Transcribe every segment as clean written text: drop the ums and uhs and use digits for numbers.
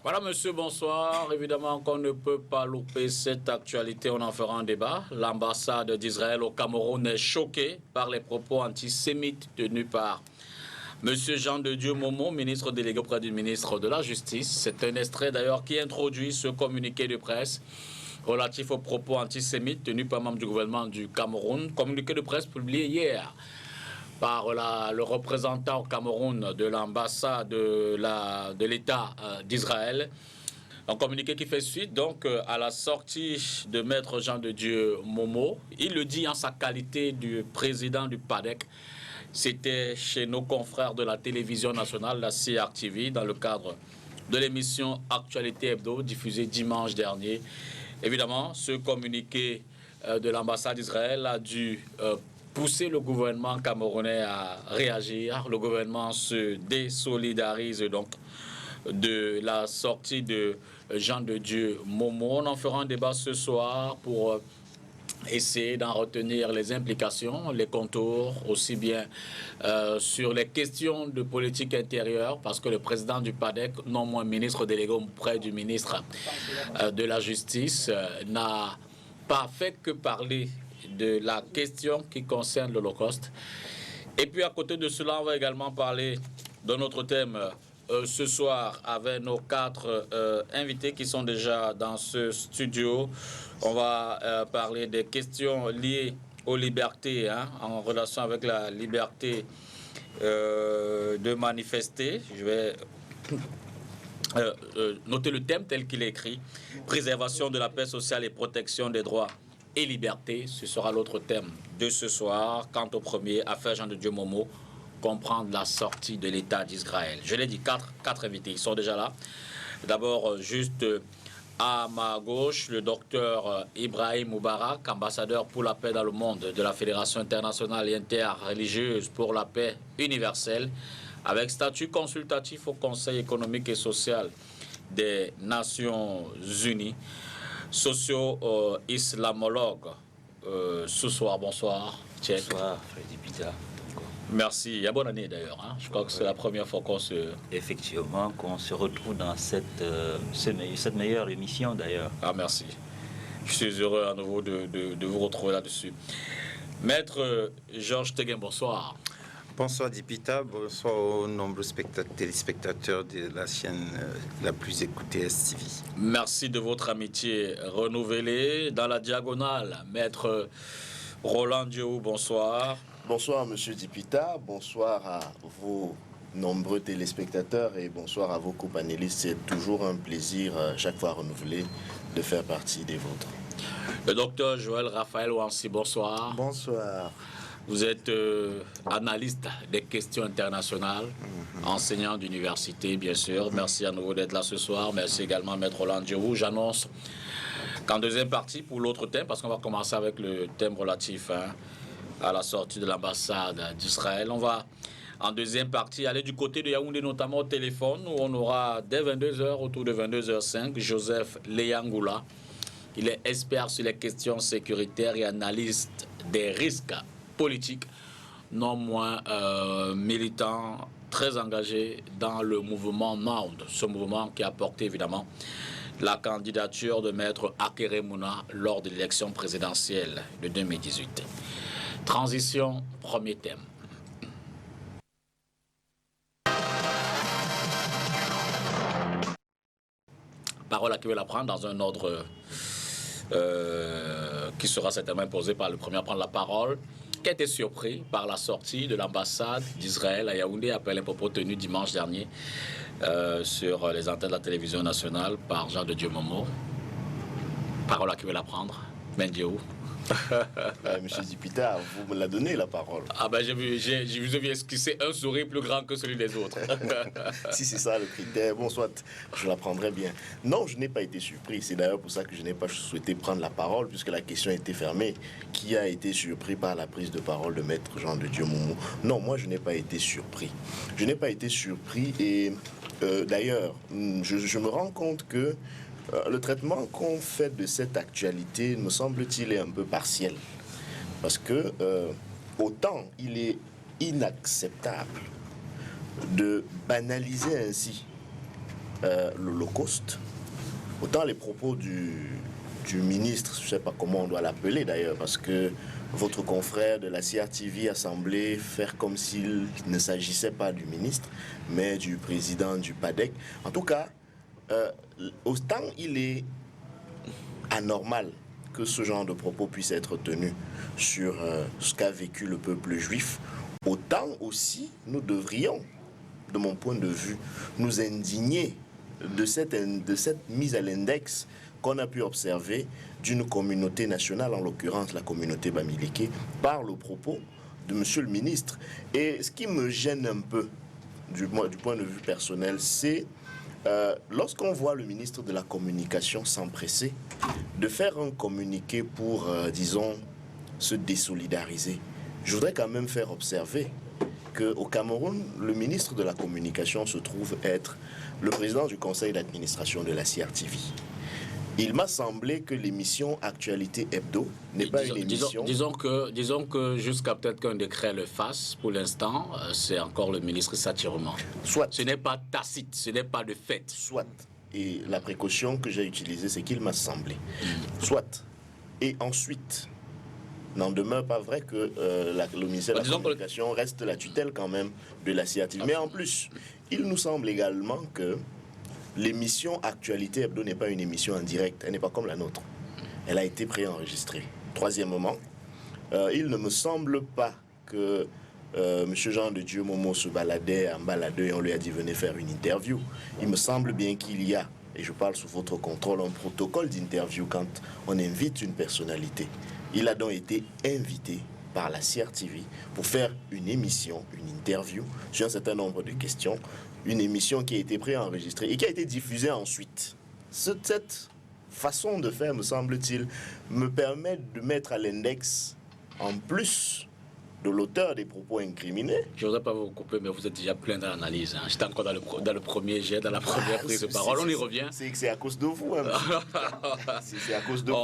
Voilà, monsieur, bonsoir. Évidemment qu'on ne peut pas louper cette actualité, on en fera un débat. L'ambassade d'Israël au Cameroun est choquée par les propos antisémites tenus par monsieur Jean de Dieu Momo, ministre délégué auprès du ministre de la Justice. C'est un extrait d'ailleurs qui introduit ce communiqué de presse relatif aux propos antisémites tenus par un membre du gouvernement du Cameroun. Communiqué de presse publié hier par le représentant au Cameroun de l'ambassade de l'État d'Israël. Un communiqué qui fait suite donc à la sortie de maître Jean de Dieu Momo. Il le dit en sa qualité du président du PADEC. C'était chez nos confrères de la télévision nationale, la CRTV, dans le cadre de l'émission Actualité Hebdo, diffusée dimanche dernier. Évidemment, ce communiqué de l'ambassade d'Israël a dû pousser le gouvernement camerounais à réagir. Le gouvernement se désolidarise donc de la sortie de Jean de Dieu Momo. On en fera un débat ce soir pour essayer d'en retenir les implications, les contours, aussi bien sur les questions de politique intérieure, parce que le président du PADEC, non moins ministre délégué auprès du ministre de la Justice, n'a pas fait que parler de la question qui concerne l'Holocauste. Et puis à côté de cela, on va également parler de notre thème ce soir avec nos 4 invités qui sont déjà dans ce studio. On va parler des questions liées aux libertés, en relation avec la liberté de manifester. Je vais noter le thème tel qu'il est écrit. Préservation de la paix sociale et protection des droits et libertés. Ce sera l'autre thème de ce soir. Quant au premier, affaire Jean de Dieu Momo, comprendre la sortie de l'État d'Israël. Je l'ai dit, 4 invités, ils sont déjà là. D'abord, juste à ma gauche, le docteur Ibrahim Moubarak, ambassadeur pour la paix dans le monde de la Fédération internationale et interreligieuse pour la paix universelle, avec statut consultatif au Conseil économique et social des Nations Unies, socio-islamologue. Ce soir, bonsoir. Bonsoir, Freddy Pita. Merci, et bonne année d'ailleurs. Je crois que c'est la première fois qu'on se... Effectivement, qu'on se retrouve dans cette meilleure émission d'ailleurs. Ah, merci. Je suis heureux à nouveau de vous retrouver là-dessus. Maître Georges Teguin, bonsoir. Bonsoir Dipita, bonsoir aux nombreux téléspectateurs de la chaîne la plus écoutée STV. Merci de votre amitié renouvelée. Dans la diagonale, Maître Roland Diou, bonsoir. Bonsoir Monsieur Dipita, bonsoir à vos nombreux téléspectateurs et bonsoir à vos co-panélistes. C'est toujours un plaisir chaque fois renouvelé de faire partie des vôtres. Le docteur Joël Raphaël Ouansi, bonsoir. Bonsoir. Vous êtes analyste des questions internationales, enseignant d'université, bien sûr. Merci à nouveau d'être là ce soir. Merci également à Maître Roland Diou. J'annonce qu'en deuxième partie, pour l'autre thème, parce qu'on va commencer avec le thème relatif à la sortie de l'ambassade d'Israël, on va en deuxième partie aller du côté de Yaoundé, notamment au téléphone, où on aura dès 22h, autour de 22h05, Joseph Leyangoula. Il est expert sur les questions sécuritaires et analyste des risques politiques, non moins militant, très engagé dans le mouvement NOUD, ce mouvement qui a porté évidemment la candidature de Maître Akere Mouna lors de l'élection présidentielle de 2018. Transition, premier thème. Parole à qui veut la prendre dans un ordre qui sera certainement imposé par le premier à prendre la parole, qui a été surpris par la sortie de l'ambassade d'Israël à Yaoundé après les propos tenus dimanche dernier sur les antennes de la télévision nationale par Jean de Dieu Momo. Parole à qui veut la prendre, Mendiou. Monsieur Dipita, vous me la donnez la parole. Ah ben j'ai vu esquisser un sourire plus grand que celui des autres. Si c'est ça le critère, bon soit, je la prendrai bien. Non, je n'ai pas été surpris. C'est d'ailleurs pour ça que je n'ai pas souhaité prendre la parole, puisque la question était fermée. Qui a été surpris par la prise de parole de Maître Jean de Dieu Momo? Non, moi je n'ai pas été surpris. Je n'ai pas été surpris et d'ailleurs, je me rends compte que le traitement qu'on fait de cette actualité, me semble-t-il, est un peu partiel. Parce que autant il est inacceptable de banaliser ainsi l'Holocauste, autant les propos du ministre, je ne sais pas comment on doit l'appeler d'ailleurs, parce que votre confrère de la CRTV a semblé faire comme s'il ne s'agissait pas du ministre, mais du président du PADEC. En tout cas, autant il est anormal que ce genre de propos puisse être tenu sur ce qu'a vécu le peuple juif, autant aussi nous devrions, de mon point de vue, nous indigner de cette mise à l'index qu'on a pu observer d'une communauté nationale, en l'occurrence la communauté bamileke, par le propos de monsieur le ministre. Et ce qui me gêne un peu, du point de vue personnel, c'est lorsqu'on voit le ministre de la Communication s'empresser de faire un communiqué pour, disons, se désolidariser. Je voudrais quand même faire observer qu'au Cameroun, le ministre de la Communication se trouve être le président du conseil d'administration de la CRTV. Il m'a semblé que l'émission Actualité Hebdo n'est pas une émission... Disons que jusqu'à peut-être qu'un décret le fasse, pour l'instant, c'est encore le ministre Satirement. Soit. Ce n'est pas tacite, ce n'est pas de fait. Soit. Et la précaution que j'ai utilisée, c'est qu'il m'a semblé. Soit. Et ensuite, n'en demeure pas vrai que le ministère de la Communication reste la tutelle quand même de la CRTV. Mais en plus, il nous semble également que l'émission Actualité Hebdo n'est pas une émission en direct, elle n'est pas comme la nôtre. Elle a été préenregistrée. Troisièmement, il ne me semble pas que M. Jean de Dieu Momo se baladait en baladeur et on lui a dit venez faire une interview. Il me semble bien qu'il y a, et je parle sous votre contrôle, un protocole d'interview quand on invite une personnalité. Il a donc été invité par la CRTV pour faire une émission, une interview sur un certain nombre de questions. Une émission qui a été préenregistrée et qui a été diffusée ensuite. Cette façon de faire, me semble-t-il, me permet de mettre à l'index, en plus de l'auteur des propos incriminés. Je ne voudrais pas vous couper, mais vous êtes déjà plein dans l'analyse. Hein. J'étais encore dans le premier jet, dans la première prise de parole. On y revient. C'est à cause de vous. Hein, c'est à cause de vous.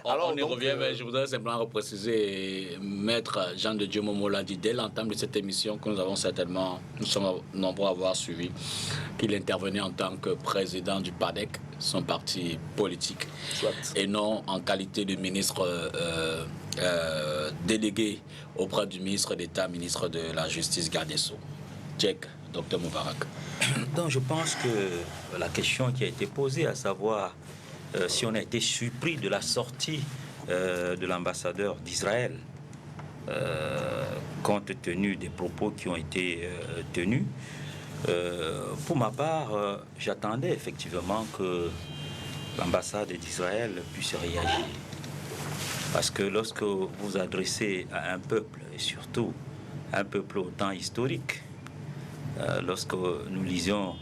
Alors, on y revient, mais je voudrais simplement repréciser, Maître Jean de Dieu Momo l'a dit dès l'entame de cette émission que nous sommes nombreux à avoir suivi, qu'il intervenait en tant que président du PADEC, son parti politique, et non en qualité de ministre délégué auprès du ministre d'État, ministre de la Justice, garde des Sceaux. Check, Dr Moubarak. Donc je pense que la question qui a été posée, à savoir si on a été surpris de la sortie de l'ambassadeur d'Israël, compte tenu des propos qui ont été tenus, pour ma part, j'attendais effectivement que l'ambassade d'Israël puisse réagir. Parce que lorsque vous vous adressez à un peuple, et surtout un peuple autant historique, lorsque nous lisions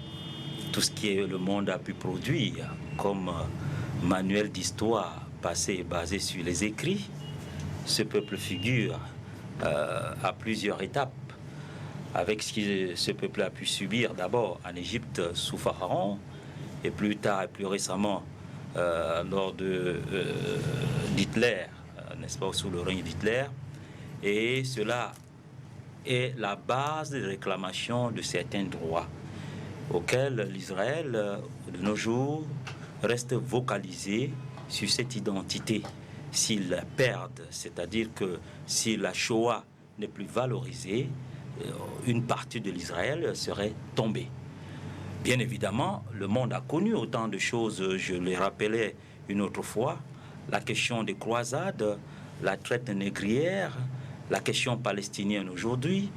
tout ce que le monde a pu produire comme manuel d'histoire passé et basé sur les écrits, ce peuple figure à plusieurs étapes, avec ce que ce peuple a pu subir d'abord en Égypte sous Pharaon, et plus tard et plus récemment lors d'Hitler, n'est-ce pas, sous le règne d'Hitler. Et cela est la base de réclamation de certains droits auxquels l'Israël, de nos jours, reste vocalisé sur cette identité. S'ils la perdent, c'est-à-dire que si la Shoah n'est plus valorisée, une partie de l'Israël serait tombée. Bien évidemment, le monde a connu autant de choses, je les rappelais une autre fois, la question des croisades, la traite négrière, la question palestinienne aujourd'hui,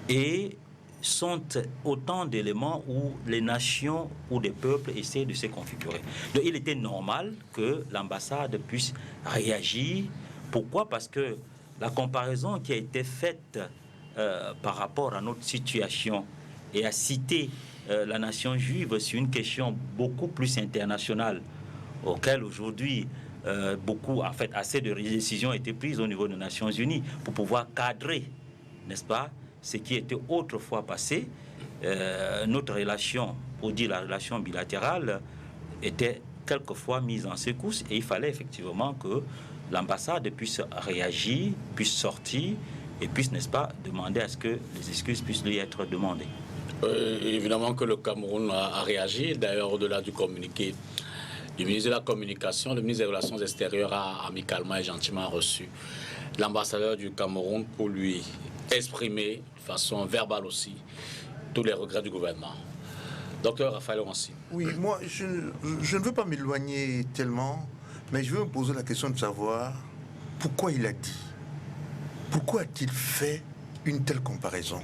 et sont autant d'éléments où les nations ou des peuples essaient de se configurer. Donc il était normal que l'ambassade puisse réagir. Pourquoi? Parce que la comparaison qui a été faite par rapport à notre situation et à citer la nation juive sur une question beaucoup plus internationale, auquel aujourd'hui assez de décisions ont été prises au niveau des Nations Unies pour pouvoir cadrer, n'est-ce pas, ce qui était autrefois passé. Notre relation, pour dire la relation bilatérale, était quelquefois mise en secousse et il fallait effectivement que l'ambassade puisse réagir, puisse sortir et puisse, n'est-ce pas, demander à ce que les excuses puissent lui être demandées. Évidemment que le Cameroun a réagi. D'ailleurs, au-delà du communiqué du ministre de la Communication, le ministre des Relations extérieures a amicalement et gentiment reçu l'ambassadeur du Cameroun pour lui exprimer, de façon verbale aussi, tous les regrets du gouvernement. Docteur Raphaël Ouanssi. Oui, moi, je ne veux pas m'éloigner tellement, mais je veux me poser la question de savoir pourquoi il a dit. Pourquoi a-t-il fait une telle comparaison?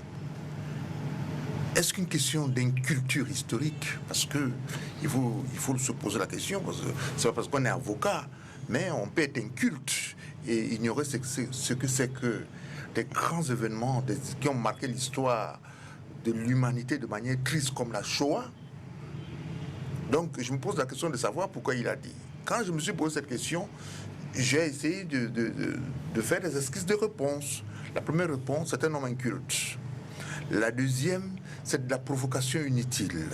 Est-ce qu'une question d'inculture historique? Parce que il faut se poser la question, parce que c'est pas parce qu'on est avocat, mais on peut être inculte et ignorer ce que c'est que des grands événements qui ont marqué l'histoire de l'humanité de manière triste comme la Shoah. Donc je me pose la question de savoir pourquoi il a dit. Quand je me suis posé cette question, j'ai essayé de faire des esquisses de réponse. La première réponse, c'est un homme inculte. La deuxième, c'est de la provocation inutile.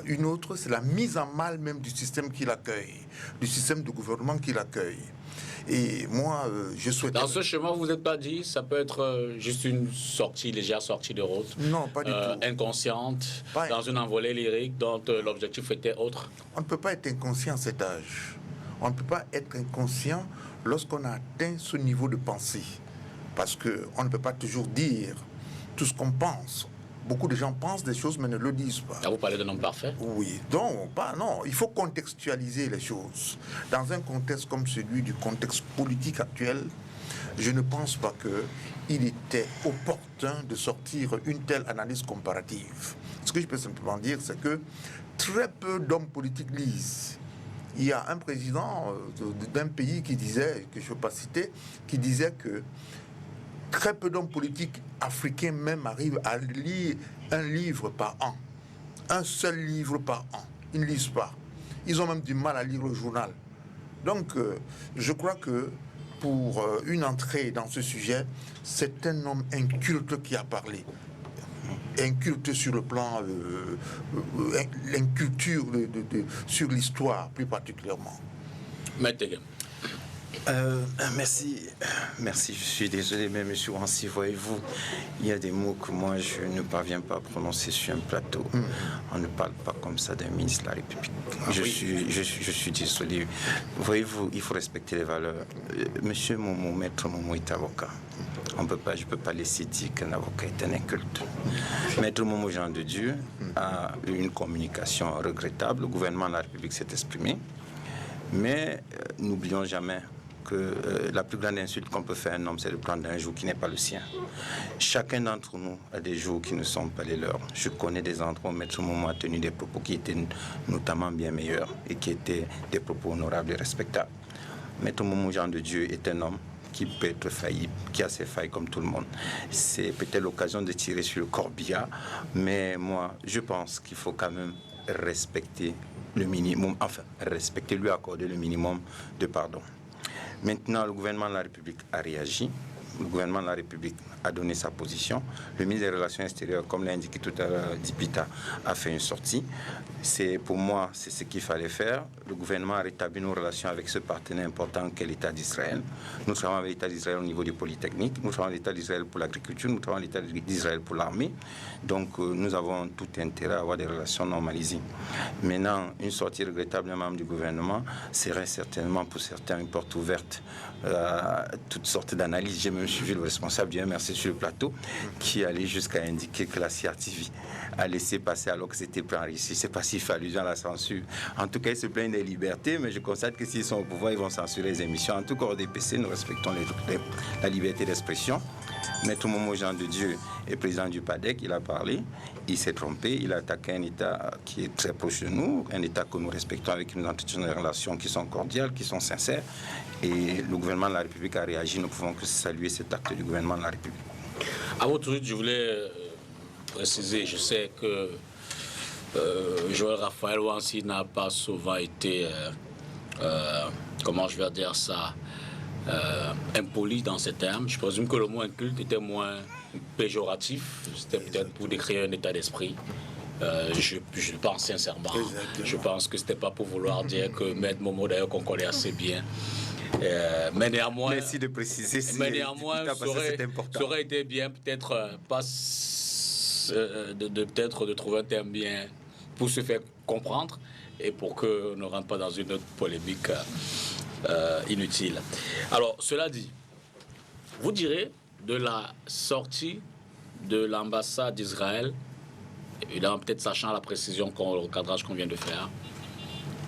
Une autre, c'est la mise en mal même du système qui l'accueille, du système de gouvernement qui l'accueille. Et moi, je souhaite... Dans ce chemin, vous n'êtes pas dit, ça peut être juste une légère sortie de route. Non, pas du tout. Inconsciente, dans une envolée lyrique dont l'objectif était autre. On ne peut pas être inconscient à cet âge. On ne peut pas être inconscient lorsqu'on a atteint ce niveau de pensée. Parce qu'on ne peut pas toujours dire tout ce qu'on pense. Beaucoup de gens pensent des choses mais ne le disent pas. Là, vous parlez d'un homme parfait? Oui, non, il faut contextualiser les choses. Dans un contexte comme celui du contexte politique actuel, je ne pense pas qu'il était opportun de sortir une telle analyse comparative. Ce que je peux simplement dire, c'est que très peu d'hommes politiques lisent. Il y a un président d'un pays qui disait, que je ne veux pas citer, qui disait que très peu d'hommes politiques africains même arrivent à lire un livre par an. Un seul livre par an. Ils ne lisent pas. Ils ont même du mal à lire le journal. Donc, je crois que pour une entrée dans ce sujet, c'est un homme inculte qui a parlé. Inculte sur le plan, l'inculture sur l'histoire plus particulièrement. Merci, je suis désolé, mais monsieur Ouanssi, voyez-vous, il y a des mots que moi je ne parviens pas à prononcer sur un plateau. On ne parle pas comme ça d'un ministre de la République. Je suis désolé. Voyez-vous, il faut respecter les valeurs. Monsieur Momo, maître Momo est avocat. Je ne peux pas laisser dire qu'un avocat est un inculte. Maître Momo Jean de Dieu a eu une communication regrettable. Le gouvernement de la République s'est exprimé. Mais n'oublions jamais que la plus grande insulte qu'on peut faire à un homme, c'est de prendre un jour qui n'est pas le sien. Chacun d'entre nous a des jours qui ne sont pas les leurs. Je connais des endroits où Maître Momo a tenu des propos qui étaient notamment bien meilleurs et qui étaient des propos honorables et respectables. Maître Momo Jean de Dieu est un homme qui peut être faillible, qui a ses failles comme tout le monde. C'est peut-être l'occasion de tirer sur le corbillard, mais moi, je pense qu'il faut quand même respecter le minimum, lui accorder le minimum de pardon. Maintenant, le gouvernement de la République a réagi. Le gouvernement de la République a donné sa position. Le ministre des Relations extérieures, comme l'a indiqué tout à l'heure Dipita, a fait une sortie. Pour moi, c'est ce qu'il fallait faire. Le gouvernement a rétabli nos relations avec ce partenaire important qu'est l'État d'Israël. Nous travaillons avec l'État d'Israël au niveau des polytechniques. Nous travaillons avec l'État d'Israël pour l'agriculture. Nous travaillons avec l'État d'Israël pour l'armée. Donc, nous avons tout intérêt à avoir des relations normalisées. Maintenant, une sortie regrettable d'un membre du gouvernement serait certainement pour certains une porte ouverte à toutes sortes d'analyses. J'ai même suivi le responsable du MRC sur le plateau qui allait jusqu'à indiquer que la CRTV a laissé passer alors que c'était préenregistré. Je ne sais pas s'il fait allusion à la censure. En tout cas, ils se plaignent des libertés, mais je constate que s'ils sont au pouvoir, ils vont censurer les émissions. En tout cas, au DPC, nous respectons la liberté d'expression. Maître Momo Jean de Dieu est président du PADEC, il a parlé, il s'est trompé, il a attaqué un État qui est très proche de nous, un État que nous respectons, avec qui nous entretenons des relations qui sont cordiales, qui sont sincères. Et le gouvernement de la République a réagi, nous pouvons que saluer cet acte du gouvernement de la République. À votre tour, je voulais préciser, je sais que Joël Raphaël Ouanssi n'a pas souvent été, comment je vais dire ça, impoli dans ces termes. Je présume que le mot inculte était moins péjoratif, c'était peut-être pour décrire un état d'esprit. Je pense sincèrement. Exactement. Je pense que c'était pas pour vouloir dire que Maître Momo, d'ailleurs, qu'on connaît assez bien. Mais néanmoins, merci de préciser. Mais néanmoins, ça aurait été bien, peut-être pas peut-être de trouver un terme bien pour se faire comprendre et pour qu'on ne rentre pas dans une autre polémique inutile. Alors, cela dit, vous direz de la sortie de l'ambassade d'Israël, évidemment peut-être sachant la précision, le cadrage qu'on vient de faire,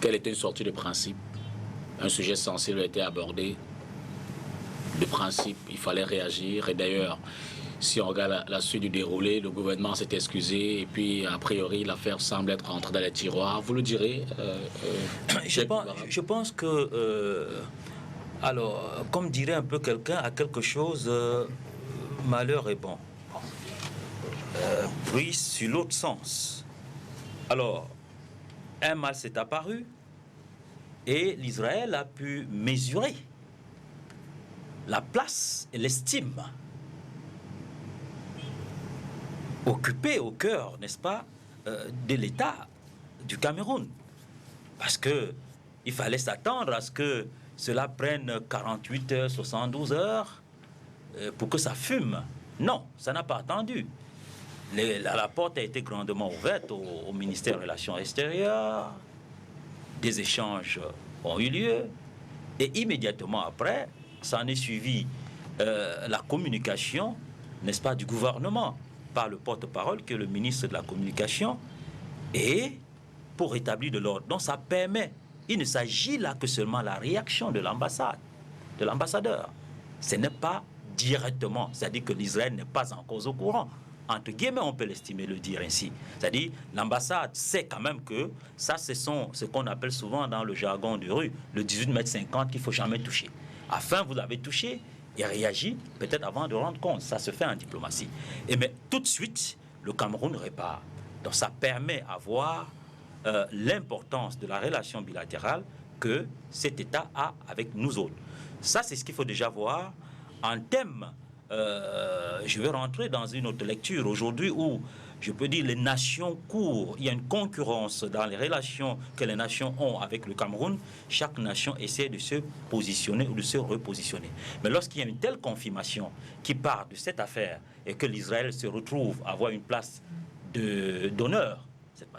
quelle était une sortie de principe, un sujet sensible a été abordé, de principe, il fallait réagir, et d'ailleurs, si on regarde la suite du déroulé, le gouvernement s'est excusé et puis, a priori, l'affaire semble être rentrée dans les tiroirs. Vous le direz je pense que, alors, comme dirait un peu quelqu'un, à quelque chose, malheur est bon. Pris sur l'autre sens. Alors, un mal s'est apparu et l'Israël a pu mesurer la place et l'estime occupé au cœur, n'est-ce pas, de l'État du Cameroun. Parce que il fallait s'attendre à ce que cela prenne 48 heures, 72 heures pour que ça fume. Non, ça n'a pas attendu. La porte a été grandement ouverte au ministère des Relations extérieures. Des échanges ont eu lieu. Et immédiatement après, ça en est suivi la communication, n'est-ce pas, du gouvernement par le porte-parole qui est le ministre de la Communication, et pour rétablir de l'ordre. Donc ça permet, il ne s'agit là que seulement la réaction de l'ambassade, de l'ambassadeur. Ce n'est pas directement, c'est-à-dire que l'Israël n'est pas en cause au courant. Entre guillemets, on peut l'estimer, le dire ainsi. C'est-à-dire, l'ambassade sait quand même que ça, ce qu'on appelle souvent dans le jargon de rue, le 18 mètres 50 qu'il ne faut jamais toucher. Afin, vous l'avez touché, et réagit peut-être avant de rendre compte. Ça se fait en diplomatie. Et mais tout de suite, le Cameroun répare. Donc ça permet à voir l'importance de la relation bilatérale que cet État a avec nous autres. Ça, c'est ce qu'il faut déjà voir en thème. Je vais rentrer dans une autre lecture aujourd'hui où je peux dire les nations courent. Il y a une concurrence dans les relations que les nations ont avec le Cameroun. Chaque nation essaie de se positionner ou de se repositionner. Mais lorsqu'il y a une telle confirmation qui part de cette affaire et que l'Israël se retrouve à avoir une place d'honneur,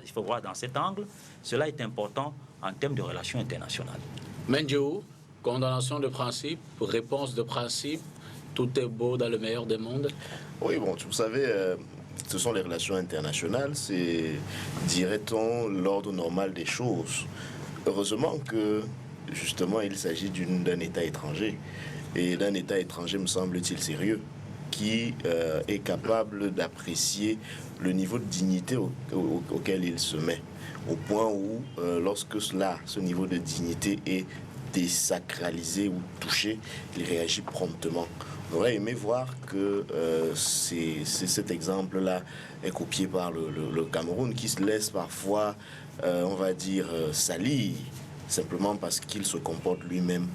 il faut voir dans cet angle, cela est important en termes de relations internationales. Mendiou, condamnation de principe, réponse de principe, tout est beau dans le meilleur des mondes. Oui, bon, vous savez, ce sont les relations internationales, c'est, dirait-on, l'ordre normal des choses. Heureusement que, justement, il s'agit d'un État étranger, et d'un État étranger, me semble-t-il, sérieux, qui est capable d'apprécier le niveau de dignité auquel il se met, au point où, lorsque ce niveau de dignité est désacralisé ou touché, il réagit promptement. On aurait aimé voir que cet exemple-là est copié par le Cameroun, qui se laisse parfois, on va dire, salir, simplement parce qu'il se comporte lui-même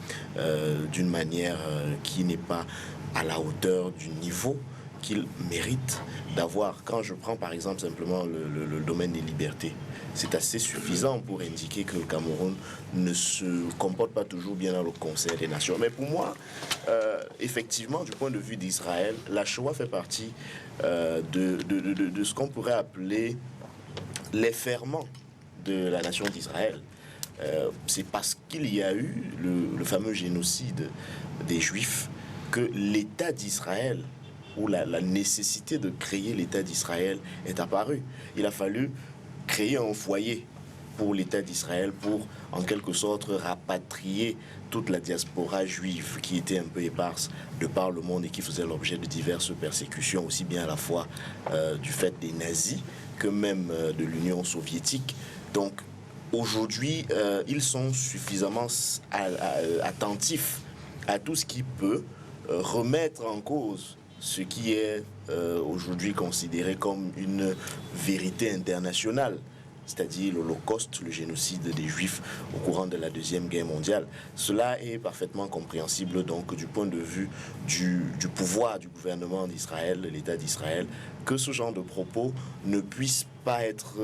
d'une manière qui n'est pas à la hauteur du niveau qu'il mérite d'avoir. Quand je prends par exemple simplement le domaine des libertés, c'est assez suffisant pour indiquer que le Cameroun ne se comporte pas toujours bien dans le Conseil des Nations. Mais pour moi, effectivement, du point de vue d'Israël, la Shoah fait partie de ce qu'on pourrait appeler les ferments de la nation d'Israël. C'est parce qu'il y a eu le fameux génocide des Juifs que l'État d'Israël, où la nécessité de créer l'État d'Israël est apparue. Il a fallu créer un foyer pour l'État d'Israël pour, en quelque sorte, rapatrier toute la diaspora juive qui était un peu éparse de par le monde et qui faisait l'objet de diverses persécutions, aussi bien à la fois du fait des nazis que même de l'Union soviétique. Donc, aujourd'hui, ils sont suffisamment attentifs à tout ce qui peut remettre en cause ce qui est aujourd'hui considéré comme une vérité internationale, c'est-à-dire l'Holocauste, le génocide des Juifs au courant de la Deuxième Guerre mondiale. Cela est parfaitement compréhensible donc du point de vue du pouvoir du gouvernement d'Israël, de l'État d'Israël, que ce genre de propos ne puisse pas être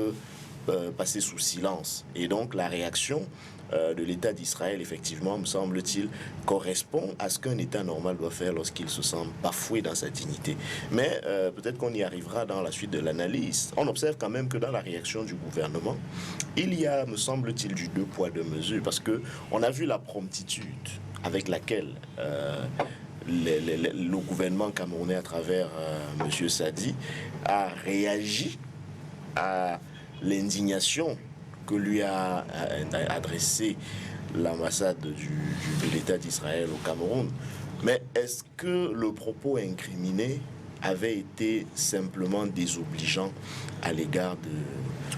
passé sous silence. Et donc la réaction de l'État d'Israël, effectivement, me semble-t-il, correspond à ce qu'un État normal doit faire lorsqu'il se sent bafoué dans sa dignité. Mais peut-être qu'on y arrivera dans la suite de l'analyse. On observe quand même que dans la réaction du gouvernement, il y a, me semble-t-il, du deux poids, deux mesures, parce qu'on a vu la promptitude avec laquelle le gouvernement camerounais, à travers M. Sadi, a réagi à l'indignation que lui a adressée l'ambassade de l'État d'Israël au Cameroun. Mais est-ce que le propos incriminé avait été simplement désobligeant à l'égard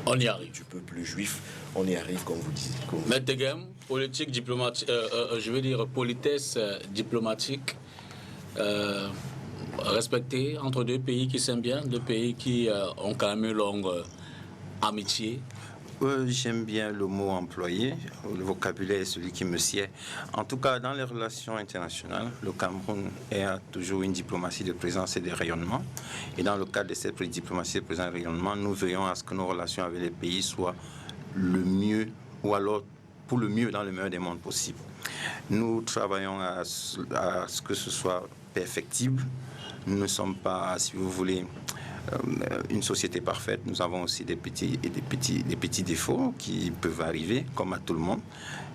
On y arrive. du peuple juif? On y arrive, comme vous disiez. Maître Degem, politique diplomatique, je veux dire politesse diplomatique respectée entre deux pays qui s'aiment bien, deux pays qui ont quand même une longue amitié. J'aime bien le mot employé, le vocabulaire est celui qui me sied. En tout cas, dans les relations internationales, le Cameroun a toujours une diplomatie de présence et de rayonnement. Et dans le cadre de cette diplomatie de présence et de rayonnement, nous veillons à ce que nos relations avec les pays soient le mieux, ou alors pour le mieux dans le meilleur des mondes possible. Nous travaillons à ce que ce soit perfectible. Nous ne sommes pas, si vous voulez, une société parfaite. Nous avons aussi des petits défauts qui peuvent arriver, comme à tout le monde.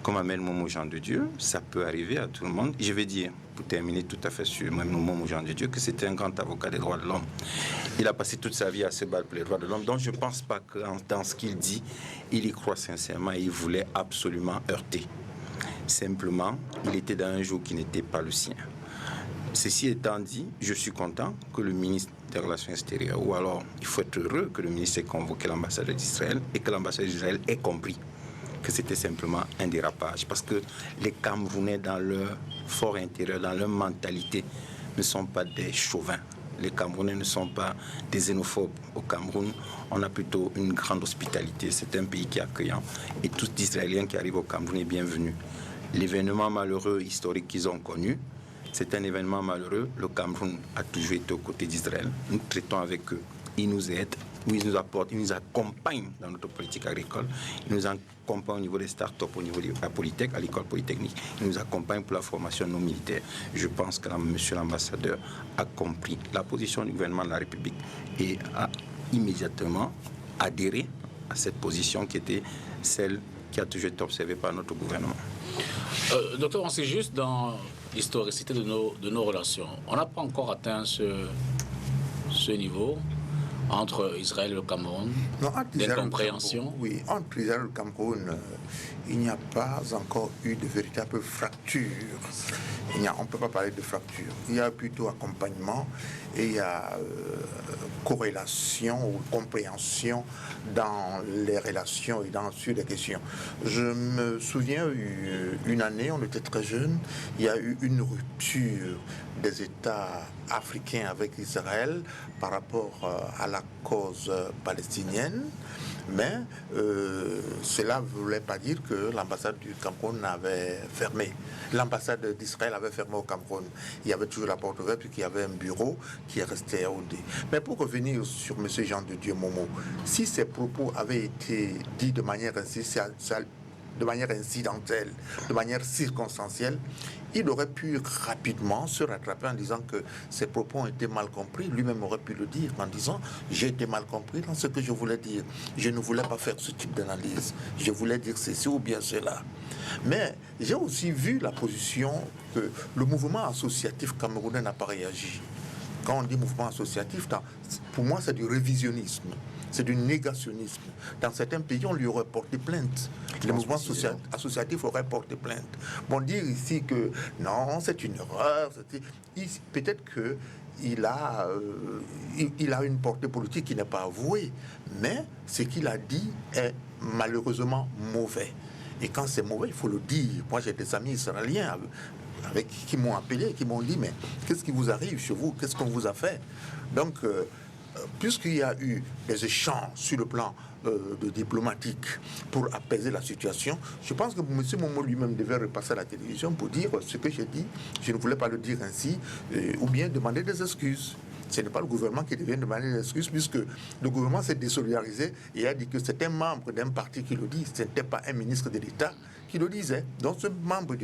Comme Amel Momo Jean de Dieu, ça peut arriver à tout le monde. Je vais dire, pour terminer tout à fait sur Amel Momo Jean de Dieu, que c'était un grand avocat des droits de l'homme. Il a passé toute sa vie à se battre pour les droits de l'homme. Donc je ne pense pas que dans ce qu'il dit, il y croit sincèrement et il voulait absolument heurter. Simplement, il était dans un jour qui n'était pas le sien. Ceci étant dit, je suis content que le ministre des Relations extérieures, ou alors il faut être heureux que le ministre ait convoqué l'ambassade d'Israël et que l'ambassade d'Israël ait compris que c'était simplement un dérapage. Parce que les Camerounais, dans leur fort intérieur, dans leur mentalité, ne sont pas des chauvins. Les Camerounais ne sont pas des xénophobes. Au Cameroun, on a plutôt une grande hospitalité. C'est un pays qui est accueillant. Et tout Israélien qui arrive au Cameroun est bienvenu. L'événement malheureux historique qu'ils ont connu, c'est un événement malheureux. Le Cameroun a toujours été aux côtés d'Israël. Nous traitons avec eux. Ils nous aident, ils nous apportent, ils nous accompagnent dans notre politique agricole. Ils nous accompagnent au niveau des start-up, au niveau de la Polytech, à l'école polytechnique. Ils nous accompagnent pour la formation de nos militaires. Je pense que monsieur l'ambassadeur a compris la position du gouvernement de la République et a immédiatement adhéré à cette position qui était celle qui a toujours été observée par notre gouvernement. Docteur, on sait juste dans l'historicité de nos relations. On n'a pas encore atteint ce niveau entre Israël et le Cameroun, d'incompréhension. Oui, entre Israël et le Cameroun, il n'y a pas encore eu de véritable fracture. On ne peut pas parler de fracture. Il y a plutôt accompagnement et il y a corrélation ou compréhension dans les relations et sur les questions. Je me souviens, une année, on était très jeunes, il y a eu une rupture des États africains avec Israël par rapport à la cause palestinienne. Mais cela ne voulait pas dire que l'ambassade du Cameroun avait fermé. L'ambassade d'Israël avait fermé au Cameroun. Il y avait toujours la porte ouverte puisqu'il y avait un bureau qui restait à Yaoundé. Mais pour revenir sur M. Jean de Dieu Momo, si ces propos avaient été dits de manière incidentelle, de manière circonstancielle, il aurait pu rapidement se rattraper en disant que ses propos ont été mal compris. Lui-même aurait pu le dire en disant « j'ai été mal compris dans ce que je voulais dire. Je ne voulais pas faire ce type d'analyse. Je voulais dire ceci ou bien cela. » Mais j'ai aussi vu la position que le mouvement associatif camerounais n'a pas réagi. Quand on dit mouvement associatif, pour moi c'est du révisionnisme. C'est du négationnisme. Dans certains pays, on lui aurait porté plainte. Les mouvements associatifs auraient porté plainte. Bon, dire ici que non, c'est une erreur, peut-être qu'il a une portée politique qui n'est pas avouée, mais ce qu'il a dit est malheureusement mauvais. Et quand c'est mauvais, il faut le dire. Moi, j'ai des amis israéliens qui m'ont appelé, qui m'ont dit, mais qu'est-ce qui vous arrive chez vous? Qu'est-ce qu'on vous a fait? Donc, puisqu'il y a eu des échanges sur le plan diplomatique pour apaiser la situation, je pense que M. Momo lui-même devait repasser à la télévision pour dire ce que j'ai dit, je ne voulais pas le dire ainsi, ou bien demander des excuses. Ce n'est pas le gouvernement qui devient demander des excuses, puisque le gouvernement s'est désolidarisé et a dit que c'était un membre d'un parti qui le dit. Ce n'était pas un ministre de l'État qui le disait. Donc ce membre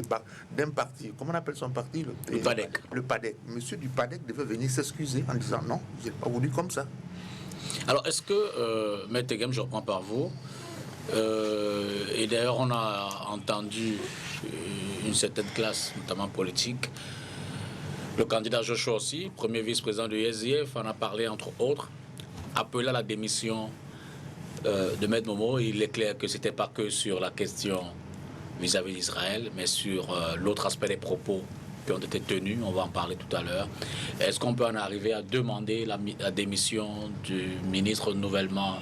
d'un parti, comment on appelle son parti? Le PADEC. Le PADEC. Monsieur du PADEC devait venir s'excuser en disant non, je n'ai pas voulu comme ça. Alors, est-ce que, Maître Tegem, je reprends par vous, et d'ailleurs on a entendu une certaine classe, notamment politique, le candidat Joshua aussi, premier vice-président du SDF, en a parlé entre autres, appelant à la démission de Maître Momo. Il est clair que ce n'était pas que sur la question vis-à-vis d'Israël, mais sur l'autre aspect des propos qui ont été tenus, on va en parler tout à l'heure. Est-ce qu'on peut en arriver à demander la démission du ministre nouvellement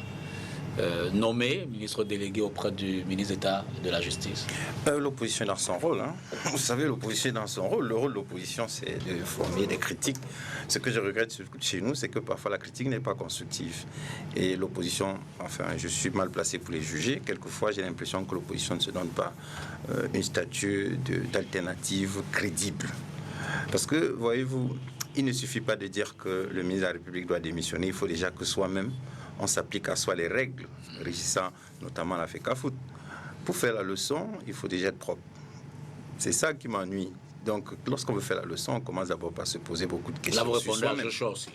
nommé, ministre délégué auprès du ministre d'État de la Justice? L'opposition est dans son rôle. Hein. Vous savez, l'opposition est dans son rôle. Le rôle de l'opposition, c'est de former des critiques. Ce que je regrette chez nous, c'est que parfois la critique n'est pas constructive. Et l'opposition, enfin, je suis mal placé pour les juger. Quelquefois, j'ai l'impression que l'opposition ne se donne pas une statue d'alternative crédible. Parce que, voyez-vous, il ne suffit pas de dire que le ministre de la République doit démissionner. Il faut déjà que soi-même, on s'applique à soi les règles régissant notamment la FECAFOOT. Pour faire la leçon, il faut déjà être propre. C'est ça qui m'ennuie. Donc, lorsqu'on veut faire la leçon, on commence d'abord par se poser beaucoup de questions. Là, vous répondez à Joshua aussi.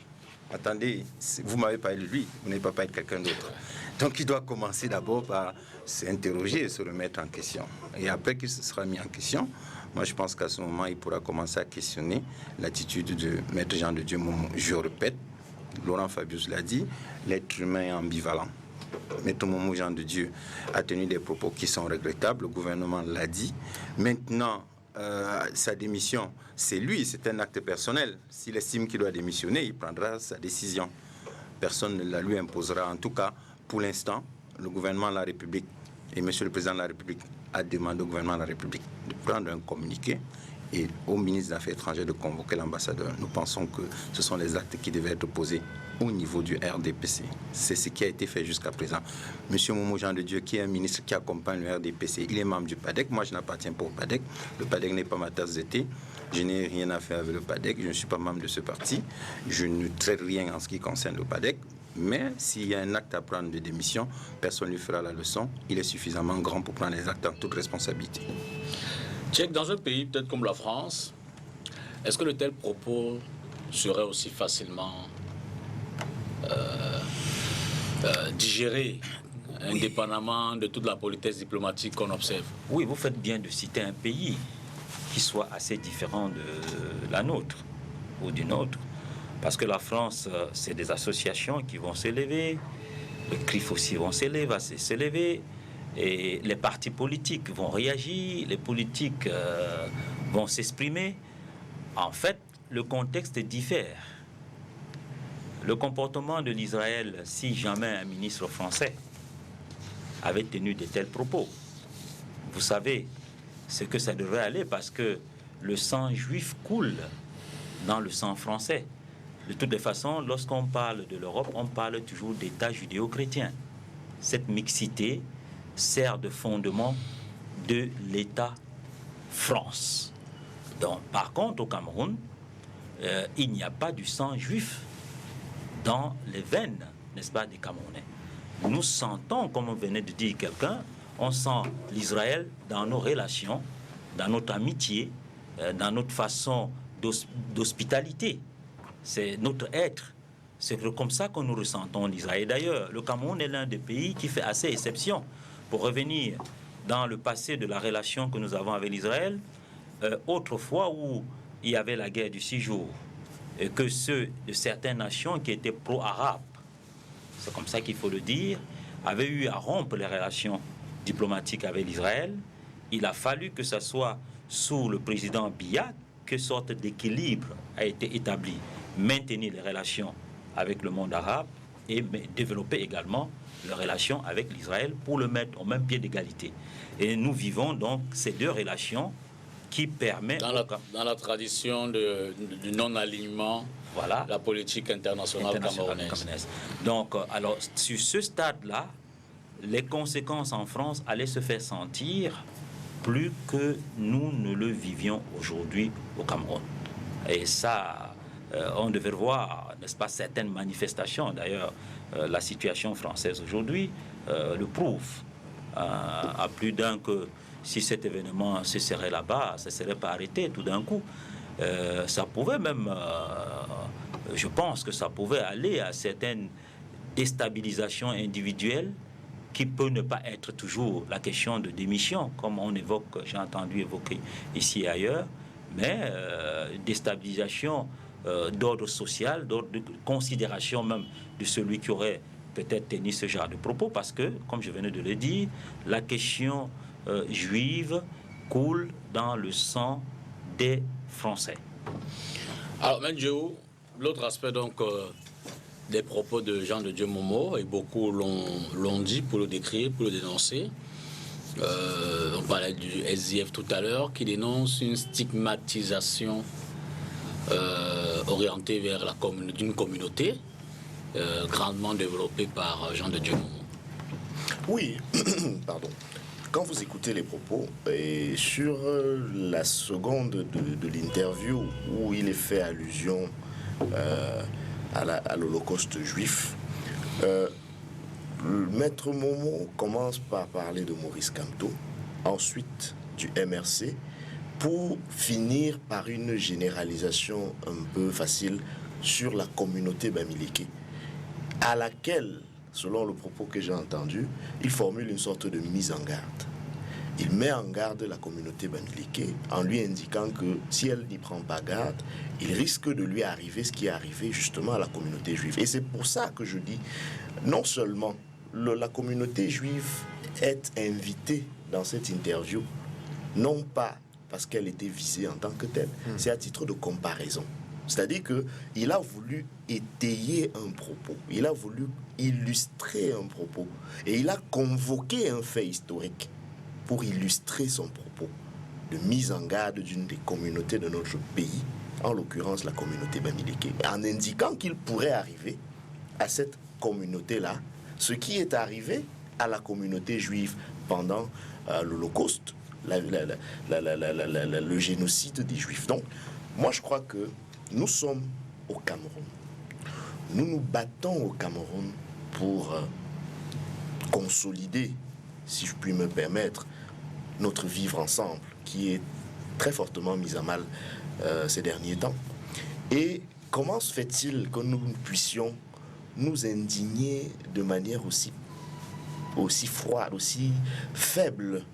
Attendez, vous m'avez parlé de lui, vous n'avez pas parlé de quelqu'un d'autre. Donc, il doit commencer d'abord par s'interroger et se remettre en question. Et après qu'il se sera mis en question, moi, je pense qu'à ce moment, il pourra commencer à questionner l'attitude de Maître Jean de Dieu Momo. Je répète, Laurent Fabius l'a dit, l'être humain est ambivalent. Maître Momo Jean de Dieu a tenu des propos qui sont regrettables, le gouvernement l'a dit. Maintenant, sa démission, c'est lui, c'est un acte personnel. S'il estime qu'il doit démissionner, il prendra sa décision. Personne ne la lui imposera. En tout cas, pour l'instant, le gouvernement de la République et Monsieur le Président de la République a demandé au gouvernement de la République de prendre un communiqué et au ministre des Affaires étrangères de convoquer l'ambassadeur. Nous pensons que ce sont les actes qui devaient être posés au niveau du RDPC. C'est ce qui a été fait jusqu'à présent. Monsieur Momo Jean de Dieu, qui est un ministre qui accompagne le RDPC, il est membre du PADEC. Moi, je n'appartiens pas au PADEC. Le PADEC n'est pas ma tasse de thé. Je n'ai rien à faire avec le PADEC. Je ne suis pas membre de ce parti. Je ne traite rien en ce qui concerne le PADEC. Mais s'il y a un acte à prendre de démission, personne ne lui fera la leçon. Il est suffisamment grand pour prendre les actes en toute responsabilité. Tchèque, dans un pays peut-être comme la France, est-ce que de tels propos seraient aussi facilement digérés, indépendamment de toute la politesse diplomatique qu'on observe? Oui, vous faites bien de citer un pays qui soit assez différent de la nôtre ou du nôtre. Parce que la France, c'est des associations qui vont s'élever, le CRIF aussi vont s'élever, et les partis politiques vont réagir, les politiques vont s'exprimer. En fait, le contexte diffère. Le comportement de l'Israël, si jamais un ministre français avait tenu de tels propos, vous savez ce que ça devrait aller, parce que le sang juif coule dans le sang français. De toutes les façons, lorsqu'on parle de l'Europe, on parle toujours d'État judéo-chrétien. Cette mixité sert de fondement de l'État France. Donc, par contre, au Cameroun, il n'y a pas du sang juif dans les veines, n'est-ce pas, des Camerounais. Nous sentons, comme venait de dire quelqu'un, on sent l'Israël dans nos relations, dans notre amitié, dans notre façon d'hospitalité. C'est notre être. C'est comme ça que nous ressentons l'Israël. D'ailleurs, le Cameroun est l'un des pays qui fait assez exception. Pour revenir dans le passé de la relation que nous avons avec l'Israël, autrefois où il y avait la guerre du 6 jours, et que ceux de certaines nations qui étaient pro-arabes, c'est comme ça qu'il faut le dire, avaient eu à rompre les relations diplomatiques avec l'Israël, il a fallu que ce soit sous le président Biya que sorte d'équilibre a été établi. Maintenir les relations avec le monde arabe et développer également les relations avec l'Israël pour le mettre au même pied d'égalité. Et nous vivons donc ces deux relations qui permettent... Dans la tradition du non-alignement, voilà, la politique internationale camerounaise. Donc, alors, sur ce stade-là, les conséquences en France allaient se faire sentir plus que nous ne le vivions aujourd'hui au Cameroun. Et ça... on devait voir n'est-ce pas, certaines manifestations. D'ailleurs, la situation française aujourd'hui le prouve. À plus d'un que si cet événement se serait là-bas, ça ne serait pas arrêté tout d'un coup. Ça pouvait même, je pense que ça pouvait aller à certaines déstabilisations individuelles qui peut ne pas être toujours la question de démission, comme on évoque, j'ai entendu évoquer ici et ailleurs, mais déstabilisation d'ordre social, d'ordre de considération même de celui qui aurait peut-être tenu ce genre de propos, parce que, comme je venais de le dire, la question juive coule dans le sang des Français. Alors, Menjou, l'autre aspect donc des propos de Jean de Dieu Momo, et beaucoup l'ont dit pour le décrire, pour le dénoncer. On parlait du SDF tout à l'heure, qui dénonce une stigmatisation orientée vers d'une communauté grandement développée par Jean de Dieu Momo. Oui, pardon. Quand vous écoutez les propos, et sur la seconde de l'interview où il est fait allusion à l'Holocauste juif, Maître Momo commence par parler de Maurice Kamto, ensuite du MRC, pour finir par une généralisation un peu facile sur la communauté bamileke, à laquelle, selon le propos que j'ai entendu, il formule une sorte de mise en garde. Il met en garde la communauté bamileke en lui indiquant que si elle n'y prend pas garde, il risque de lui arriver ce qui est arrivé justement à la communauté juive. Et c'est pour ça que je dis, non seulement la communauté juive est invitée dans cette interview, non pas parce qu'elle était visée en tant que telle, c'est à titre de comparaison. C'est-à-dire qu'il a voulu étayer un propos, il a voulu illustrer un propos, et il a convoqué un fait historique pour illustrer son propos de mise en garde d'une des communautés de notre pays, en l'occurrence la communauté bamileke, en indiquant qu'il pourrait arriver à cette communauté-là ce qui est arrivé à la communauté juive pendant l'Holocauste, le génocide des Juifs. Donc, moi je crois que nous sommes au Cameroun. Nous nous battons au Cameroun pour consolider, si je puis me permettre, notre vivre ensemble, qui est très fortement mis à mal ces derniers temps. Et comment se fait-il que nous puissions nous indigner de manière aussi froide, aussi faible,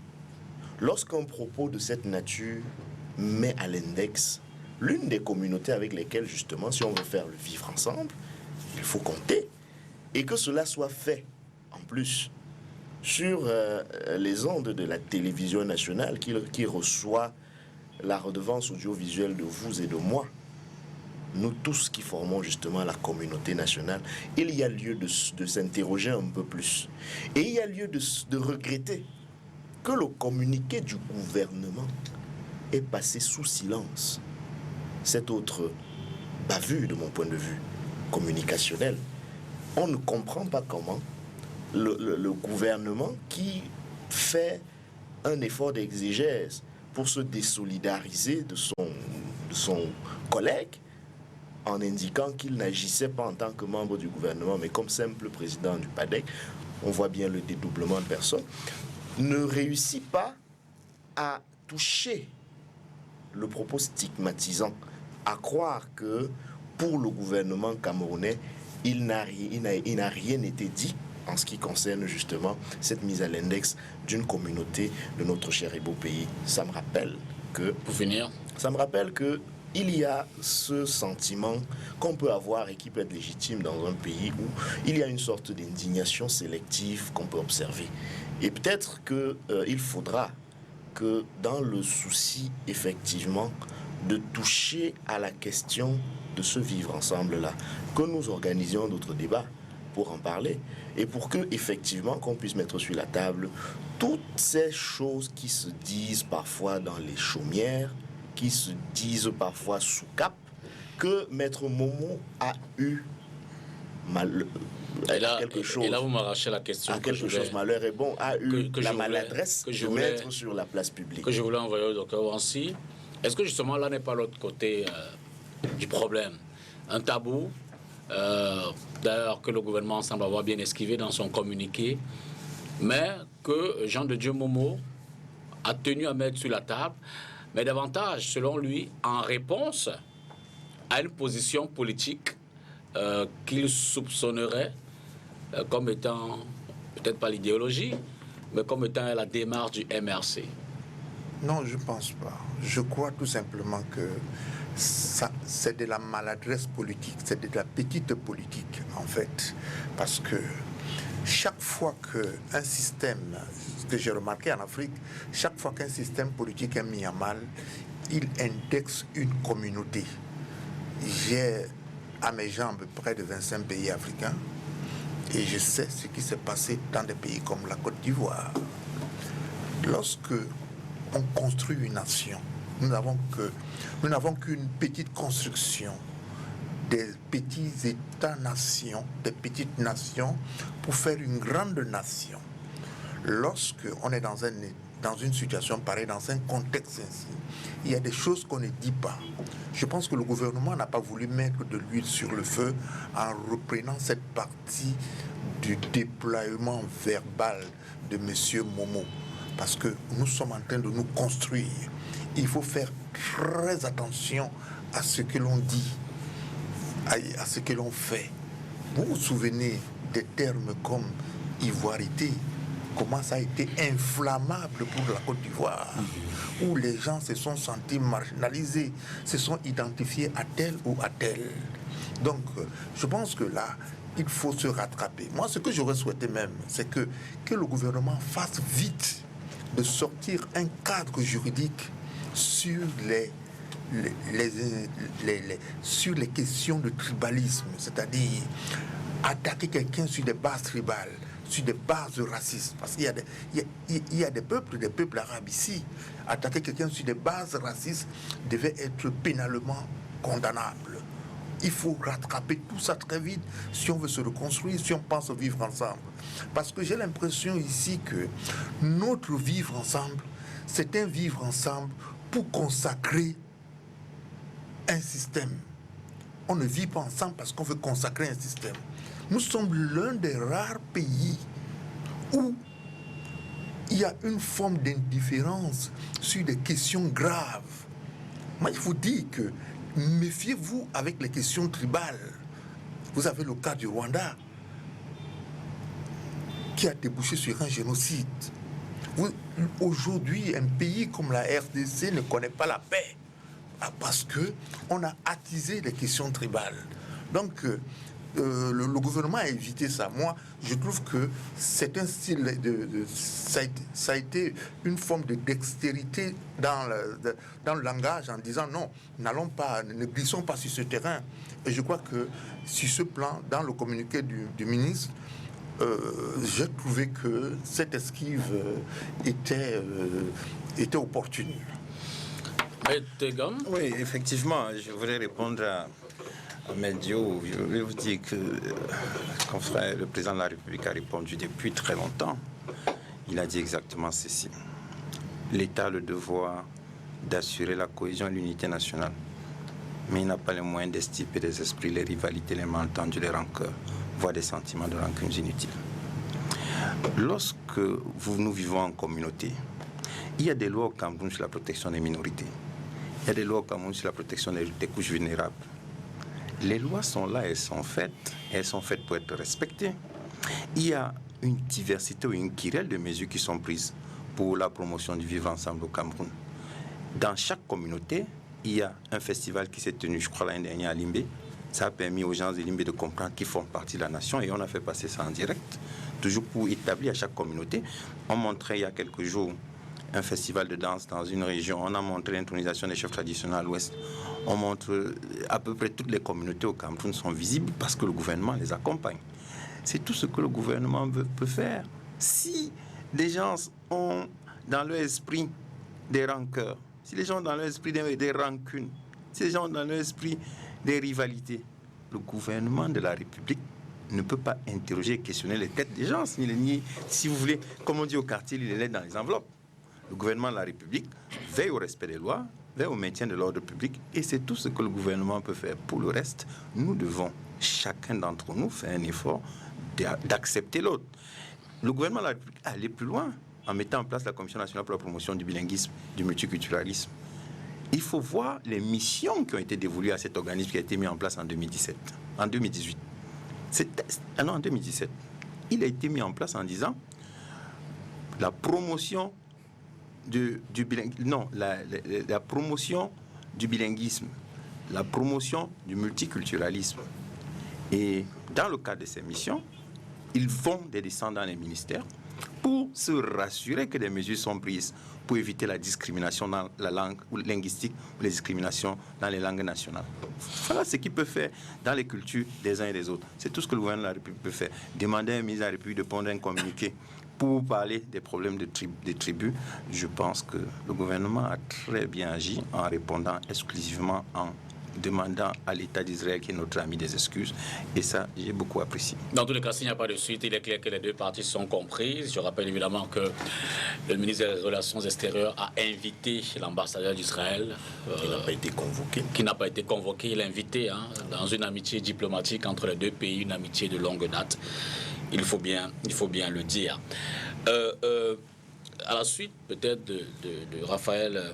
lorsqu'un propos de cette nature met à l'index l'une des communautés avec lesquelles, justement, si on veut faire le vivre ensemble, il faut compter, et que cela soit fait, en plus, sur les ondes de la télévision nationale qui reçoit la redevance audiovisuelle de vous et de moi, nous tous qui formons justement la communauté nationale, il y a lieu de s'interroger un peu plus. Et il y a lieu de regretter que le communiqué du gouvernement est passé sous silence. Cette autre bavure, de mon point de vue communicationnel, on ne comprend pas comment le gouvernement qui fait un effort d'exégèse pour se désolidariser de son collègue, en indiquant qu'il n'agissait pas en tant que membre du gouvernement, mais comme simple président du PADEC, on voit bien le dédoublement de personnes, ne réussit pas à toucher le propos stigmatisant, à croire que pour le gouvernement camerounais, il n'a rien été dit en ce qui concerne justement cette mise à l'index d'une communauté de notre cher et beau pays. Ça me rappelle que... Pour finir, ça me rappelle que il y a ce sentiment qu'on peut avoir et qui peut être légitime dans un pays où il y a une sorte d'indignation sélective qu'on peut observer. Et peut-être qu'il faudra que dans le souci, effectivement, de toucher à la question de ce vivre ensemble-là, que nous organisions d'autres débats pour en parler et pour que, effectivement, qu'on puisse mettre sur la table toutes ces choses qui se disent parfois dans les chaumières, qui se disent parfois sous cap, que Maître Momo a eu quelque chose. Et là, vous m'arrachez la question. À quelque chose, malheur est bon, a eu la maladresse de mettre sur la place publique. Que je voulais envoyer au docteur Wansi. Est-ce que justement là n'est pas l'autre côté du problème? Un tabou, d'ailleurs que le gouvernement semble avoir bien esquivé dans son communiqué, mais que Jean de Dieu Momo a tenu à mettre sur la table, mais davantage, selon lui, en réponse à une position politique qu'il soupçonnerait comme étant, peut-être pas l'idéologie, mais comme étant la démarche du MRC. Non, je ne pense pas. Je crois tout simplement que c'est de la maladresse politique, c'est de la petite politique, en fait. Parce que chaque fois qu'un système, ce que j'ai remarqué en Afrique, chaque fois qu'un système politique est mis à mal, il indexe une communauté. J'ai à mes jambes près de 25 pays africains et je sais ce qui s'est passé dans des pays comme la Côte d'Ivoire. Lorsque on construit une nation, nous n'avons qu'une petite construction, des petits États-nations, des petites nations pour faire une grande nation. Lorsque on est dans une situation pareille, dans un contexte ainsi, il y a des choses qu'on ne dit pas. Je pense que le gouvernement n'a pas voulu mettre de l'huile sur le feu en reprenant cette partie du déploiement verbal de M. Momo. Parce que nous sommes en train de nous construire. Il faut faire très attention à ce que l'on dit, à ce que l'on fait. Vous vous souvenez des termes comme ivoirité, comment ça a été inflammable pour la Côte d'Ivoire, où les gens se sont sentis marginalisés, se sont identifiés à tel ou à tel. Donc, je pense que là, il faut se rattraper. Moi, ce que j'aurais souhaité même, c'est que le gouvernement fasse vite de sortir un cadre juridique sur sur les questions de tribalisme, c'est-à-dire attaquer quelqu'un sur des bases tribales, sur des bases racistes, parce qu'il y a des peuples arabes ici. Attaquer quelqu'un sur des bases racistes devait être pénalement condamnable. Il faut rattraper tout ça très vite si on veut se reconstruire, si on pense vivre ensemble. Parce que j'ai l'impression ici que notre vivre ensemble, c'est un vivre ensemble pour consacrer un système. On ne vit pas ensemble parce qu'on veut consacrer un système. Nous sommes l'un des rares pays où il y a une forme d'indifférence sur des questions graves. Moi, il faut dire que méfiez-vous avec les questions tribales. Vous avez le cas du Rwanda qui a débouché sur un génocide. Aujourd'hui, un pays comme la RDC ne connaît pas la paix parce qu'on a attisé les questions tribales. Donc, le gouvernement a évité ça. Moi, je trouve que c'est un style ça a été une forme de dextérité dans le langage en disant non, ne glissons pas sur ce terrain. Et je crois que sur ce plan, dans le communiqué du ministre, j'ai trouvé que cette esquive était opportune. Oui, effectivement, je voudrais répondre à Medio. Je voulais vous dire que confrère, le président de la République a répondu depuis très longtemps. Il a dit exactement ceci. L'État a le devoir d'assurer la cohésion et l'unité nationale. Mais il n'a pas les moyens d'extirper des esprits, les rivalités, les malentendus, les rancœurs, voire des sentiments de rancune inutiles. Lorsque nous vivons en communauté, il y a des lois au Cameroun sur la protection des minorités. Il y a des lois au Cameroun sur la protection des couches vulnérables. Les lois sont là, elles sont faites pour être respectées. Il y a une diversité ou une querelle de mesures qui sont prises pour la promotion du vivre ensemble au Cameroun. Dans chaque communauté, il y a un festival qui s'est tenu, je crois, l'année dernière à Limbé. Ça a permis aux gens de Limbé de comprendre qu'ils font partie de la nation et on a fait passer ça en direct, toujours pour établir à chaque communauté. On montrait il y a quelques jours un festival de danse dans une région. On a montré l'intronisation des chefs traditionnels à l'ouest. On montre à peu près toutes les communautés au Cameroun sont visibles parce que le gouvernement les accompagne. C'est tout ce que le gouvernement peut faire. Si les gens ont dans leur esprit des rancœurs, si les gens ont dans leur esprit des rancunes, si les gens ont dans leur esprit des rivalités, le gouvernement de la République ne peut pas interroger et questionner les têtes des gens. Si vous voulez, comme on dit au quartier, il est là dans les enveloppes. Le gouvernement de la République veille au respect des lois, veille au maintien de l'ordre public et c'est tout ce que le gouvernement peut faire. Pour le reste, nous devons chacun d'entre nous fait un effort d'accepter l'autre. Le gouvernement de la République est allé plus loin en mettant en place la Commission nationale pour la promotion du bilinguisme, du multiculturalisme. Il faut voir les missions qui ont été dévolues à cet organisme qui a été mis en place en 2018. En 2017. Il a été mis en place en disant la promotion la promotion du bilinguisme, la promotion du multiculturalisme. Et dans le cadre de ces missions, ils vont descendre dans les ministères pour se rassurer que des mesures sont prises pour éviter la discrimination dans la langue ou linguistique ou les discriminations dans les langues nationales. Voilà ce qu'il peut faire dans les cultures des uns et des autres. C'est tout ce que le gouvernement de la République peut faire. Demander à un ministre de la République de prendre un communiqué pour parler des problèmes des tribus. Je pense que le gouvernement a très bien agi en répondant exclusivement en demandant à l'État d'Israël, qui est notre ami, des excuses. Et ça, j'ai beaucoup apprécié. Dans tous les cas, s'il n'y a pas de suite, il est clair que les deux parties sont comprises. Je rappelle évidemment que le ministre des Relations extérieures a invité l'ambassadeur d'Israël. Qui n'a pas été convoqué. Qui n'a pas été convoqué. Il l'a invité dans une amitié diplomatique entre les deux pays, une amitié de longue date. Il faut bien le dire. À la suite, peut-être, de Raphaël...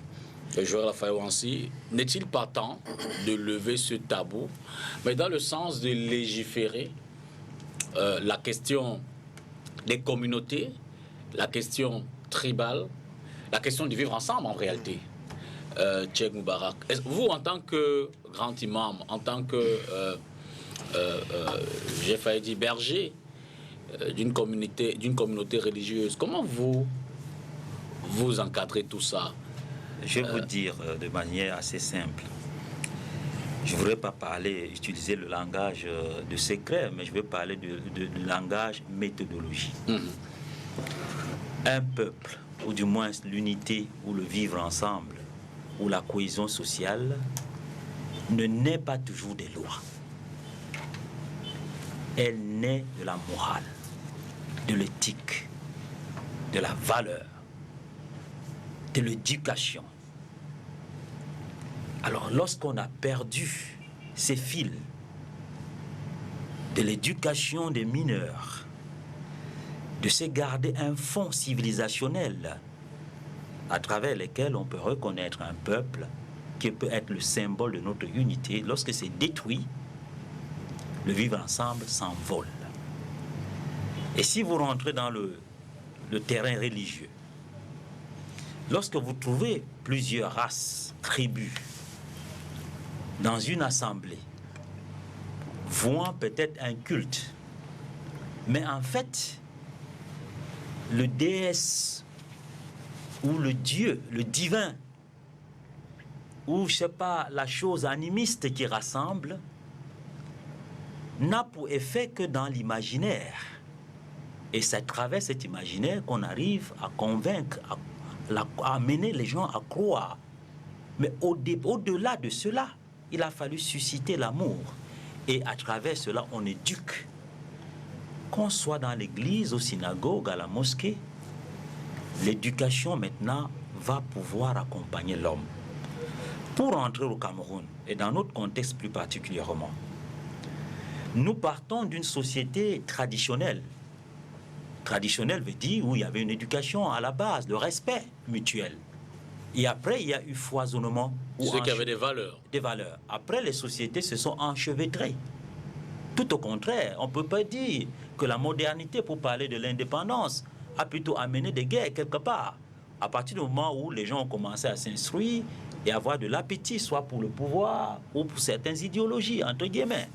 Joël Raphaël Ouanssi, n'est-il pas temps de lever ce tabou, mais dans le sens de légiférer la question des communautés, la question tribale, la question du vivre ensemble en réalité? Cheikh Moubarak, vous en tant que grand imam, en tant que, j'ai failli dire berger d'une communauté religieuse, comment vous encadrez tout ça? Je vais vous dire de manière assez simple. Je ne voudrais pas utiliser le langage de secret, mais je vais parler de langage méthodologie. Un peuple, ou du moins l'unité ou le vivre ensemble, ou la cohésion sociale, ne naît pas toujours des lois. Elle naît de la morale, de l'éthique, de la valeur, de l'éducation. Alors, lorsqu'on a perdu ces fils de l'éducation des mineurs, de se garder un fond civilisationnel à travers lequel on peut reconnaître un peuple qui peut être le symbole de notre unité, lorsque c'est détruit, le vivre ensemble s'envole. Et si vous rentrez dans le terrain religieux, lorsque vous trouvez plusieurs races, tribus, dans une assemblée, vouant peut-être un culte, mais en fait, le déesse ou le Dieu, le divin, ou je sais pas, la chose animiste qui rassemble, n'a pour effet que dans l'imaginaire. Et c'est à travers cet imaginaire qu'on arrive à convaincre, à amener les gens à croire. Mais au-delà de cela, il a fallu susciter l'amour. Et à travers cela, on éduque. Qu'on soit dans l'église, aux synagogues, à la mosquée, l'éducation maintenant va pouvoir accompagner l'homme. Pour entrer au Cameroun, et dans notre contexte plus particulièrement, nous partons d'une société traditionnelle. Traditionnelle veut dire où il y avait une éducation à la base, le respect mutuel. Et après, il y a eu foisonnement. Ceux qui avaient des valeurs. Des valeurs. Après, les sociétés se sont enchevêtrées. Tout au contraire, on ne peut pas dire que la modernité, pour parler de l'indépendance, a plutôt amené des guerres quelque part. À partir du moment où les gens ont commencé à s'instruire et avoir de l'appétit, soit pour le pouvoir ou pour certaines idéologies, entre guillemets.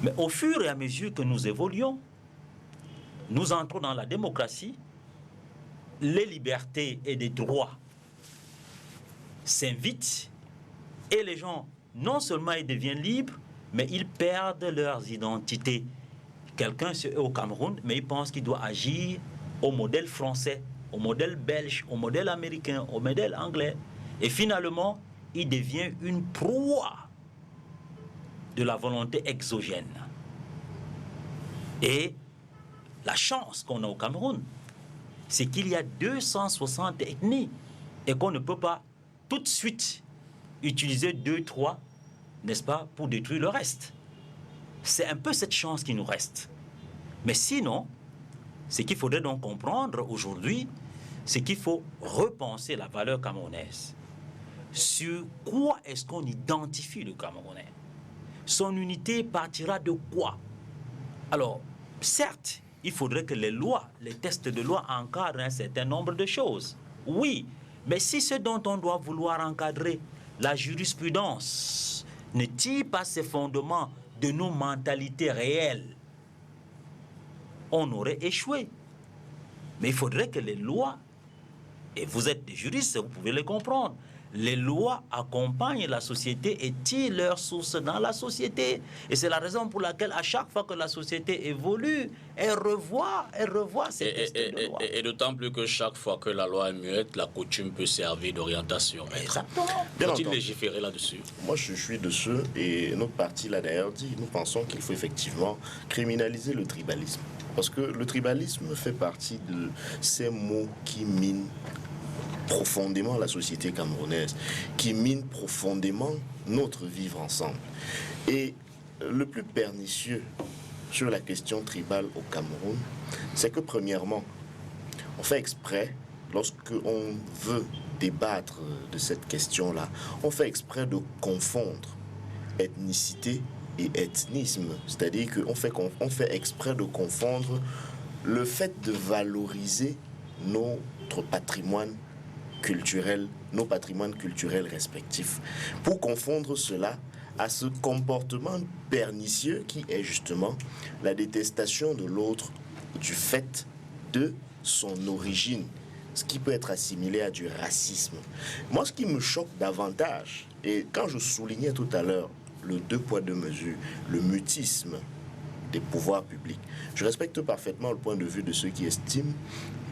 Mais au fur et à mesure que nous évoluons, nous entrons dans la démocratie, les libertés et les droits s'invitent et les gens, non seulement ils deviennent libres, mais ils perdent leurs identités. Quelqu'un est au Cameroun, mais il pense qu'il doit agir au modèle français, au modèle belge, au modèle américain, au modèle anglais. Et finalement, il devient une proie de la volonté exogène. Et la chance qu'on a au Cameroun, c'est qu'il y a 260 ethnies et qu'on ne peut pas tout de suite utiliser 2, 3, n'est-ce pas, pour détruire le reste. C'est un peu cette chance qui nous reste. Mais sinon, ce qu'il faudrait donc comprendre aujourd'hui, c'est qu'il faut repenser la valeur camerounaise. Sur quoi est-ce qu'on identifie le Camerounais? Son unité partira de quoi? Alors, certes, il faudrait que les lois, les textes de loi encadrent un certain nombre de choses. Oui, mais si ce dont on doit vouloir encadrer, la jurisprudence, ne tire pas ses fondements de nos mentalités réelles, on aurait échoué. Mais il faudrait que les lois, et vous êtes des juristes, vous pouvez les comprendre, les lois accompagnent la société et tirent leur source dans la société. Et c'est la raison pour laquelle, à chaque fois que la société évolue, elle revoit ces textes de loi. Et d'autant plus que chaque fois que la loi est muette, la coutume peut servir d'orientation. Exactement. Faut-il légiférer là-dessus? Moi, je suis de ceux, et notre parti l'a d'ailleurs dit, nous pensons qu'il faut effectivement criminaliser le tribalisme. Parce que le tribalisme fait partie de ces mots qui minent profondément la société camerounaise, qui mine profondément notre vivre ensemble. Et le plus pernicieux sur la question tribale au Cameroun, c'est que premièrement, on fait exprès, lorsque on veut débattre de cette question-là, on fait exprès de confondre ethnicité et ethnisme. C'est-à-dire qu'on fait exprès de confondre le fait de valoriser notre patrimoine culturel, nos patrimoines culturels respectifs, pour confondre cela à ce comportement pernicieux qui est justement la détestation de l'autre du fait de son origine, ce qui peut être assimilé à du racisme. Moi, ce qui me choque davantage, et quand je soulignais tout à l'heure le 2 poids 2 mesures, le mutisme des pouvoirs publics, je respecte parfaitement le point de vue de ceux qui estiment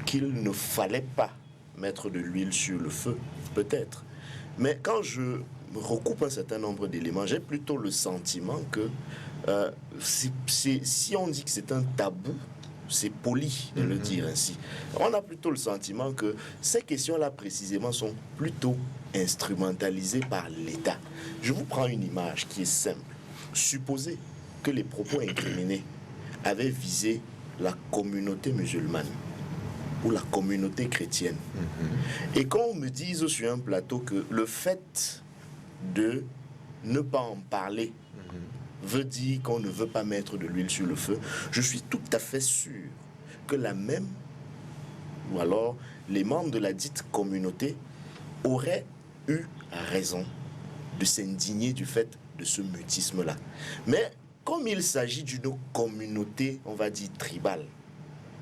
qu'il ne fallait pas mettre de l'huile sur le feu, peut-être. Mais quand je recoupe un certain nombre d'éléments, j'ai plutôt le sentiment que si on dit que c'est un tabou, c'est poli de le dire ainsi. On a plutôt le sentiment que ces questions-là précisément sont plutôt instrumentalisées par l'État. Je vous prends une image qui est simple. Supposez que les propos incriminés avaient visé la communauté musulmane ou la communauté chrétienne. Et qu'on me dise sur un plateau que le fait de ne pas en parler veut dire qu'on ne veut pas mettre de l'huile sur le feu, je suis tout à fait sûr que la même, ou alors les membres de la dite communauté auraient eu raison de s'indigner du fait de ce mutisme-là. Mais comme il s'agit d'une communauté, on va dire, tribale,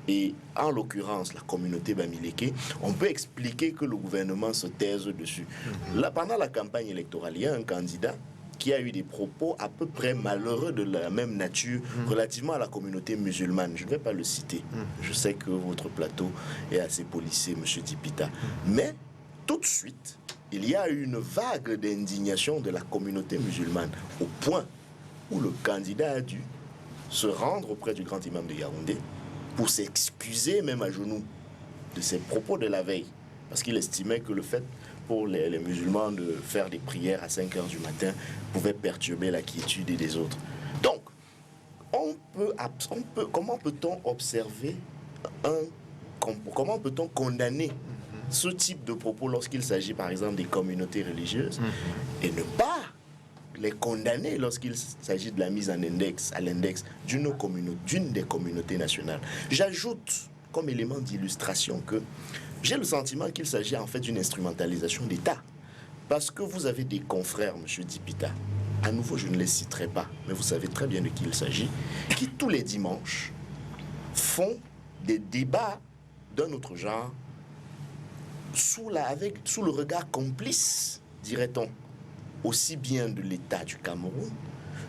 et en l'occurrence la communauté Bamileke, on peut expliquer que le gouvernement se taise dessus. Là, pendant la campagne électorale, il y a un candidat qui a eu des propos à peu près malheureux de la même nature relativement à la communauté musulmane. Je ne vais pas le citer. Je sais que votre plateau est assez policé, M. Dipita. Mais tout de suite, il y a eu une vague d'indignation de la communauté musulmane, au point où le candidat a dû se rendre auprès du grand imam de Yaoundé pour s'excuser même à genoux de ses propos de la veille. Parce qu'il estimait que le fait pour les musulmans de faire des prières à 5 heures du matin pouvait perturber la quiétude des autres. Donc, comment peut-on observer comment peut-on condamner ce type de propos lorsqu'il s'agit par exemple des communautés religieuses et ne pas les condamner lorsqu'il s'agit de la mise en index, à l'index d'une des communautés nationales. J'ajoute comme élément d'illustration que j'ai le sentiment qu'il s'agit en fait d'une instrumentalisation d'État. Parce que vous avez des confrères, M. Dipita, à nouveau je ne les citerai pas, mais vous savez très bien de qui il s'agit, qui tous les dimanches font des débats d'un autre genre sous le regard complice, dirait-on, aussi bien de l'État du Cameroun,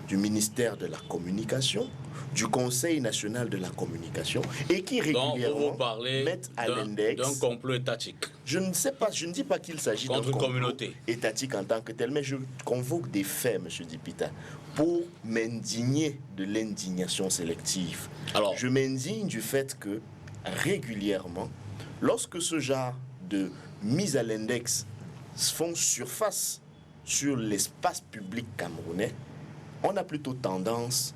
du ministère de la Communication, du Conseil national de la communication, et qui régulièrement mettent à l'index d'un complot étatique. Je ne sais pas, je ne dis pas qu'il s'agit d'un complot étatique en tant que tel, mais je convoque des faits, M. Dipita, pour m'indigner de l'indignation sélective. Alors, je m'indigne du fait que régulièrement, lorsque ce genre de mise à l'index font surface sur l'espace public camerounais, on a plutôt tendance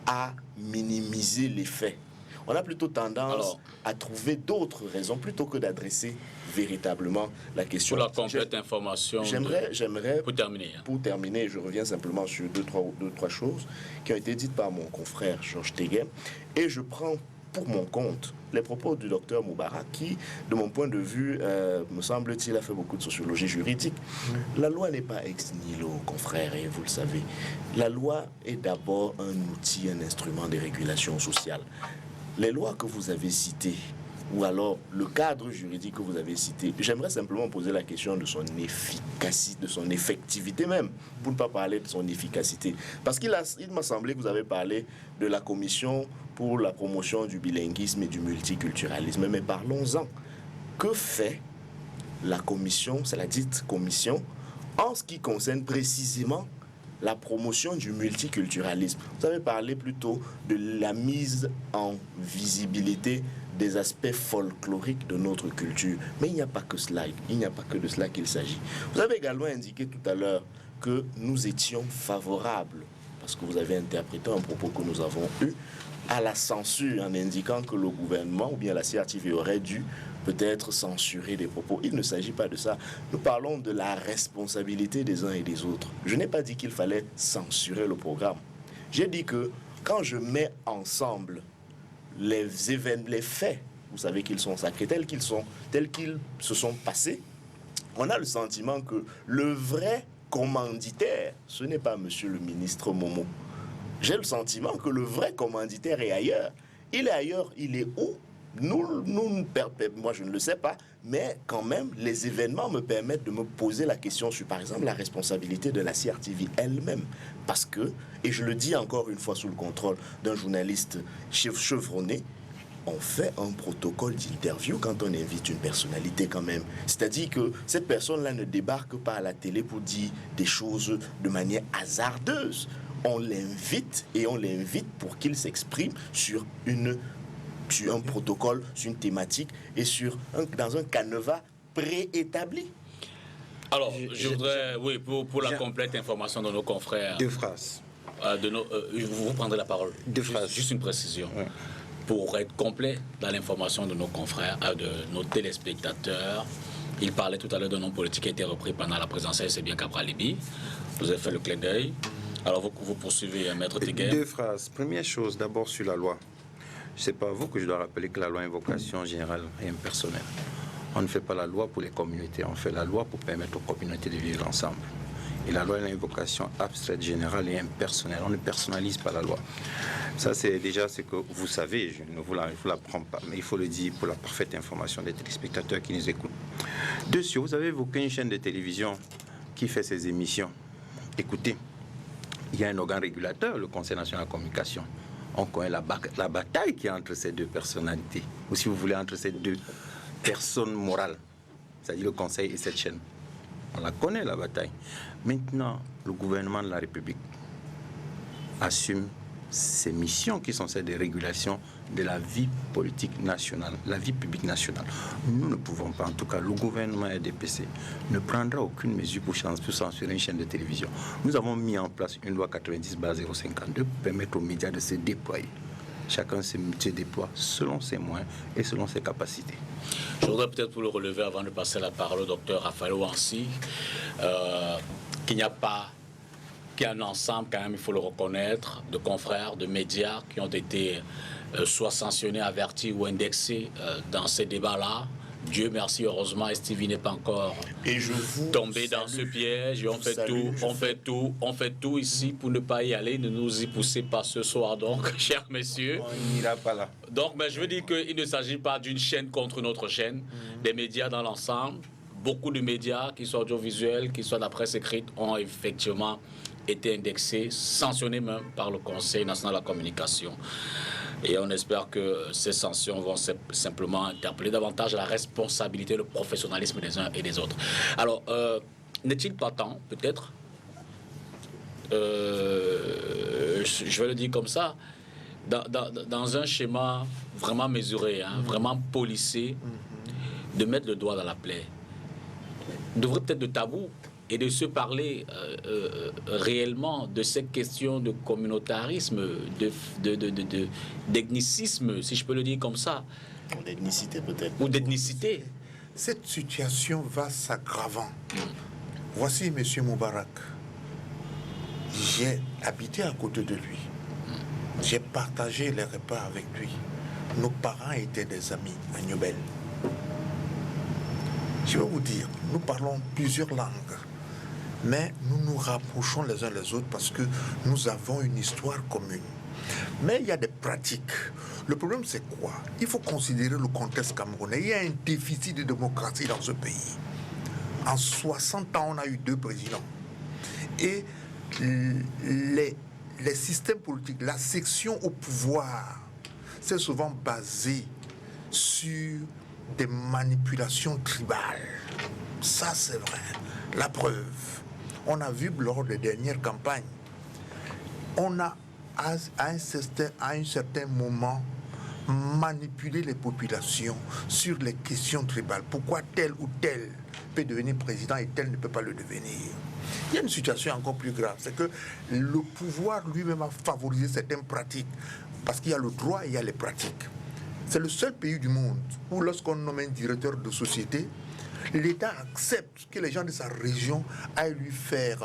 à minimiser les faits. On a plutôt tendance à trouver d'autres raisons plutôt que d'adresser véritablement la question. Pour la complète information. J'aimerais, pour terminer, je reviens simplement sur deux, trois choses qui ont été dites par mon confrère Georges Teguem, et je prends pour mon compte les propos du docteur Moubarak qui, de mon point de vue, me semble-t-il, a fait beaucoup de sociologie juridique. La loi n'est pas ex nihilo, confrère, et vous le savez. La loi est d'abord un outil, un instrument de régulation sociale. Les lois que vous avez citées, ou alors le cadre juridique que vous avez cité, j'aimerais simplement poser la question de son efficacité, de son effectivité même, pour ne pas parler de son efficacité. Parce qu'il m'a semblé que vous avez parlé de la commission pour la promotion du bilinguisme et du multiculturalisme. Mais parlons-en. Que fait la commission, c'est la dite commission, en ce qui concerne précisément la promotion du multiculturalisme? Vous avez parlé plutôt de la mise en visibilité des aspects folkloriques de notre culture. Mais il n'y a pas que cela, il n'y a pas que de cela qu'il s'agit. Vous avez également indiqué tout à l'heure que nous étions favorables, parce que vous avez interprété un propos que nous avons eu, à la censure en indiquant que le gouvernement ou bien la CRTV aurait dû peut-être censurer des propos. Il ne s'agit pas de ça. Nous parlons de la responsabilité des uns et des autres. Je n'ai pas dit qu'il fallait censurer le programme. J'ai dit que quand je mets ensemble les faits, vous savez qu'ils sont sacrés, tels qu'ils se sont passés, on a le sentiment que le vrai commanditaire, ce n'est pas monsieur le ministre Momo. J'ai le sentiment que le vrai commanditaire est ailleurs. Il est ailleurs, il est où? Moi je ne le sais pas, mais quand même, les événements me permettent de me poser la question sur, par exemple, la responsabilité de la CRTV elle-même. Parce que, et je le dis encore une fois sous le contrôle d'un journaliste chevronné, on fait un protocole d'interview quand on invite une personnalité quand même. C'est-à-dire que cette personne-là ne débarque pas à la télé pour dire des choses de manière hasardeuse. On l'invite et on l'invite pour qu'il s'exprime sur un protocole, sur une thématique et dans un canevas préétabli. Alors, je voudrais, oui, pour la complète information de nos confrères. Deux phrases. Vous prendrez la parole. Deux phrases. Juste une précision. Ouais. Pour être complet dans l'information de nos confrères, de nos téléspectateurs, il parlait tout à l'heure d'un nom politique qui a été repris pendant la présidentielle, c'est bien Capra Libi. Vous avez fait le clin d'œil. Alors, vous poursuivez, Maître Teguem. Deux phrases. Première chose, d'abord sur la loi. Ce n'est pas vous que je dois rappeler que la loi a une vocation générale et impersonnelle. On ne fait pas la loi pour les communautés, on fait la loi pour permettre aux communautés de vivre ensemble. Et la loi a une vocation abstraite, générale et impersonnelle. On ne personnalise pas la loi. Ça, c'est déjà ce que vous savez, je ne vous l'apprends pas, mais il faut le dire pour la parfaite information des téléspectateurs qui nous écoutent. Dessus, vous avez évoqué une chaîne de télévision qui fait ses émissions. Écoutez, il y a un organe régulateur, le Conseil national de la communication. On connaît la bataille qui est entre ces deux personnalités, ou si vous voulez, entre ces deux personnes morales, c'est-à-dire le Conseil et cette chaîne. On la connaît, la bataille. Maintenant, le gouvernement de la République assume ses missions qui sont celles de régulation de la vie politique nationale, la vie publique nationale. Nous ne pouvons pas, en tout cas le gouvernement RDPC ne prendra aucune mesure pour censurer une chaîne de télévision. Nous avons mis en place une loi 90/052 pour permettre aux médias de se déployer. Chacun se déploie selon ses moyens et selon ses capacités. Je voudrais peut-être pour le relever avant de passer la parole au docteur Raphaël Ouansi, qu'il n'y a pas qu'un ensemble, quand même, il faut le reconnaître, de confrères, de médias qui ont été soit sanctionnés, avertis ou indexés dans ces débats-là. Dieu merci, heureusement, Stevie n'est pas encore tombé dans ce piège. Et on fait tout ici pour ne pas y aller. Ne nous y poussez pas ce soir, donc, chers messieurs. On n'ira pas là. Donc, mais je veux dire qu'il ne s'agit pas d'une chaîne contre une autre chaîne. Des médias dans l'ensemble, beaucoup de médias, qu'ils soient audiovisuels, qu'ils soient de la presse écrite, ont effectivement été indexés, sanctionnés même par le Conseil national de la communication. Et on espère que ces sanctions vont simplement interpeller davantage la responsabilité, le professionnalisme des uns et des autres. Alors, n'est-il pas temps, peut-être, je vais le dire comme ça, dans un schéma vraiment mesuré, vraiment policé, de mettre le doigt dans la plaie? Il devrait peut-être de tabou et de se parler réellement de cette question de communautarisme, d'ethnicisme, si je peux le dire comme ça. Ou d'ethnicité peut-être. Ou d'ethnicité. Cette situation va s'aggravant. Voici M. Moubarak. J'ai habité à côté de lui. J'ai partagé les repas avec lui. Nos parents étaient des amis à Nobel. Je vais vous dire, nous parlons plusieurs langues, mais nous nous rapprochons les uns les autres parce que nous avons une histoire commune. Mais il y a des pratiques. Le problème, c'est quoi? Il faut considérer le contexte camerounais. Il y a un déficit de démocratie dans ce pays. En 60 ans, on a eu 2 présidents. Et les systèmes politiques, la section au pouvoir, c'est souvent basé sur des manipulations tribales. Ça, c'est vrai. La preuve, on a vu lors des dernières campagnes, on a à un certain moment manipulé les populations sur les questions tribales. Pourquoi tel ou tel peut devenir président et tel ne peut pas le devenir? Il y a une situation encore plus grave, c'est que le pouvoir lui-même a favorisé certaines pratiques, parce qu'il y a le droit et il y a les pratiques. C'est le seul pays du monde où lorsqu'on nomme un directeur de société, l'État accepte que les gens de sa région aillent lui faire,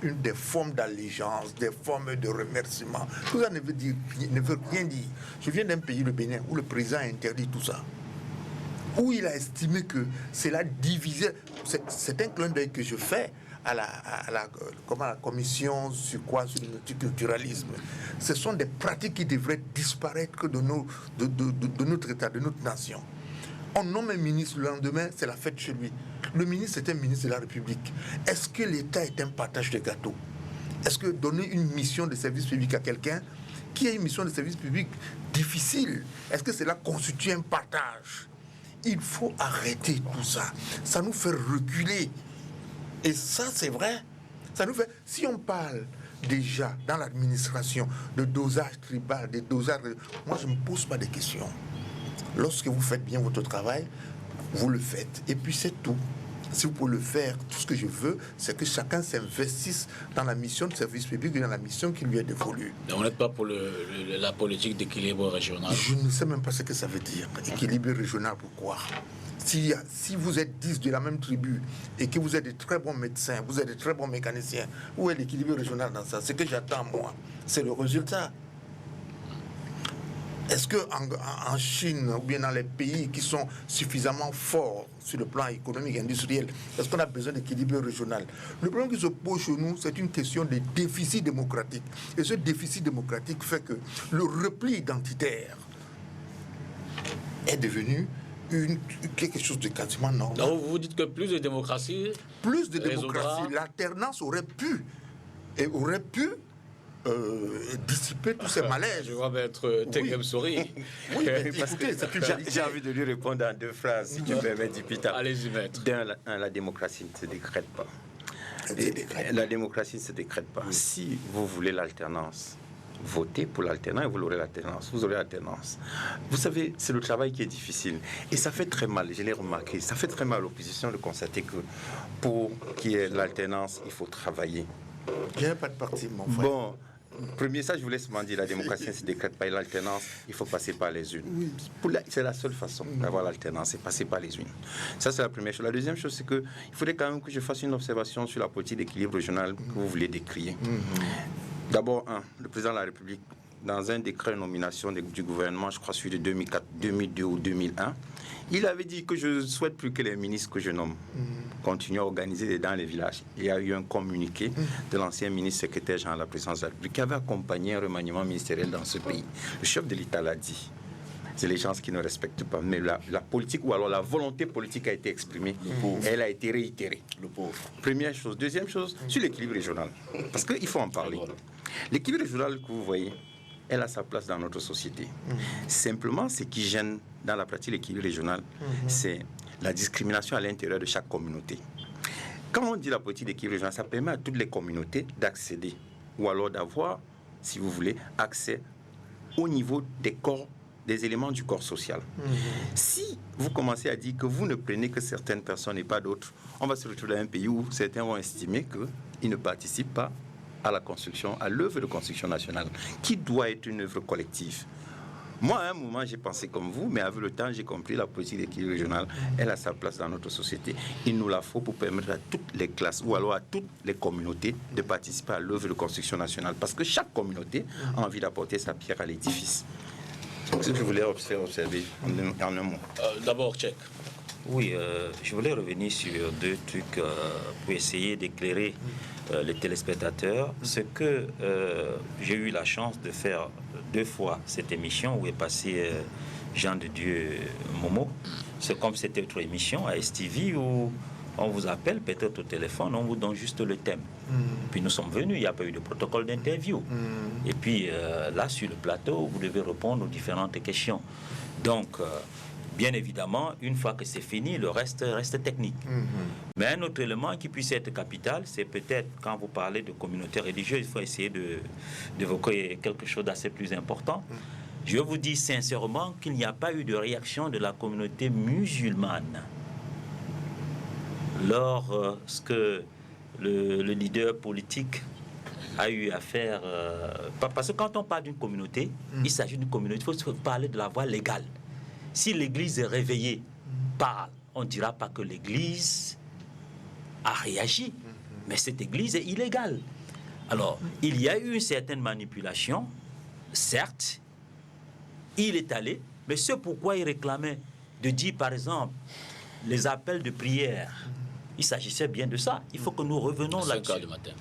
des formes d'allégeance, des formes de remerciement. Tout ça ne veut rien dire. Je viens d'un pays, le Bénin, où le président a interdit tout ça. Où il a estimé que cela divisait. C'est un clin d'œil que je fais à la commission sur le multiculturalisme. Ce sont des pratiques qui devraient disparaître de notre État, de notre nation. On nomme un ministre, le lendemain, c'est la fête chez lui. Le ministre est un ministre de la République. Est-ce que l'État est un partage de gâteaux? Est-ce que donner une mission de service public à quelqu'un qui a une mission de service public difficile, est-ce que cela constitue un partage? Il faut arrêter tout ça. Ça nous fait reculer. Et ça, c'est vrai. Ça nous fait... Si on parle déjà dans l'administration de dosage tribal, de dosage... Moi, je ne me pose pas de questions. Lorsque vous faites bien votre travail, vous le faites. Et puis c'est tout. Si vous pouvez le faire, tout ce que je veux, c'est que chacun s'investisse dans la mission de service public et dans la mission qui lui est dévolue. On n'est pas pour la politique d'équilibre régional. Je ne sais même pas ce que ça veut dire. Équilibre régional, pourquoi? Si vous êtes 10 de la même tribu et que vous êtes de très bons médecins, vous êtes de très bons mécaniciens, où est l'équilibre régional dans ça? Ce que j'attends, moi, c'est le résultat. Est-ce qu'en Chine ou bien dans les pays qui sont suffisamment forts sur le plan économique et industriel, est-ce qu'on a besoin d'équilibre régional? Le problème qui se pose chez nous, c'est une question de déficit démocratique. Et ce déficit démocratique fait que le repli identitaire est devenu quelque chose de quasiment normal. Donc vous dites que plus de démocratie... Plus de démocratie, l'alternance aurait pu dissiper tous ces malaises. Je vois maître Tegem Sori. Oui, mais écoutez, j'ai envie de lui répondre en 2 phrases, si tu permets, Dipita. Allez-y, maître. La démocratie ne se décrète pas. La démocratie ne se décrète pas. Si vous voulez l'alternance, votez pour l'alternance et vous aurez l'alternance. Vous aurez l'alternance. Vous savez, c'est le travail qui est difficile. Et ça fait très mal, je l'ai remarqué, ça fait très mal à l'opposition de constater que pour qu'il y ait l'alternance, il faut travailler. Je n'ai pas de parti, mon frère. Bon, premier, ça, je vous laisse m'en dire, la démocratie ne se décrète pas et l'alternance, il faut passer par les unes. Oui. C'est la seule façon d'avoir l'alternance, c'est passer par les unes. Ça, c'est la première chose. La deuxième chose, c'est qu'il faudrait quand même que je fasse une observation sur la politique d'équilibre régional que vous voulez décrire. D'abord, le président de la République, dans un décret de nomination du gouvernement, je crois celui de 2004, 2002 ou 2001, il avait dit que je ne souhaite plus que les ministres que je nomme continuent à organiser dans les villages. Il y a eu un communiqué de l'ancien ministre secrétaire général de la présidence de la République qui avait accompagné un remaniement ministériel dans ce pays. Le chef de l'État l'a dit. C'est les gens qui ne respectent pas. Mais la politique, ou alors la volonté politique a été exprimée. Elle a été réitérée. Le pauvre. Première chose. Deuxième chose, sur l'équilibre régional. Parce qu'il faut en parler. L'équilibre régional que vous voyez, elle a sa place dans notre société. Simplement, ce qui gêne dans la pratique de l'équilibre régional, c'est la discrimination à l'intérieur de chaque communauté. Quand on dit la politique d'équilibre régional, ça permet à toutes les communautés d'accéder, ou alors d'avoir, si vous voulez, accès au niveau des corps des éléments du corps social. Si vous commencez à dire que vous ne prenez que certaines personnes et pas d'autres, on va se retrouver dans un pays où certains vont estimer qu'ils ne participent pas à la construction, à l'œuvre de construction nationale, qui doit être une œuvre collective. Moi, à un moment, j'ai pensé comme vous, mais avec le temps, j'ai compris la politique d'équilibre régional, elle a sa place dans notre société. Il nous la faut pour permettre à toutes les classes, ou alors à toutes les communautés, de participer à l'œuvre de construction nationale. Parce que chaque communauté a envie d'apporter sa pierre à l'édifice. C'est ce que je voulais faire observer en un mot. D'abord, Tchèque. Oui, je voulais revenir sur deux trucs pour essayer d'éclairer les téléspectateurs. Ce que j'ai eu la chance de faire 2 fois cette émission où est passé Jean de Dieu Momo. C'est comme cette autre émission à STV où on vous appelle peut-être au téléphone, on vous donne juste le thème. Puis nous sommes venus, il n'y a pas eu de protocole d'interview. Et puis là, sur le plateau, vous devez répondre aux différentes questions. Donc, bien évidemment, une fois que c'est fini, le reste reste technique. Mais un autre élément qui puisse être capital, c'est peut-être quand vous parlez de communauté religieuse, il faut essayer d'évoquer quelque chose d'assez plus important. Je vous dis sincèrement qu'il n'y a pas eu de réaction de la communauté musulmane lorsque le leader politique a eu à faire... parce que quand on parle d'une communauté, il s'agit d'une communauté, il faut parler de la voie légale. Si l'Église est réveillée, parle, on ne dira pas que l'Église a réagi, mais cette Église est illégale. Alors, il y a eu une certaine manipulation, certes, il est allé, mais ce pourquoi il réclamait de dire, par exemple, les appels de prière, il s'agissait bien de ça. Il faut que nous revenons là-dessus. 5 heures du matin.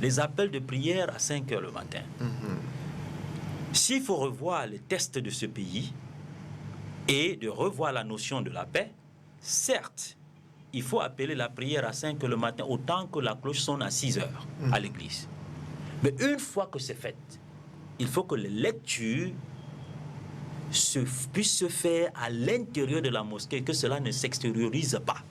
Les appels de prière à 5 heures le matin. S'il faut revoir les tests de ce pays et de revoir la notion de la paix, certes, il faut appeler la prière à 5 heures le matin autant que la cloche sonne à 6 heures à l'église. Mais une fois que c'est fait, il faut que les lectures puissent se faire à l'intérieur de la mosquée, que cela ne s'extériorise pas.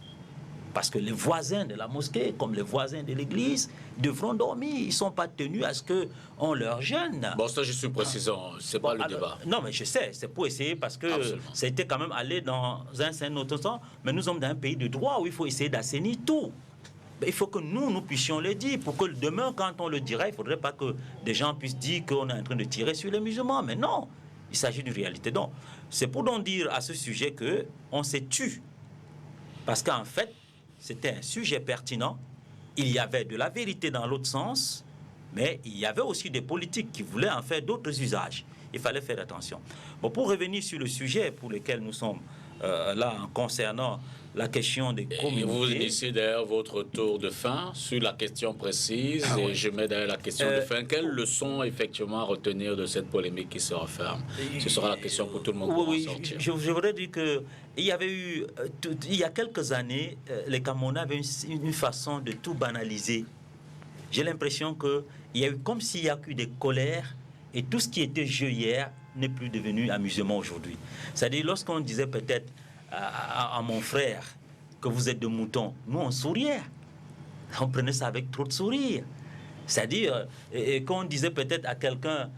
Parce que les voisins de la mosquée, comme les voisins de l'église, devront dormir. Ils ne sont pas tenus à ce qu'on leur gêne. Bon, ça, je suis précisant. Ce n'est pas le débat. Non, mais je sais. C'est pour essayer, parce que c'était quand même aller dans un autre sens. Mais nous sommes dans un pays de droit où il faut essayer d'assainir tout. Mais il faut que nous puissions le dire. Pour que demain, quand on le dira, il ne faudrait pas que des gens puissent dire qu'on est en train de tirer sur les musulmans. Mais non, il s'agit d'une réalité. Donc, c'est pour donc dire à ce sujet qu'on s'est tu. Parce qu'en fait, c'était un sujet pertinent. Il y avait de la vérité dans l'autre sens, mais il y avait aussi des politiques qui voulaient en faire d'autres usages. Il fallait faire attention. Bon, pour revenir sur le sujet pour lequel nous sommes là, concernant la question des communautés... Et vous initiez d'ailleurs votre tour de fin sur la question précise, et je mets d'ailleurs la question de fin. Quelle leçon effectivement à retenir de cette polémique qui se referme? Ce sera la question pour tout le monde pour en sortir. Je voudrais dire qu'il y avait eu, il y a quelques années, les Camerounais avaient une façon de tout banaliser. J'ai l'impression qu'il y a eu comme s'il y a eu des colères, et tout ce qui était jeu hier n'est plus devenu amusement aujourd'hui. C'est-à-dire, lorsqu'on disait peut-être à mon frère que vous êtes de moutons, nous on souriait. On prenait ça avec trop de sourire. C'est-à-dire, et quand on disait peut-être à quelqu'un,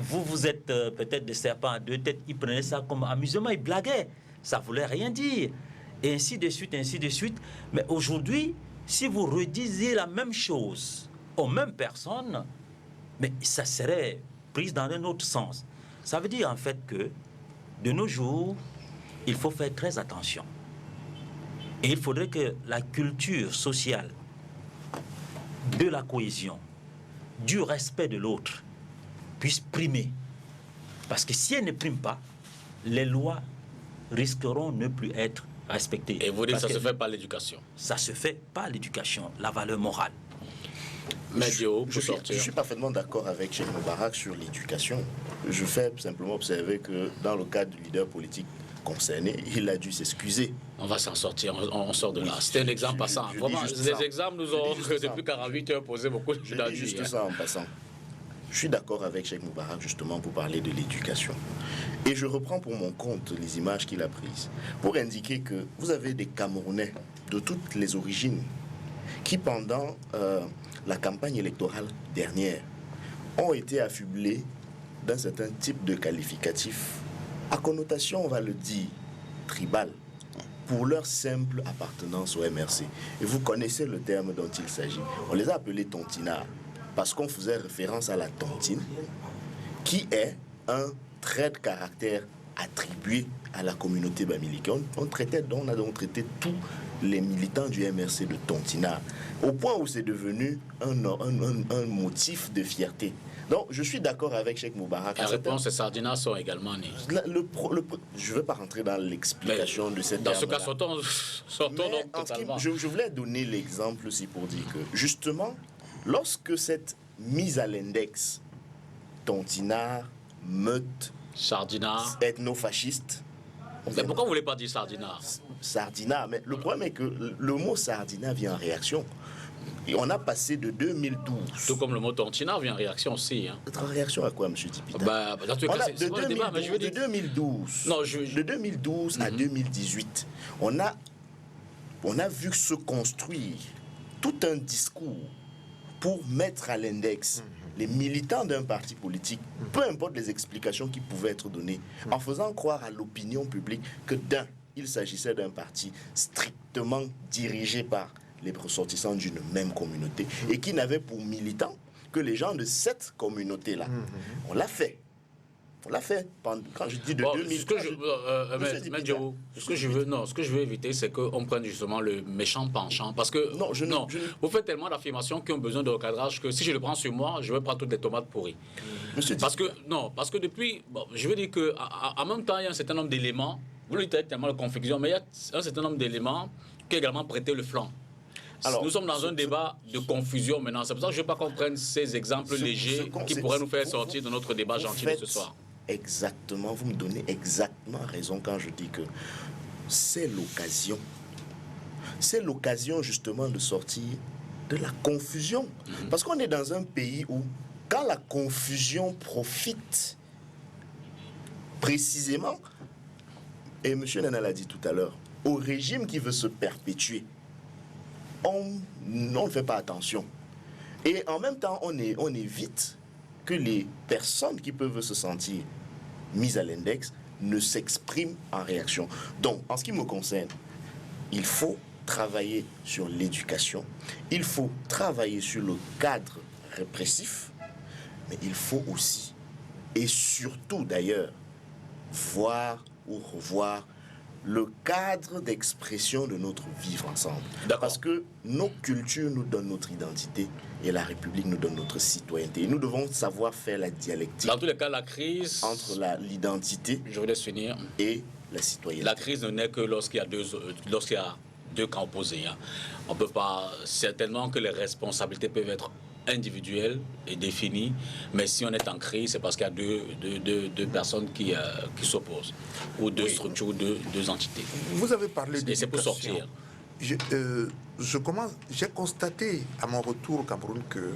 vous êtes peut-être des serpents à 2 têtes, il prenait ça comme amusement, il blaguait. Ça voulait rien dire. Et ainsi de suite, ainsi de suite. Mais aujourd'hui, si vous redisiez la même chose aux mêmes personnes, mais ça serait pris dans un autre sens. Ça veut dire en fait que, de nos jours, il faut faire très attention. Et il faudrait que la culture sociale de la cohésion, du respect de l'autre, puisse primer. Parce que si elle ne prime pas, les lois risqueront de ne plus être respectées. Et vous dites que ça se fait par l'éducation? Ça se fait par l'éducation, la valeur morale. Je suis parfaitement d'accord avec Cheikh Moubarak sur l'éducation. Je fais simplement observer que dans le cadre du leader politique concerné, il a dû s'excuser. On va s'en sortir, on sort de là. C'était un exemple passant. Vraiment, les exemples nous ont, depuis 48 heures, posé beaucoup de choses. Juste ça en passant. Je suis d'accord avec Cheikh Moubarak justement pour parler de l'éducation. Et je reprends pour mon compte les images qu'il a prises pour indiquer que vous avez des Camerounais de toutes les origines qui, pendant la campagne électorale dernière, ont été affublés d'un certain type de qualificatif à connotation, on va le dire, tribale, pour leur simple appartenance au MRC. Et vous connaissez le terme dont il s'agit. On les a appelés tontinards, parce qu'on faisait référence à la tontine, qui est un trait de caractère attribué à la communauté bamileke. On a donc traité tous les militants du MRC de tontinards, au point où c'est devenu un motif de fierté. Donc, je suis d'accord avec Cheikh Moubarak. La réponse, les sardinards sont également nés. Je ne veux pas rentrer dans l'explication de cette Dans ce cas, terme-là. sortons donc totalement. Je voulais donner l'exemple aussi pour dire que, justement, lorsque cette mise à l'index, tontinard, meute, Sardinard. ethno-fasciste. Mais pourquoi vous ne voulez pas dire sardinard? Sardinard, mais le problème est que le mot sardinard vient en réaction. Et on a passé de 2012. Tout comme le mot tontinard vient en réaction aussi. Hein. En réaction à quoi, M. Dipita? Dans tous les cas, c'est pas le débat, mais je veux dire... De 2012, Non, de 2012 à 2018, on a vu se construire tout un discours pour mettre à l'index les militants d'un parti politique, peu importe les explications qui pouvaient être données, en faisant croire à l'opinion publique que il s'agissait d'un parti strictement dirigé par les ressortissants d'une même communauté et qui n'avait pour militants que les gens de cette communauté-là. On l'a fait. On l'a fait. Quand je dis de 2000... Ce que je veux éviter, c'est qu'on prenne justement le méchant penchant. Parce que vous faites tellement d'affirmations qui ont besoin de recadrage que si je le prends sur moi, je vais prendre toutes les tomates pourries. Parce que depuis... je veux dire qu'en même temps, il y a un certain nombre d'éléments. Vous le dites tellement de confusion, mais il y a un certain nombre d'éléments qui ont également prêté le flanc. Alors, nous sommes dans un débat de confusion maintenant. C'est pour ça que je ne veux pas qu'on prenne ces exemples légers qui pourraient nous faire sortir de notre débat gentil de ce soir. Exactement, vous me donnez exactement raison quand je dis que c'est l'occasion. C'est l'occasion justement de sortir de la confusion. Parce qu'on est dans un pays où, quand la confusion profite précisément, et M. Nana l'a dit tout à l'heure, au régime qui veut se perpétuer, on ne fait pas attention. Et en même temps, on évite que les personnes qui peuvent se sentir mises à l'index ne s'expriment en réaction. Donc, en ce qui me concerne, il faut travailler sur l'éducation, il faut travailler sur le cadre répressif, mais il faut aussi, et surtout d'ailleurs, voir ou revoir le cadre d'expression de notre vivre ensemble. Parce que nos cultures nous donnent notre identité et la République nous donne notre citoyenneté. Et nous devons savoir faire la dialectique. Dans tous les cas, la crise... Entre l'identité et la citoyenneté. La crise ne naît que lorsqu'il y a deux camps opposés. Hein. On ne peut pas... Certainement que les responsabilités peuvent être individuelles et définies, mais si on est en crise, c'est parce qu'il y a deux personnes qui s'opposent, ou deux structures, ou deux entités. Vous avez parlé d'éducation. Et c'est pour sortir. J'ai constaté à mon retour au Cameroun que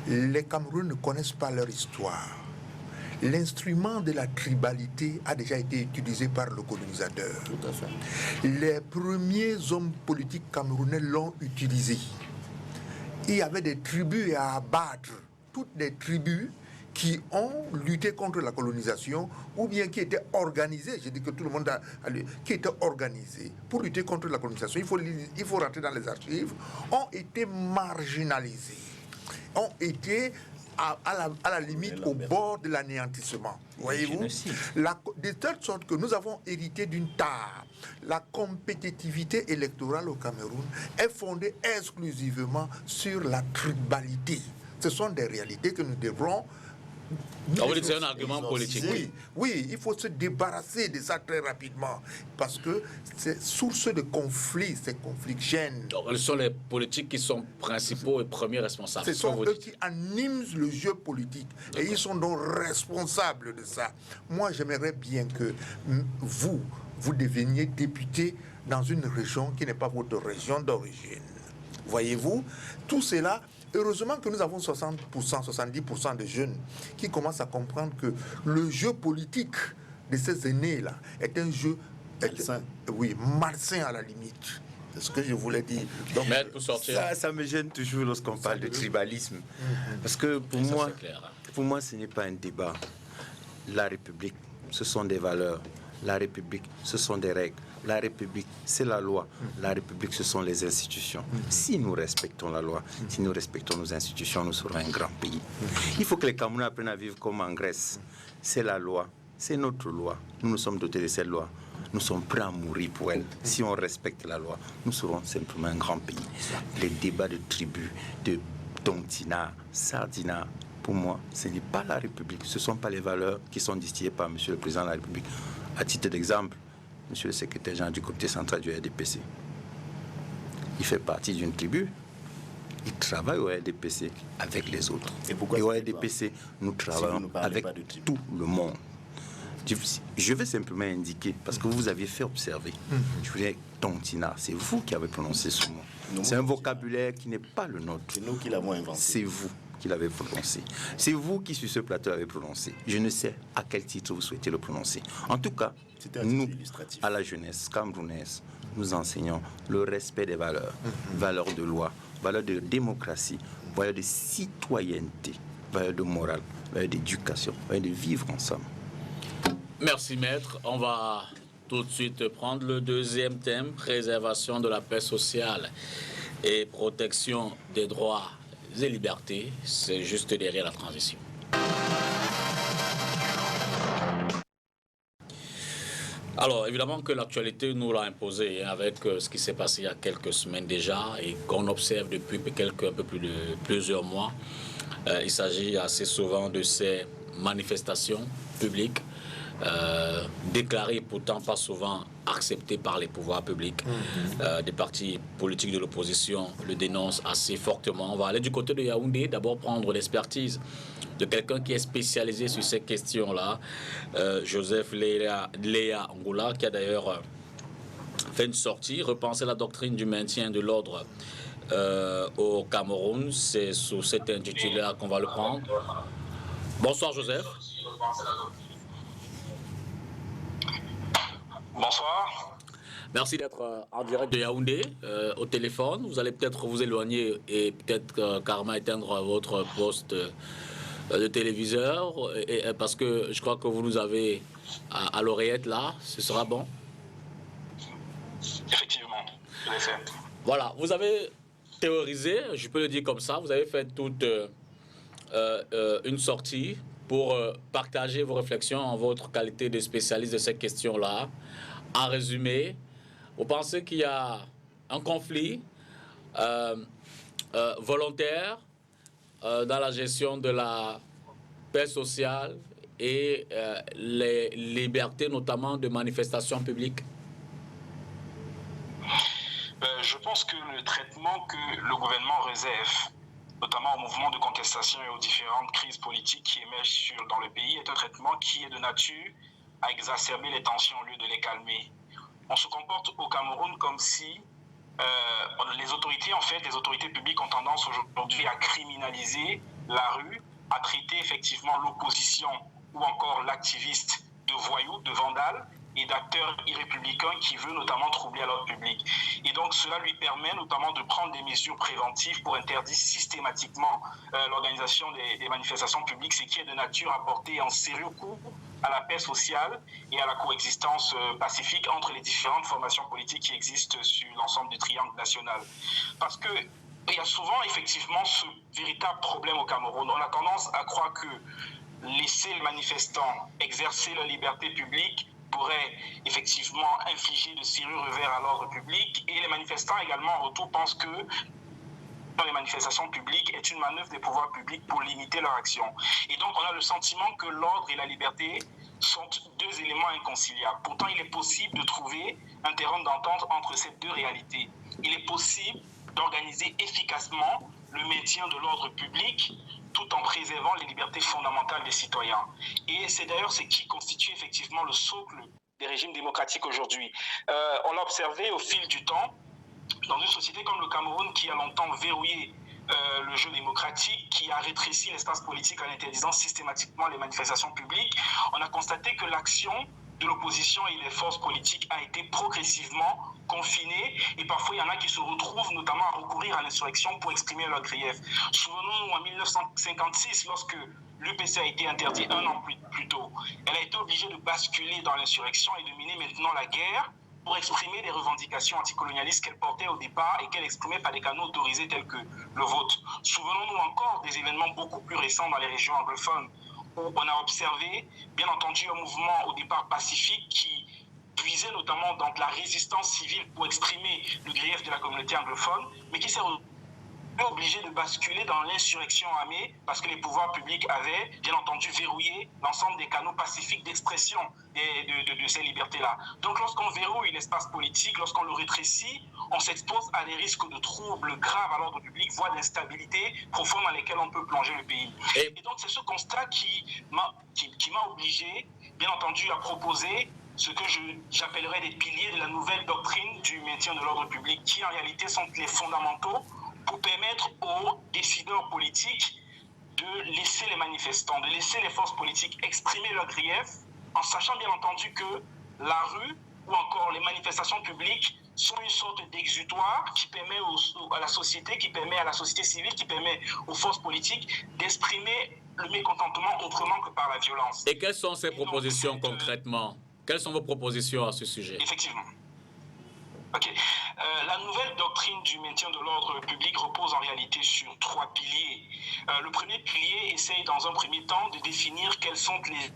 les Camerounais ne connaissent pas leur histoire. L'instrument de la tribalité a déjà été utilisé par le colonisateur. Tout à fait. Les premiers hommes politiques camerounais l'ont utilisé. Il y avait des tribus à abattre, toutes les tribus qui ont lutté contre la colonisation ou bien qui étaient organisées, je dis que tout le monde qui étaient organisées pour lutter contre la colonisation, il faut rentrer dans les archives, ont été marginalisés, ont été à la limite au bord de l'anéantissement. Voyez-vous, de telle sorte que nous avons hérité d'une tare. La compétitivité électorale au Cameroun est fondée exclusivement sur la tribalité. Ce sont des réalités que nous devrons... C'est un argument politique. Oui, il faut se débarrasser de ça très rapidement parce que c'est source de conflits, ces conflits gênent. Donc, ce sont les politiques qui sont principaux et premiers responsables. Ce sont eux qui animent le jeu politique et ils sont donc responsables de ça. Moi, j'aimerais bien que vous deveniez député dans une région qui n'est pas votre région d'origine. Voyez-vous, tout cela... Heureusement que nous avons 60%, 70% de jeunes qui commencent à comprendre que le jeu politique de ces aînés-là est un jeu malsain à la limite. C'est ce que je voulais dire. Donc, ça me gêne toujours lorsqu'on parle de tribalisme. Parce que pour moi, ce n'est pas un débat. La République ce sont des valeurs. La République, ce sont des règles. La République, c'est la loi. La République, ce sont les institutions. Si nous respectons la loi, si nous respectons nos institutions, nous serons un grand pays. Il faut que les Camerounais apprennent à vivre comme en Grèce. C'est la loi, c'est notre loi. Nous nous sommes dotés de cette loi. Nous sommes prêts à mourir pour elle. Si on respecte la loi, nous serons simplement un grand pays. Les débats de tribus, de Tontina, Sardina, pour moi, ce n'est pas la République. Ce ne sont pas les valeurs qui sont distillées par M. le Président de la République. À titre d'exemple, M. le secrétaire général du comité central du RDPC, il fait partie d'une tribu. Il travaille au RDPC avec les autres. Et au RDPC, nous travaillons avec tout le monde. Je vais simplement indiquer, parce que vous aviez fait observer. Je voulais Tontina, c'est vous qui avez prononcé ce mot. C'est un vocabulaire qui n'est pas le nôtre. C'est nous qui l'avons inventé. C'est vous qui l'avez prononcé. C'est vous qui, sur ce plateau, l'avez prononcé. Je ne sais à quel titre vous souhaitez le prononcer. En tout cas, nous, à la jeunesse camerounaise, nous enseignons le respect des valeurs, valeurs de loi, valeurs de démocratie, valeurs de citoyenneté, valeurs de morale, valeurs d'éducation, valeurs de vivre ensemble. Merci, maître. On va tout de suite prendre le deuxième thème, préservation de la paix sociale et protection des droits et libertés. C'est juste derrière la transition. Alors, évidemment que l'actualité nous l'a imposé avec ce qui s'est passé il y a quelques semaines déjà et qu'on observe depuis un peu plus de plusieurs mois. Il s'agit assez souvent de ces manifestations publiques déclarées, pourtant pas souvent acceptées par les pouvoirs publics. Des partis politiques de l'opposition le dénoncent assez fortement. On va aller du côté de Yaoundé, d'abord prendre l'expertise de quelqu'un qui est spécialisé sur ces questions-là, Joseph Léa Angoula, qui a d'ailleurs fait une sortie, repenser la doctrine du maintien de l'ordre au Cameroun. C'est sous cet intitulé-là qu'on va le prendre. Bonsoir Joseph. Bonsoir. Merci d'être en direct de Yaoundé au téléphone. Vous allez peut-être vous éloigner et peut-être carrément éteindre votre poste de téléviseur parce que je crois que vous nous avez à l'oreillette là. Ce sera bon? Effectivement, je l'ai fait. Voilà, vous avez théorisé, je peux le dire comme ça, vous avez fait toute une sortie pour partager vos réflexions en votre qualité de spécialiste de ces questions-là. En résumé, vous pensez qu'il y a un conflit volontaire dans la gestion de la paix sociale et les libertés, notamment de manifestation publique? Je pense que le traitement que le gouvernement réserve, notamment au mouvement de contestation et aux différentes crises politiques qui émergent dans le pays, est un traitement qui est de nature à exacerber les tensions au lieu de les calmer. On se comporte au Cameroun comme si les autorités publiques ont tendance aujourd'hui à criminaliser la rue, à traiter effectivement l'opposition ou encore l'activiste de voyous, de vandales et d'acteurs irrépublicains qui veulent notamment troubler l'ordre public. Et donc cela lui permet notamment de prendre des mesures préventives pour interdire systématiquement l'organisation des manifestations publiques, ce qui est de nature à porter un sérieux coup à la paix sociale et à la coexistence pacifique entre les différentes formations politiques qui existent sur l'ensemble du triangle national. Parce que il y a souvent effectivement ce véritable problème au Cameroun. On a tendance à croire que laisser les manifestants exercer leur liberté publique pourrait effectivement infliger de sérieux revers à l'ordre public, et les manifestants également en retour pensent que les manifestations publiques est une manœuvre des pouvoirs publics pour limiter leur action. Et donc on a le sentiment que l'ordre et la liberté sont deux éléments inconciliables. Pourtant il est possible de trouver un terrain d'entente entre ces deux réalités. Il est possible d'organiser efficacement le maintien de l'ordre public tout en préservant les libertés fondamentales des citoyens. Et c'est d'ailleurs ce qui constitue effectivement le socle des régimes démocratiques aujourd'hui. On l'a observé au fil du temps, dans une société comme le Cameroun qui a longtemps verrouillé le jeu démocratique, qui a rétréci l'espace politique en interdisant systématiquement les manifestations publiques, on a constaté que l'action de l'opposition et des forces politiques a été progressivement confinée, et parfois il y en a qui se retrouvent notamment à recourir à l'insurrection pour exprimer leurs griefs. Souvenons-nous en 1956, lorsque l'UPC a été interdit 1 an plus tôt. Elle a été obligée de basculer dans l'insurrection et de mener maintenant la guerre pour exprimer des revendications anticolonialistes qu'elle portait au départ et qu'elle exprimait par des canaux autorisés tels que le vote. Souvenons-nous encore des événements beaucoup plus récents dans les régions anglophones où on a observé, bien entendu, un mouvement au départ pacifique qui puisait notamment donc la résistance civile pour exprimer le grief de la communauté anglophone, mais qui s'est obligé de basculer dans l'insurrection armée parce que les pouvoirs publics avaient, bien entendu, verrouillé l'ensemble des canaux pacifiques d'expression de ces libertés-là. Donc lorsqu'on verrouille l'espace politique, lorsqu'on le rétrécit, on s'expose à des risques de troubles graves à l'ordre public, voire d'instabilité profonde dans lesquelles on peut plonger le pays. Et donc c'est ce constat qui m'a obligé, bien entendu, à proposer ce que j'appellerais des piliers de la nouvelle doctrine du maintien de l'ordre public, qui en réalité sont les fondamentaux pour permettre aux décideurs politiques de laisser les manifestants, de laisser les forces politiques exprimer leurs griefs, en sachant bien entendu que la rue ou encore les manifestations publiques sont une sorte d'exutoire qui permet à la société, qui permet à la société civile, qui permet aux forces politiques d'exprimer le mécontentement autrement que par la violence. Et quelles sont ces propositions concrètement? Quelles sont vos propositions à ce sujet? Effectivement. Ok. La nouvelle doctrine du maintien de l'ordre public repose en réalité sur 3 piliers. Le premier pilier essaye dans un premier temps de définir quels sont les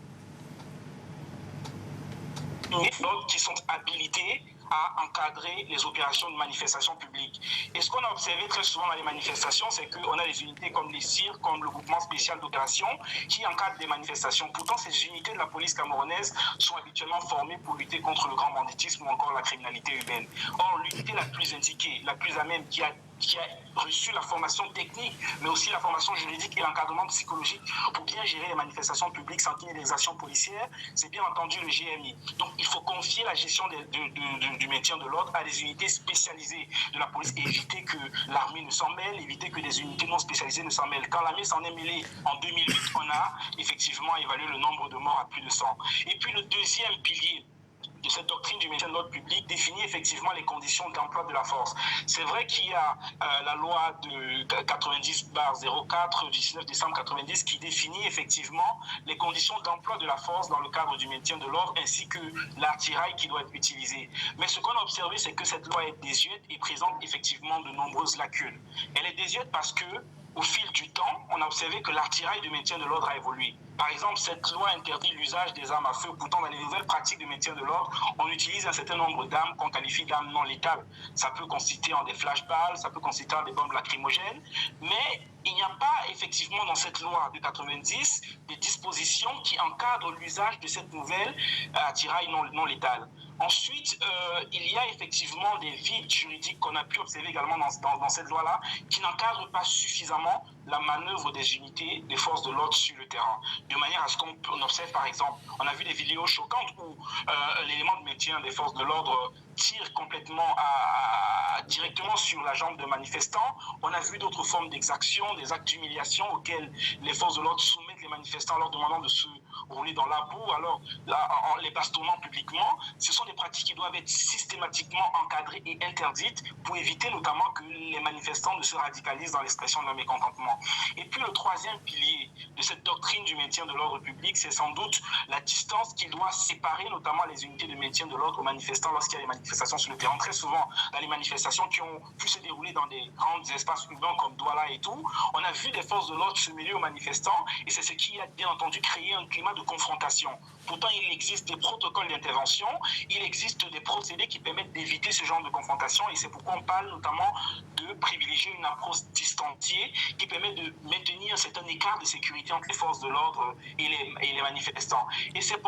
méthodes qui sont habilitées à encadrer les opérations de manifestation publique. Et ce qu'on a observé très souvent dans les manifestations, c'est qu'on a des unités comme les CIR, comme le groupement spécial d'opération, qui encadrent des manifestations. Pourtant, ces unités de la police camerounaise sont habituellement formées pour lutter contre le grand banditisme ou encore la criminalité urbaine. Or, l'unité la plus indiquée, la plus à même, qui a reçu la formation technique, mais aussi la formation juridique et l'encadrement psychologique pour bien gérer les manifestations publiques sans qu'il y ait des actions policières, c'est bien entendu le GMI. Donc il faut confier la gestion du maintien de l'ordre à des unités spécialisées de la police et éviter que l'armée ne s'en mêle, éviter que des unités non spécialisées ne s'en mêlent. Quand l'armée s'en est mêlée en 2008, on a effectivement évalué le nombre de morts à plus de 100. Et puis le deuxième pilier de cette doctrine du maintien de l'ordre public définit effectivement les conditions d'emploi de la force. C'est vrai qu'il y a la loi de 90/04 du 19 décembre 90 qui définit effectivement les conditions d'emploi de la force dans le cadre du maintien de l'ordre ainsi que l'artillerie qui doit être utilisée. Mais ce qu'on a observé, c'est que cette loi est désuète et présente effectivement de nombreuses lacunes. Elle est désuète parce que au fil du temps, on a observé que l'artillerie de maintien de l'ordre a évolué. Par exemple, cette loi interdit l'usage des armes à feu. Pourtant, dans les nouvelles pratiques de maintien de l'ordre, on utilise un certain nombre d'armes qu'on qualifie d'armes non létales. Ça peut consister en des flashballs, ça peut consister en des bombes lacrymogènes, mais il n'y a pas effectivement dans cette loi de 90 des dispositions qui encadrent l'usage de cette nouvelle attirail non létale. Ensuite, il y a effectivement des vides juridiques qu'on a pu observer également dans cette loi-là qui n'encadrent pas suffisamment la manœuvre des unités des forces de l'ordre sur le terrain. De manière à ce qu'on observe, par exemple, on a vu des vidéos choquantes où l'élément de maintien des forces de l'ordre tire complètement directement sur la jambe de manifestants. On a vu d'autres formes d'exactions, des actes d'humiliation auxquels les forces de l'ordre soumettent les manifestants en leur demandant de se rouler dans la boue, alors en les bastonnant publiquement. Ce sont des pratiques qui doivent être systématiquement encadrées et interdites pour éviter notamment que les manifestants ne se radicalisent dans l'expression de leur mécontentement. Et puis le troisième pilier de cette doctrine du maintien de l'ordre public, c'est sans doute la distance qui doit séparer notamment les unités de maintien de l'ordre aux manifestants lorsqu'il y a des manifestations sur le terrain. Très souvent, dans les manifestations qui ont pu se dérouler dans des grands espaces urbains comme Douala et tout, on a vu des forces de l'ordre se mêler aux manifestants et c'est ce qui a bien entendu créé un climat de confrontation. Pourtant, il existe des protocoles d'intervention, il existe des procédés qui permettent d'éviter ce genre de confrontation et c'est pourquoi on parle notamment de privilégier une approche distanciée qui permet de maintenir un certain écart de sécurité entre les forces de l'ordre et les manifestants. Et c'est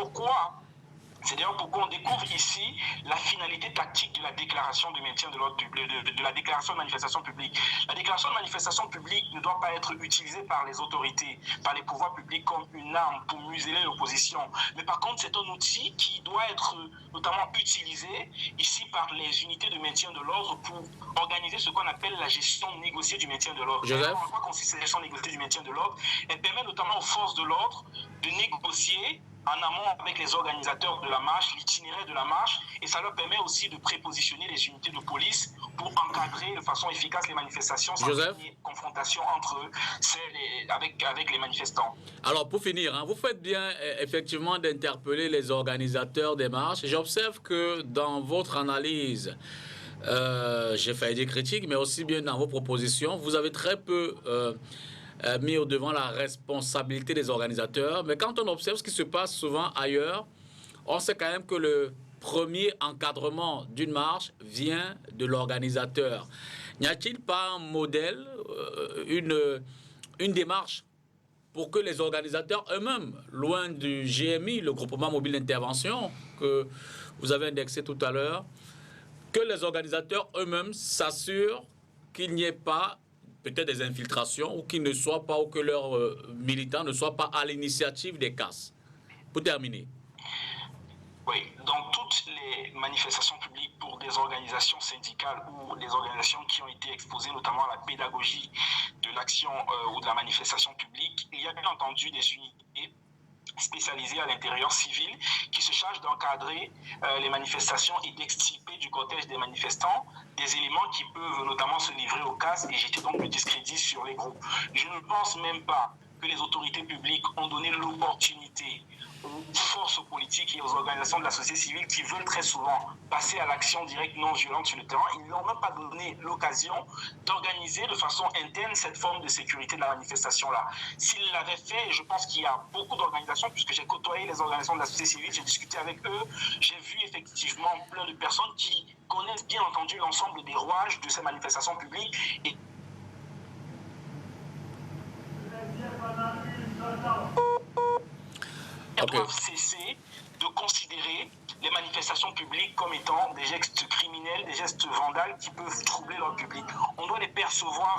d'ailleurs pourquoi on découvre ici la finalité tactique de la déclaration de maintien de l'ordre public, de la déclaration de manifestation publique. La déclaration de manifestation publique ne doit pas être utilisée par les autorités, par les pouvoirs publics comme une arme pour museler l'opposition. Mais par contre, c'est un outil qui doit être notamment utilisé ici par les unités de maintien de l'ordre pour organiser ce qu'on appelle la gestion négociée du maintien de l'ordre. En quoi consiste la gestion négociée du maintien de l'ordre? Elle permet notamment aux forces de l'ordre de négocier en amont avec les organisateurs de la marche, l'itinéraire de la marche, et ça leur permet aussi de prépositionner les unités de police pour encadrer de façon efficace les manifestations sans qu'il y ait confrontation entre eux avec les manifestants. Alors pour finir, hein, vous faites bien effectivement d'interpeller les organisateurs des marches. J'observe que dans votre analyse, j'ai failli dire critique, mais aussi bien dans vos propositions, vous avez très peu mis au devant la responsabilité des organisateurs. Mais quand on observe ce qui se passe souvent ailleurs, on sait quand même que le premier encadrement d'une marche vient de l'organisateur. N'y a-t-il pas un modèle, une démarche pour que les organisateurs eux-mêmes, loin du GMI, le groupement mobile d'intervention que vous avez indexé tout à l'heure, que les organisateurs eux-mêmes s'assurent qu'il n'y ait pas peut-être des infiltrations ou qu'ils ne soient pas, ou que leurs militants ne soient pas à l'initiative des casses. Pour terminer. Oui, dans toutes les manifestations publiques pour des organisations syndicales ou des organisations qui ont été exposées notamment à la pédagogie de l'action ou de la manifestation publique, il y a bien entendu des unités spécialisées à l'intérieur civil qui se chargent d'encadrer les manifestations et d'extirper du cortège des manifestants des éléments qui peuvent notamment se livrer aux casses et jeter donc le discrédit sur les groupes. Je ne pense même pas que les autorités publiques ont donné l'opportunité aux forces politiques et aux organisations de la société civile qui veulent très souvent passer à l'action directe non violente sur le terrain. Ils n'ont même pas donné l'occasion d'organiser de façon interne cette forme de sécurité de la manifestation-là. S'ils l'avaient fait, je pense qu'il y a beaucoup d'organisations, puisque j'ai côtoyé les organisations de la société civile, j'ai discuté avec eux, j'ai vu effectivement plein de personnes qui connaissent bien entendu l'ensemble des rouages de ces manifestations publiques et doivent cesser de considérer les manifestations publiques comme étant des gestes criminels, des gestes vandales qui peuvent troubler leur public. On doit les percevoir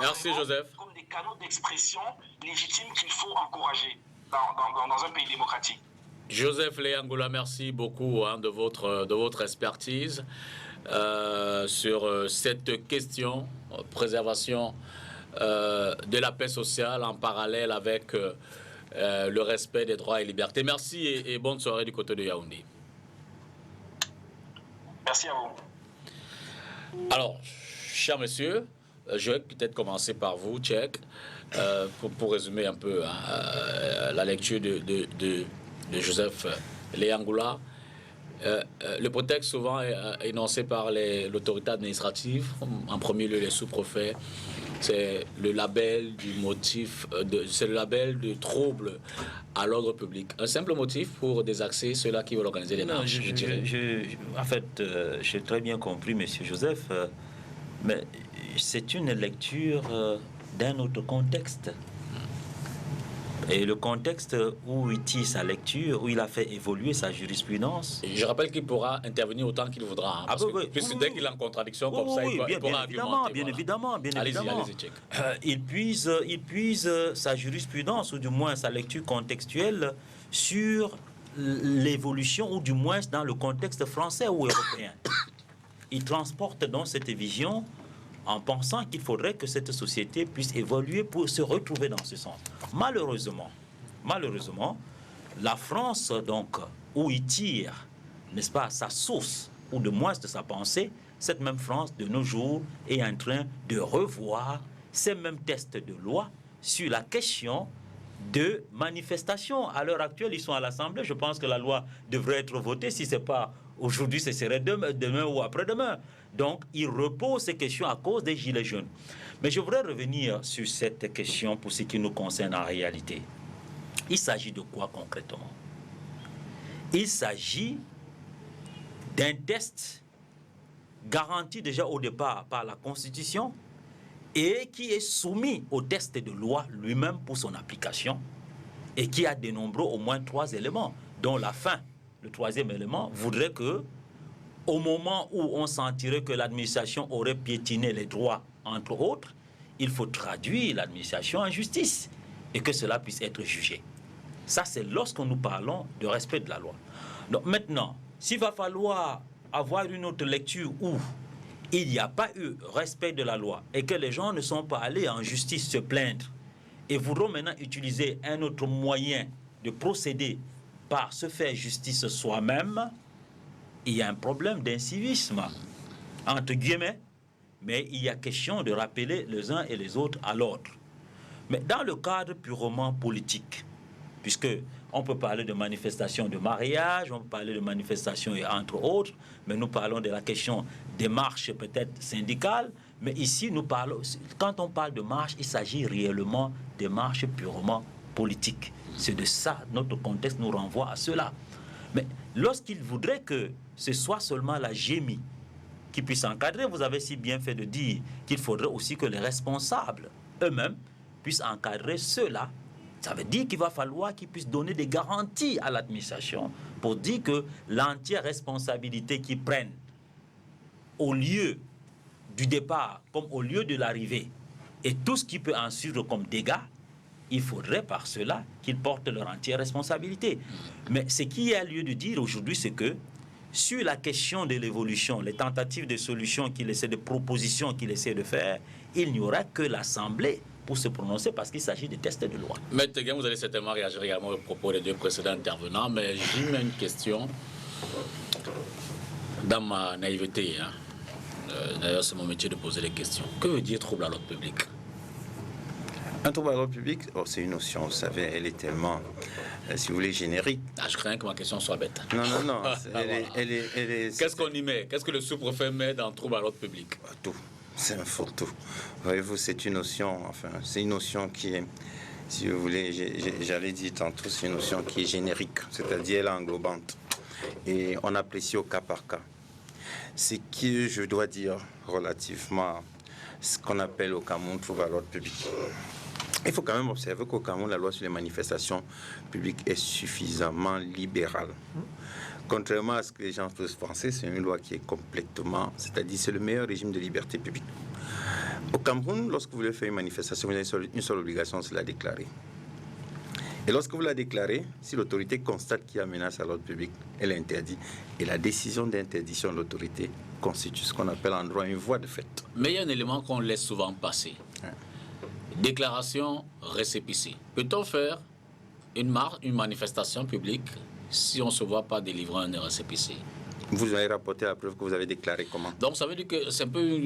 comme des canaux d'expression légitimes qu'il faut encourager dans un pays démocratique. Joseph Léangoula, merci beaucoup de votre expertise sur cette question, préservation de la paix sociale en parallèle avec le respect des droits et libertés. Merci et bonne soirée du côté de Yaoundé. Merci à vous. Alors, chers messieurs, je vais peut-être commencer par vous, Tchèque, pour résumer un peu la lecture de Joseph Léangoula. Le prétexte souvent énoncé par l'autorité administrative, en premier lieu les sous-préfets, c'est le label du motif, c'est le label de trouble à l'ordre public. Un simple motif pour désaxer ceux-là qui veulent organiser les marches. En fait, j'ai très bien compris, Monsieur Joseph, mais c'est une lecture d'un autre contexte. Et le contexte où il tire sa lecture, où il a fait évoluer sa jurisprudence. Je rappelle qu'il pourra intervenir autant qu'il voudra. Puisque dès qu'il est en contradiction comme ça, il pourra argumenter. Bien évidemment. Allez-y, il puise sa jurisprudence, ou du moins sa lecture contextuelle, sur l'évolution, ou du moins dans le contexte français ou européen. Il transporte donc cette vision en pensant qu'il faudrait que cette société puisse évoluer pour se retrouver dans ce sens. Malheureusement, la France, donc, où il tire, n'est-ce pas, sa source, ou de moins de sa pensée, cette même France, de nos jours, est en train de revoir ces mêmes textes de loi sur la question de manifestation. À l'heure actuelle, ils sont à l'Assemblée. Je pense que la loi devrait être votée. Si ce n'est pas aujourd'hui, ce serait demain ou après-demain. Donc, il repose ces questions à cause des Gilets jaunes. Mais je voudrais revenir sur cette question pour ce qui nous concerne en réalité. Il s'agit de quoi concrètement? Il s'agit d'un test garanti déjà au départ par la Constitution et qui est soumis au test de loi lui-même pour son application et qui a dénombré au moins 3 éléments, dont la fin, le 3e élément, voudrait que au moment où on sentirait que l'administration aurait piétiné les droits, entre autres, il faut traduire l'administration en justice et que cela puisse être jugé. Ça, c'est lorsque nous parlons de respect de la loi. Donc maintenant, s'il va falloir avoir une autre lecture où il n'y a pas eu respect de la loi et que les gens ne sont pas allés en justice se plaindre et voudront maintenant utiliser un autre moyen de procéder par se faire justice soi-même, il y a un problème d'incivisme, entre guillemets, mais il y a question de rappeler les uns et les autres à l'ordre. Mais dans le cadre purement politique, puisque on peut parler de manifestations de mariage, on peut parler de manifestations et entre autres, mais nous parlons de la question des marches peut-être syndicales, mais ici nous parlons, quand on parle de marche, il s'agit réellement des marches purement politiques. C'est de ça, notre contexte nous renvoie à cela. Mais lorsqu'il voudrait que ce soit seulement la GMI qui puisse encadrer, vous avez si bien fait de dire qu'il faudrait aussi que les responsables eux-mêmes puissent encadrer ceux-là. Ça veut dire qu'il va falloir qu'ils puissent donner des garanties à l'administration pour dire que l'entière responsabilité qu'ils prennent au lieu du départ comme au lieu de l'arrivée et tout ce qui peut en suivre comme dégâts, il faudrait par cela qu'ils portent leur entière responsabilité. Mais ce qui a lieu de dire aujourd'hui, c'est que sur la question de l'évolution, les tentatives de solutions qu'il essaie, de propositions qu'il essaie de faire, il n'y aura que l'Assemblée pour se prononcer parce qu'il s'agit de tests de loi. Maître Teguin, vous allez certainement réagir également au propos des deux précédents intervenants, mais j'ai une question dans ma naïveté. D'ailleurs, c'est mon métier de poser des questions. Que veut dire trouble à l'ordre public? Un trouble à l'ordre public, c'est une notion, vous savez, elle est tellement, si vous voulez, générique. Je crains que ma question soit bête. Non. Elle est Qu'est-ce qu'on y met? Qu'est-ce que le sous-préfet met dans trouble à l'ordre public? Tout. C'est un faux tout. Voyez-vous, c'est une notion, c'est une notion qui est, si vous voulez, j'allais dire tantôt, c'est une notion qui est générique, c'est-à-dire elle est englobante. Et on apprécie au cas par cas. Ce que je dois dire relativement à ce qu'on appelle au Cameroun trouble à l'ordre public. Il faut quand même observer qu'au Cameroun, la loi sur les manifestations publiques est suffisamment libérale. Contrairement à ce que les gens peuvent penser, c'est une loi qui est complètement, c'est-à-dire c'est le meilleur régime de liberté publique. Au Cameroun, lorsque vous voulez faire une manifestation, vous avez une seule obligation, c'est la déclarer. Et lorsque vous la déclarez, si l'autorité constate qu'il y a menace à l'ordre public, elle interdit. Et la décision d'interdiction de l'autorité constitue ce qu'on appelle en droit une voie de fait. Mais il y a un élément qu'on laisse souvent passer. Déclaration récépissé. Peut-on faire une manifestation publique si on ne se voit pas délivrer un récépissé? Vous avez rapporté la preuve que vous avez déclaré comment? Donc ça veut dire que c'est un peu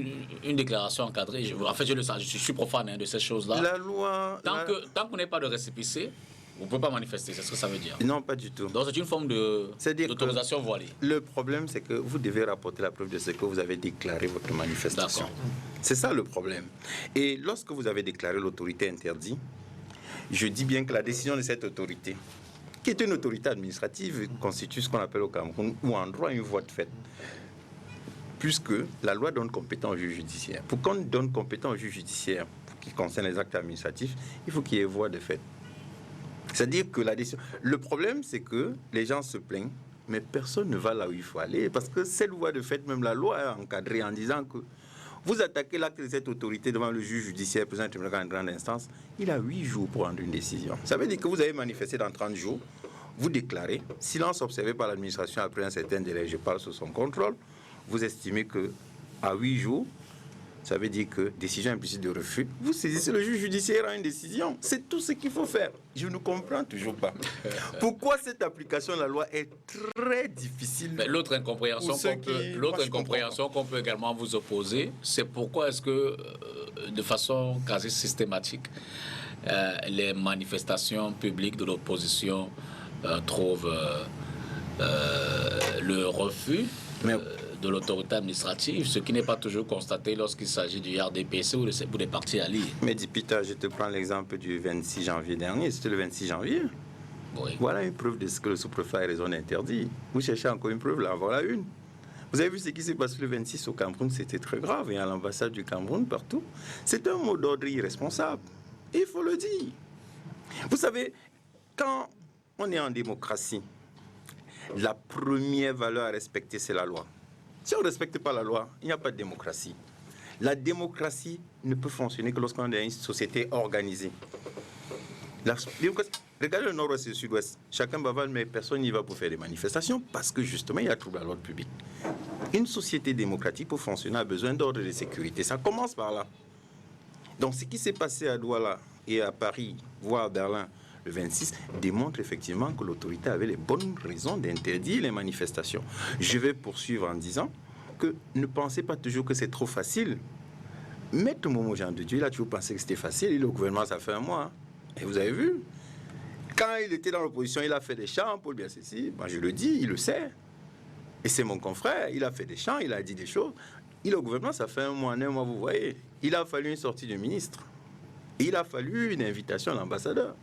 une déclaration encadrée. En fait, je suis profane de ces choses-là. La loi... Tant qu'on n'est pas de récépissé, vous ne pouvez pas manifester, c'est ce que ça veut dire? Non, pas du tout. Donc c'est une forme d'autorisation voilée. Le problème, c'est que vous devez rapporter la preuve de ce que vous avez déclaré votre manifestation. C'est ça le problème. Et lorsque vous avez déclaré l'autorité interdite, je dis bien que la décision de cette autorité, qui est une autorité administrative, constitue ce qu'on appelle au Cameroun, ou en droit, une voie de fait. Puisque la loi donne compétence au juge judiciaire. Pour qu'on donne compétence au juge judiciaire qui concerne les actes administratifs, il faut qu'il y ait voie de fait. C'est-à-dire que la décision... Le problème, c'est que les gens se plaignent, mais personne ne va là où il faut aller. Parce que cette voie de fait, même la loi a encadré en disant que vous attaquez l'acte de cette autorité devant le juge judiciaire, président du tribunal en grande instance, il a 8 jours pour prendre une décision. Ça veut dire que vous avez manifesté dans 30 jours, vous déclarez, silence observé par l'administration après un certain délai, je parle sous son contrôle, vous estimez qu'à 8 jours, ça veut dire que décision implicite de refus, vous saisissez le juge judiciaire à une décision. C'est tout ce qu'il faut faire. Je ne comprends toujours pas. Pourquoi cette application de la loi est très difficile? L'autre incompréhension qu'on peut également vous opposer, c'est pourquoi est-ce que, de façon quasi systématique, les manifestations publiques de l'opposition trouvent le refus de l'autorité administrative, ce qui n'est pas toujours constaté lorsqu'il s'agit du RDPC ou des partis alliés. Mais Dipita, je te prends l'exemple du 26 janvier dernier. C'était le 26 janvier. Oui. Voilà une preuve de ce que le sous-préfet a raison d'interdire. Vous cherchez encore une preuve, là, voilà une. Vous avez vu ce qui s'est passé le 26 au Cameroun, c'était très grave. Et à l'ambassade du Cameroun, partout. C'est un mot d'ordre irresponsable. Il faut le dire. Vous savez, quand on est en démocratie, la première valeur à respecter, c'est la loi. Si on ne respecte pas la loi, il n'y a pas de démocratie. La démocratie ne peut fonctionner que lorsqu'on est une société organisée. Regardez le nord-ouest et le sud-ouest. Chacun bavale, mais personne n'y va pour faire des manifestations parce que justement, il y a trouble à l'ordre public. Une société démocratique, pour fonctionner, a besoin d'ordre et de sécurité. Ça commence par là. Donc, ce qui s'est passé à Douala et à Paris, voire à Berlin, le 26, démontre effectivement que l'autorité avait les bonnes raisons d'interdire les manifestations. Je vais poursuivre en disant que ne pensez pas toujours que c'est trop facile. Maître Momo Jean de Dieu, il a toujours pensé que c'était facile. Il est au gouvernement, ça fait un mois. Et vous avez vu, quand il était dans l'opposition, il a fait des chants pour bien ceci. Moi, je le dis, il le sait. Et c'est mon confrère, il a fait des chants, il a dit des choses. Il est au gouvernement, ça fait un mois, vous voyez. Il a fallu une sortie du ministre. Il a fallu une invitation à l'ambassadeur.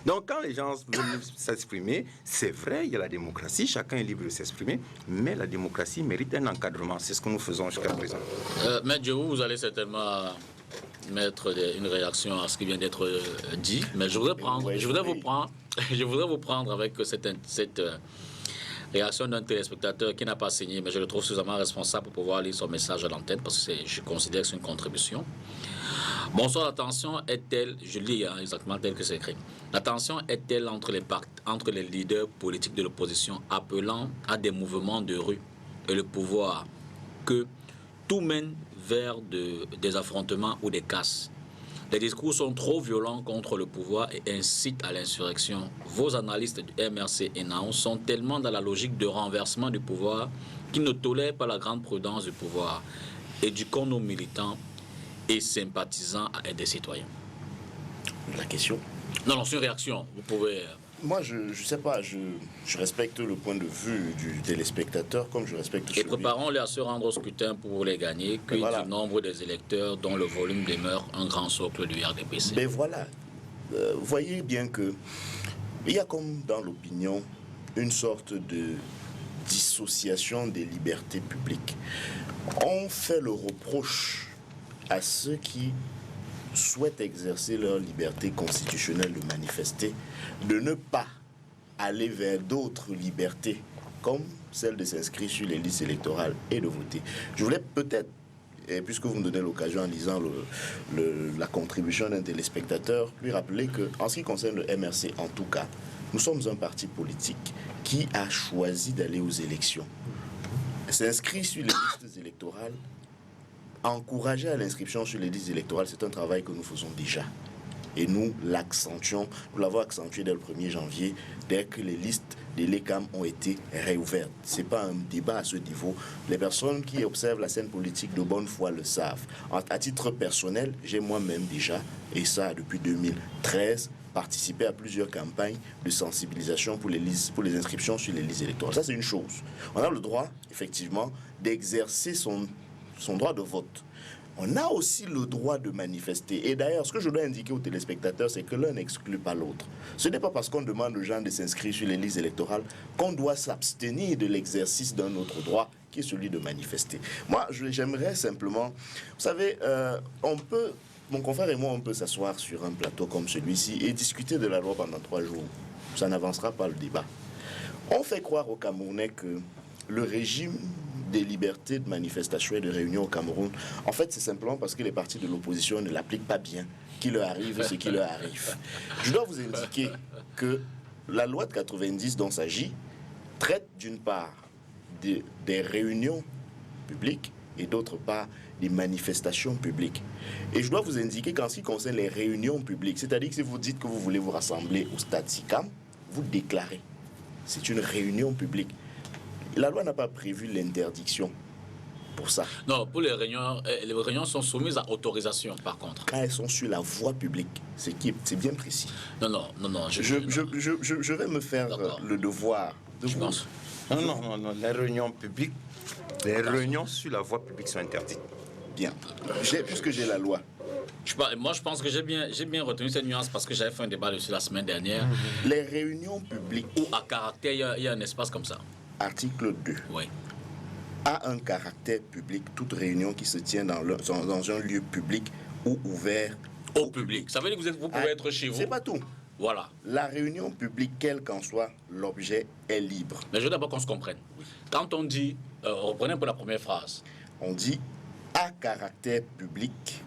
Donc, quand les gens veulent s'exprimer, c'est vrai, il y a la démocratie, chacun est libre de s'exprimer, mais la démocratie mérite un encadrement. C'est ce que nous faisons jusqu'à présent. Maître Djebou, vous allez certainement mettre une réaction à ce qui vient d'être dit, mais je voudrais vous prendre avec cette réaction d'un téléspectateur qui n'a pas signé, mais je le trouve suffisamment responsable pour pouvoir lire son message à l'antenne, parce que je considère que c'est une contribution. Bonsoir, la tension est-elle, je lis exactement tel que c'est écrit, la tension est-elle entre les leaders politiques de l'opposition appelant à des mouvements de rue et le pouvoir, que tout mène vers des affrontements ou des casses? Les discours sont trop violents contre le pouvoir et incitent à l'insurrection. Vos analystes du MRC et NAO sont tellement dans la logique de renversement du pouvoir qu'ils ne tolèrent pas la grande prudence du pouvoir. Éduquons nos militants et sympathisants à être des citoyens. La question? Non, c'est une réaction. Vous pouvez... Moi, je ne sais pas, je respecte le point de vue du téléspectateur comme je respecte celui... Et préparons-les à se rendre au scrutin pour les gagner, que voilà. Du nombre des électeurs dont le volume demeure un grand socle du RDPC. Mais voilà, voyez bien que il y a comme dans l'opinion une sorte de dissociation des libertés publiques. On fait le reproche à ceux qui souhaitent exercer leur liberté constitutionnelle de manifester, de ne pas aller vers d'autres libertés, comme celle de s'inscrire sur les listes électorales et de voter. Je voulais peut-être, et puisque vous me donnez l'occasion en lisant la contribution d'un téléspectateur, lui rappeler qu'en ce qui concerne le MRC, en tout cas, nous sommes un parti politique qui a choisi d'aller aux élections. S'inscrire sur les listes électorales, encourager à l'inscription sur les listes électorales, c'est un travail que nous faisons déjà. Et nous l'accentuons, nous l'avons accentué dès le 1er janvier, dès que les listes de l'ECAM ont été réouvertes. Ce n'est pas un débat à ce niveau. Les personnes qui observent la scène politique de bonne foi le savent. À titre personnel, j'ai moi-même déjà, et ça depuis 2013, participé à plusieurs campagnes de sensibilisation pour les inscriptions sur les listes électorales. Ça, c'est une chose. On a le droit, effectivement, d'exercer son droit de vote. On a aussi le droit de manifester. Et d'ailleurs, ce que je dois indiquer aux téléspectateurs, c'est que l'un n'exclut pas l'autre. Ce n'est pas parce qu'on demande aux gens de s'inscrire sur les listes électorales qu'on doit s'abstenir de l'exercice d'un autre droit, qui est celui de manifester. Moi, j'aimerais simplement... Vous savez, mon confrère et moi, on peut s'asseoir sur un plateau comme celui-ci et discuter de la loi pendant 3 jours. Ça n'avancera pas le débat. On fait croire aux Camerounais que le régime des libertés de manifestation et de réunion au Cameroun, en fait, c'est simplement parce que les partis de l'opposition ne l'appliquent pas bien qu'il leur arrive ce qui leur arrive. Je dois vous indiquer que la loi de 90 dont il s'agit traite d'une part des réunions publiques et d'autre part des manifestations publiques. Et je dois vous indiquer qu'en ce qui concerne les réunions publiques, c'est-à-dire que si vous dites que vous voulez vous rassembler au stade SICAM, vous déclarez. C'est une réunion publique. La loi n'a pas prévu l'interdiction pour ça. Non, pour les réunions sont soumises à autorisation, par contre. Quand elles sont sur la voie publique, c'est bien précis. Non. Je vais me faire le devoir de vous... pense. Non. Les réunions publiques, les réunions sur la voie publique sont interdites. Bien. Puisque j'ai la loi. Moi, je pense que j'ai bien retenu cette nuance parce que j'avais fait un débat dessus la semaine dernière. Les réunions publiques... Où à caractère, il y a un espace comme ça. Article 2. Oui. A un caractère public toute réunion qui se tient dans un lieu public ou ouvert au public. Ça veut dire que vous pouvez être chez vous. C'est pas tout. Voilà. La réunion publique, quel qu'en soit l'objet, est libre. Mais je veux d'abord qu'on se comprenne. Quand on dit, reprenez un peu la première phrase. On dit à caractère public,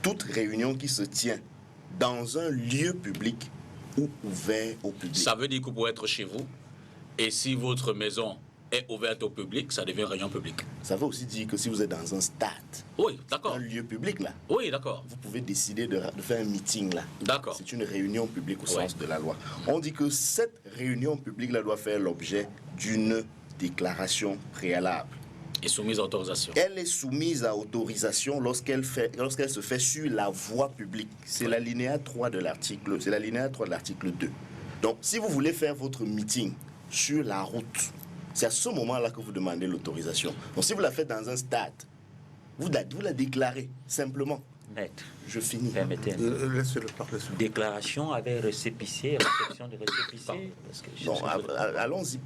toute réunion qui se tient dans un lieu public ou ouvert au public. Ça veut dire que vous pouvez être chez vous, et si votre maison est ouverte au public, ça devient réunion publique. Ça veut aussi dire que si vous êtes dans un stade, Oui, d'accord. un lieu public là, Oui, d'accord. vous pouvez décider de faire un meeting là. D'accord. C'est une réunion publique au Ouais. sens de la loi. On dit que cette réunion publique là doit faire l'objet d'une déclaration préalable. Et soumise à autorisation. Elle est soumise à autorisation lorsqu'elle se fait sur la voie publique. C'est l'alinéa 3 de l'article, c'est l'alinéa 3 de l'article 2. Donc, si vous voulez faire votre meeting sur la route, c'est à ce moment-là que vous demandez l'autorisation. Donc, si vous la faites dans un stade, vous la déclarez simplement. Maître, Je finis. permettez-moi. Laissez-le parler. Déclaration avec récépissé, réception de récépissé. Parce que je Non, suis- allons-y.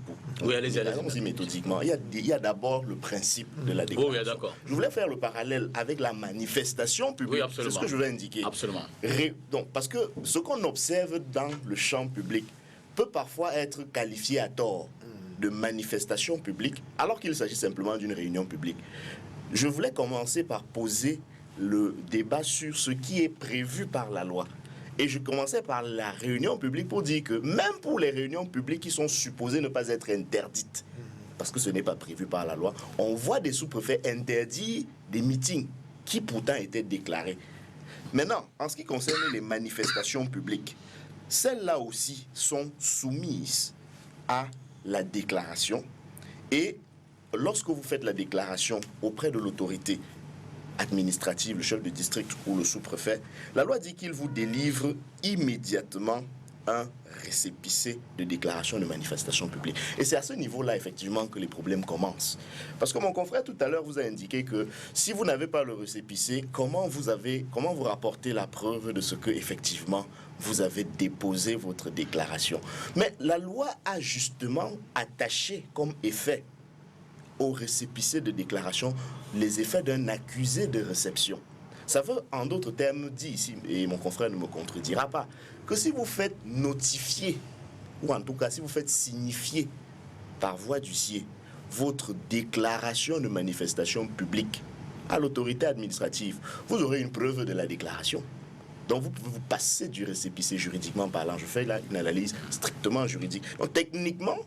Oui, allez-y. Allons-y méthodiquement. Il y a d'abord le principe de la déclaration. Oui, d'accord. Je voulais faire le parallèle avec la manifestation publique. Oui, absolument. C'est ce que je vais indiquer. Absolument. Donc, parce que ce qu'on observe dans le champ public peut parfois être qualifié à tort de manifestation publique, alors qu'il s'agit simplement d'une réunion publique. Je voulais commencer par poser le débat sur ce qui est prévu par la loi. Et je commençais par la réunion publique pour dire que même pour les réunions publiques qui sont supposées ne pas être interdites, parce que ce n'est pas prévu par la loi, on voit des sous-préfets interdire des meetings qui pourtant étaient déclarés. Maintenant, en ce qui concerne les manifestations publiques, celles-là aussi sont soumises à la déclaration. Et lorsque vous faites la déclaration auprès de l'autorité administrative, le chef de district ou le sous-préfet, la loi dit qu'il vous délivre immédiatement un récépissé de déclaration de manifestation publique. Et c'est à ce niveau-là, effectivement, que les problèmes commencent. Parce que mon confrère, tout à l'heure, vous a indiqué que si vous n'avez pas le récépissé, comment vous rapportez la preuve de ce que, effectivement, vous avez déposé votre déclaration? Mais la loi a justement attaché comme effet au récépissé de déclaration les effets d'un accusé de réception. Ça veut, en d'autres termes, dire ici, et mon confrère ne me contredira pas, que si vous faites notifier, ou en tout cas si vous faites signifier par voie d'huissier votre déclaration de manifestation publique à l'autorité administrative, vous aurez une preuve de la déclaration. Donc vous pouvez vous passer du récépissé juridiquement parlant. Je fais là une analyse strictement juridique. Donc techniquement,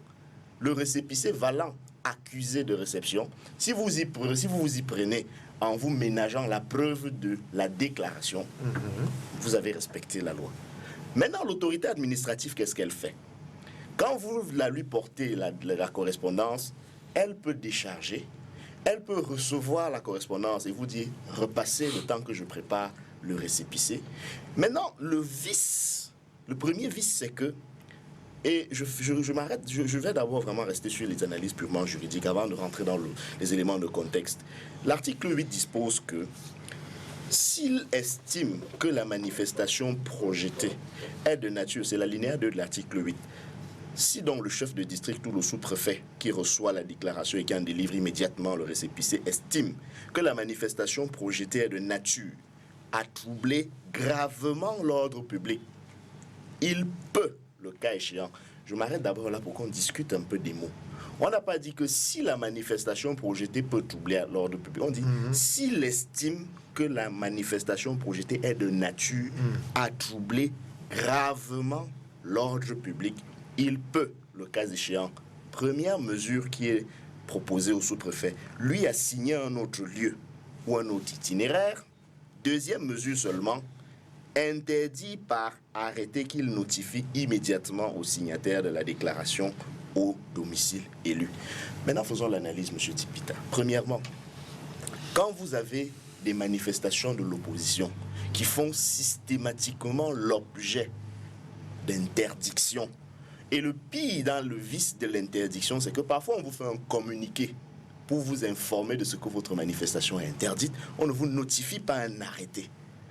le récépissé valant accusé de réception, si vous vous y prenez en vous ménageant la preuve de la déclaration, vous avez respecté la loi. Maintenant, l'autorité administrative, qu'est-ce qu'elle fait? Quand vous lui portez la correspondance, elle peut décharger, elle peut recevoir la correspondance et vous dire « repassez le temps que je prépare le récépissé ». Maintenant, le premier vice, c'est que, et je m'arrête, je vais d'abord vraiment rester sur les analyses purement juridiques avant de rentrer dans les éléments de contexte. L'article 8 dispose que s'il estime que la manifestation projetée est de nature, c'est l'alinéa 2 de l'article 8, si donc le chef de district ou le sous-préfet qui reçoit la déclaration et qui en délivre immédiatement le récépissé estime que la manifestation projetée est de nature à troubler gravement l'ordre public, il peut, le cas échéant, je m'arrête d'abord là pour qu'on discute un peu des mots. On n'a pas dit que si la manifestation projetée peut troubler l'ordre public, on dit s'il estime que la manifestation projetée est de nature à troubler gravement l'ordre public, il peut, le cas échéant, première mesure qui est proposée au sous-préfet, lui assigner un autre lieu ou un autre itinéraire. Deuxième mesure seulement, interdit par arrêté qu'il notifie immédiatement au signataire de la déclaration au domicile élu. Maintenant, faisons l'analyse, M. Tipita. Premièrement, quand vous avez des manifestations de l'opposition qui font systématiquement l'objet d'interdiction, et le pire dans le vice de l'interdiction, c'est que parfois on vous fait un communiqué pour vous informer de ce que votre manifestation est interdite, on ne vous notifie pas un arrêté.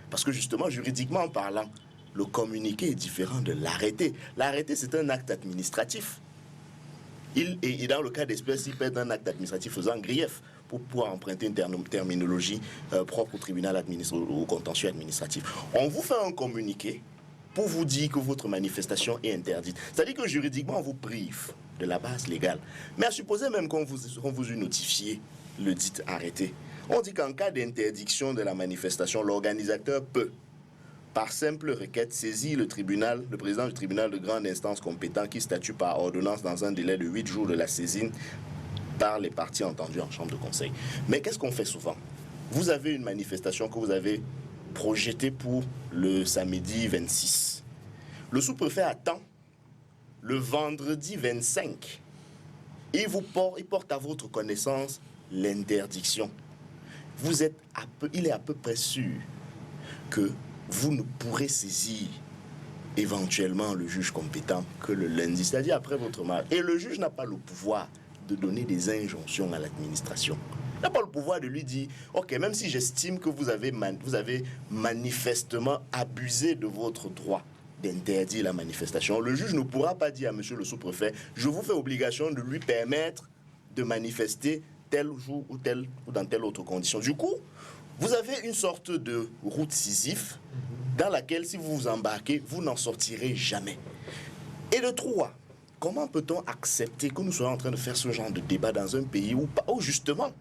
Parce que justement, juridiquement parlant, le communiqué est différent de l'arrêté. L'arrêté, c'est un acte administratif. Et dans le cas d'espèce, il peut être un acte administratif faisant grief pour pouvoir emprunter une terminologie propre au tribunal administratif, au contentieux administratif. On vous fait un communiqué pour vous dire que votre manifestation est interdite. C'est-à-dire que juridiquement, on vous prive de la base légale. Mais à supposer même qu'on vous eût notifié le dit arrêté, on dit qu'en cas d'interdiction de la manifestation, l'organisateur peut, par simple requête, saisir le président du tribunal de grande instance compétent qui statue par ordonnance dans un délai de 8 jours de la saisine par les parties entendues en chambre de conseil. Mais qu'est-ce qu'on fait souvent? Vous avez une manifestation que vous avez projetée pour le samedi 26. Le sous-préfet attend le vendredi 25. Et il porte à votre connaissance l'interdiction. Il est à peu près sûr que vous ne pourrez saisir éventuellement le juge compétent que le lundi, c'est-à-dire après votre mariage. Et le juge n'a pas le pouvoir de donner des injonctions à l'administration. Il n'a pas le pouvoir de lui dire, ok, même si j'estime que vous avez manifestement abusé de votre droit d'interdire la manifestation, le juge ne pourra pas dire à monsieur le sous-préfet, je vous fais obligation de lui permettre de manifester tel jour ou dans telle autre condition. Du coup, vous avez une sorte de route Sisyphe dans laquelle, si vous vous embarquez, vous n'en sortirez jamais. Et de trois, comment peut-on accepter que nous soyons en train de faire ce genre de débat dans un pays où justement,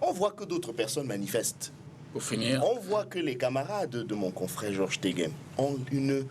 on voit que d'autres personnes manifestent. Pour finir, on voit que les camarades de mon confrère Georges Teghem ont une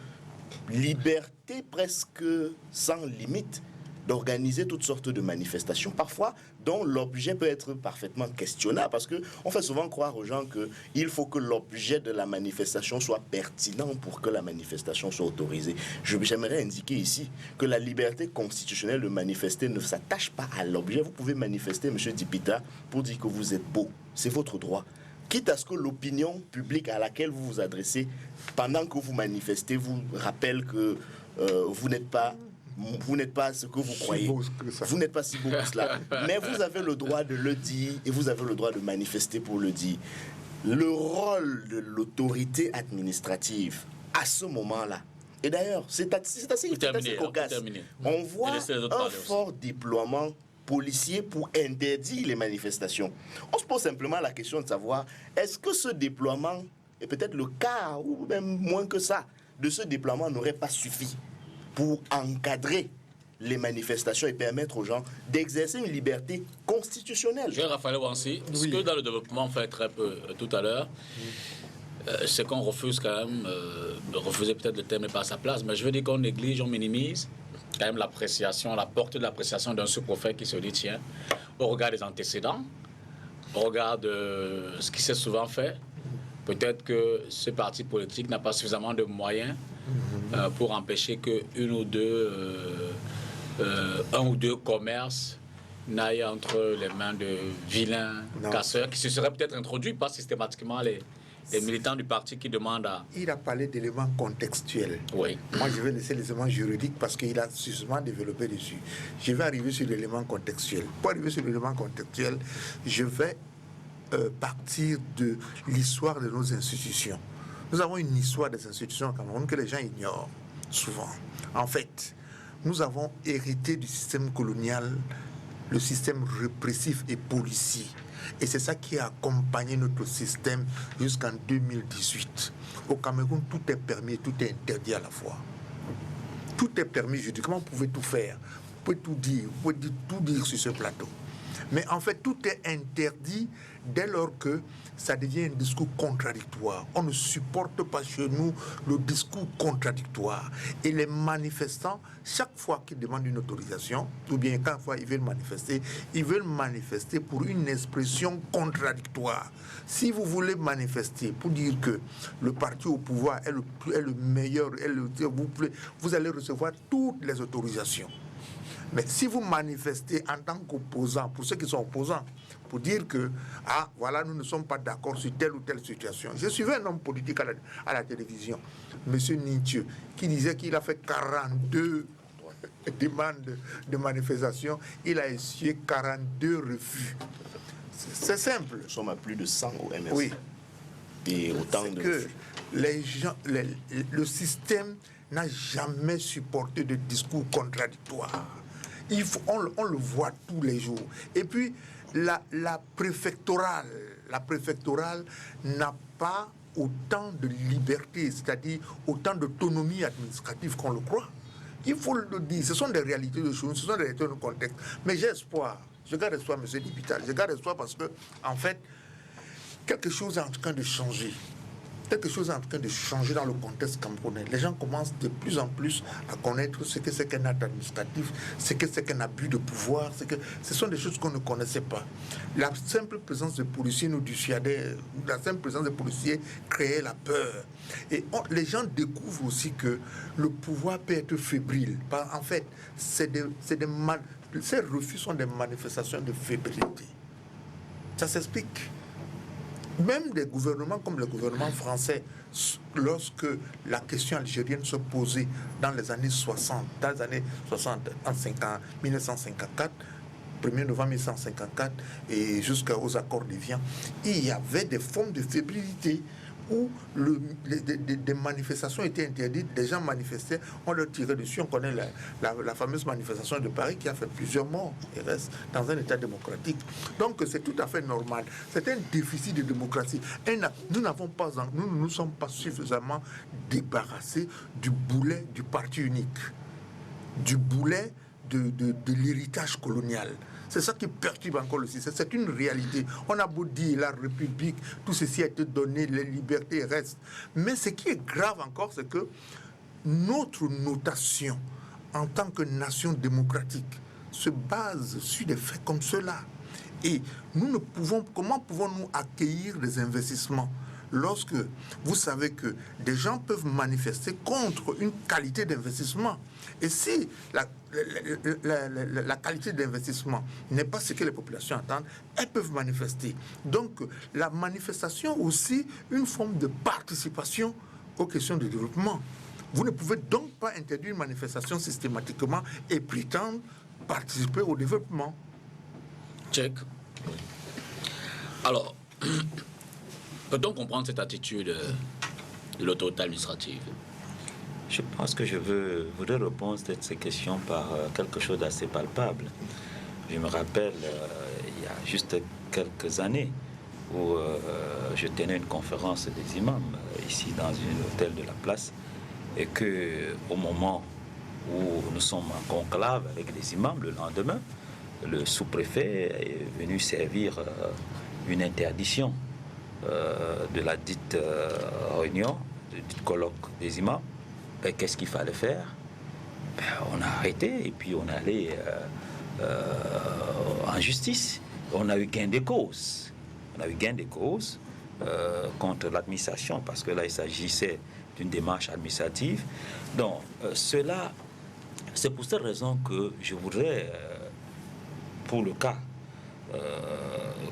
liberté presque sans limite d'organiser toutes sortes de manifestations, parfois dont l'objet peut être parfaitement questionnable, parce qu'on fait souvent croire aux gens qu'il faut que l'objet de la manifestation soit pertinent pour que la manifestation soit autorisée. J'aimerais indiquer ici que la liberté constitutionnelle de manifester ne s'attache pas à l'objet. Vous pouvez manifester, M. Dipita, pour dire que vous êtes beau. C'est votre droit. Quitte à ce que l'opinion publique à laquelle vous vous adressez, pendant que vous manifestez, vous rappelle que vous n'êtes pas ce que vous croyez. Vous n'êtes pas si beau que cela. Mais vous avez le droit de le dire et vous avez le droit de manifester pour le dire. Le rôle de l'autorité administrative à ce moment-là, et d'ailleurs, c'est assez cocasse. On voit un fort déploiement policier pour interdire les manifestations. On se pose simplement la question de savoir, est-ce que ce déploiement, et peut-être le quart, ou même moins que ça, de ce déploiement n'aurait pas suffi pour encadrer les manifestations et permettre aux gens d'exercer une liberté constitutionnelle. Je Raphaël Wansi, ce que dans le développement on fait très peu tout à l'heure, c'est qu'on refuse quand même, de refuser peut-être le terme n'est pas à sa place, mais je veux dire qu'on néglige, on minimise quand même l'appréciation, la portée de l'appréciation d'un sous-préfet qui se dit, tiens, au regard des antécédents, au regard de ce qui s'est souvent fait, peut-être que ce parti politique n'a pas suffisamment de moyens pour empêcher que un ou deux commerces n'aillent entre les mains de vilains casseurs qui se seraient peut-être introduits, pas systématiquement les militants du parti qui demandent à... Il a parlé d'éléments contextuels. Oui. Moi, je vais laisser les éléments juridiques parce qu'il a suffisamment développé dessus. Je vais arriver sur l'élément contextuel. Pour arriver sur l'élément contextuel, je vais partir de l'histoire de nos institutions. Nous avons une histoire des institutions au Cameroun que les gens ignorent souvent. En fait, nous avons hérité du système colonial, le système répressif et policier. Et c'est ça qui a accompagné notre système jusqu'en 2018. Au Cameroun, tout est permis, tout est interdit à la fois. Tout est permis juridiquement, vous pouvez tout faire. Vous pouvez tout dire, vous pouvez tout dire sur ce plateau. Mais en fait, tout est interdit dès lors que ça devient un discours contradictoire. On ne supporte pas chez nous le discours contradictoire. Et les manifestants, chaque fois qu'ils demandent une autorisation, ou bien quand ils veulent manifester pour une expression contradictoire. Si vous voulez manifester pour dire que le parti au pouvoir est le meilleur, vous allez recevoir toutes les autorisations. Mais si vous manifestez en tant qu'opposant, pour ceux qui sont opposants, pour dire que, voilà, nous ne sommes pas d'accord sur telle ou telle situation. Je suivais un homme politique à la télévision, M. Nietzsche, qui disait qu'il a fait 42 demandes de manifestation, il a essuyé 42 refus. C'est simple. Nous sommes à plus de 100 au MRC. Oui. Et autant de que les gens, le système n'a jamais supporté de discours contradictoires. On le voit tous les jours. Et puis, la préfectorale n'a pas autant de liberté, c'est-à-dire autant d'autonomie administrative qu'on le croit. Il faut le dire, ce sont des réalités de choses, ce sont des réalités de contexte. Mais j'ai espoir, je garde espoir, M. Dipital, je garde espoir parce que, en fait, quelque chose est en train de changer. quelque chose est en train de changer dans le contexte camerounais. Les gens commencent de plus en plus à connaître ce que c'est qu'un acte administratif, ce que c'est qu'un abus de pouvoir. Ce sont des choses qu'on ne connaissait pas. La simple présence de policiers nous dissuadait, la simple présence de policiers créait la peur. Et les gens découvrent aussi que le pouvoir peut être fébrile. En fait, ces refus sont des manifestations de fébrilité. Ça s'explique. Même des gouvernements comme le gouvernement français, lorsque la question algérienne se posait dans les années 60, en 1954, 1er novembre 1954 et jusqu'aux accords d'Évian, il y avait des formes de fébrilité où des manifestations étaient interdites, des gens manifestaient, on leur tirait dessus. On connaît la fameuse manifestation de Paris qui a fait plusieurs morts et reste dans un état démocratique. Donc c'est tout à fait normal. C'est un déficit de démocratie. Nous ne nous sommes pas suffisamment débarrassés du boulet du parti unique, du boulet de l'héritage colonial. C'est ça qui perturbe encore le système. C'est une réalité. On a beau dire la République, tout ceci a été donné, les libertés restent. Mais ce qui est grave encore, c'est que notre notation en tant que nation démocratique se base sur des faits comme cela. Et comment pouvons-nous accueillir des investissements lorsque vous savez que des gens peuvent manifester contre une qualité d'investissement? Et si la qualité d'investissement n'est pas ce que les populations attendent, elles peuvent manifester. Donc, la manifestation aussi une forme de participation aux questions de développement. Vous ne pouvez donc pas interdire une manifestation systématiquement et prétendre participer au développement. Check. Alors, peut-on comprendre cette attitude de l'autorité administrative? Je pense que je voudrais répondre à ces questions par quelque chose d'assez palpable. Je me rappelle, il y a juste quelques années, où je tenais une conférence des imams ici dans un hôtel de la place, et que au moment où nous sommes en conclave avec les imams, le lendemain, le sous-préfet est venu servir une interdiction de la dite réunion, du dit colloque des imams. Ben, qu'est-ce qu'il fallait faire? Ben, on a arrêté et puis on allait en justice. On a eu gain de cause. On a eu gain de cause contre l'administration, parce que là, il s'agissait d'une démarche administrative. Donc, cela, c'est pour cette raison que je voudrais, pour le cas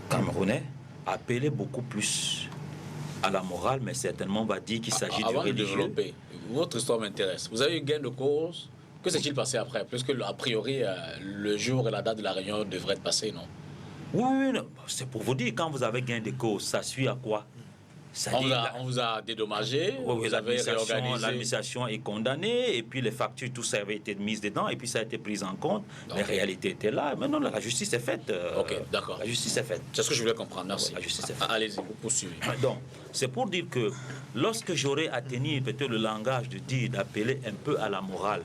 camerounais, appeler beaucoup plus à la morale, mais certainement on va dire qu'il s'agit du religieux. Votre histoire m'intéresse. Vous avez eu gain de cause. Que s'est-il passé après? Puisque, a priori, le jour et la date de la réunion devraient être passés, non? Oui, non. C'est pour vous dire, quand vous avez gain de cause, ça suit à quoi? On vous a dédommagé, oui, vous avez réorganisé. L'administration est condamnée, et puis les factures, tout ça avait été mis dedans, et puis ça a été pris en compte. Okay. Les réalités étaient là. Maintenant, la justice est faite. Ok, d'accord. La justice est faite. C'est ce que je voulais comprendre. Merci. La justice est faite. Allez-y, vous poursuivez. Donc, c'est pour dire que lorsque j'aurais à tenir peut-être le langage de dire, d'appeler un peu à la morale,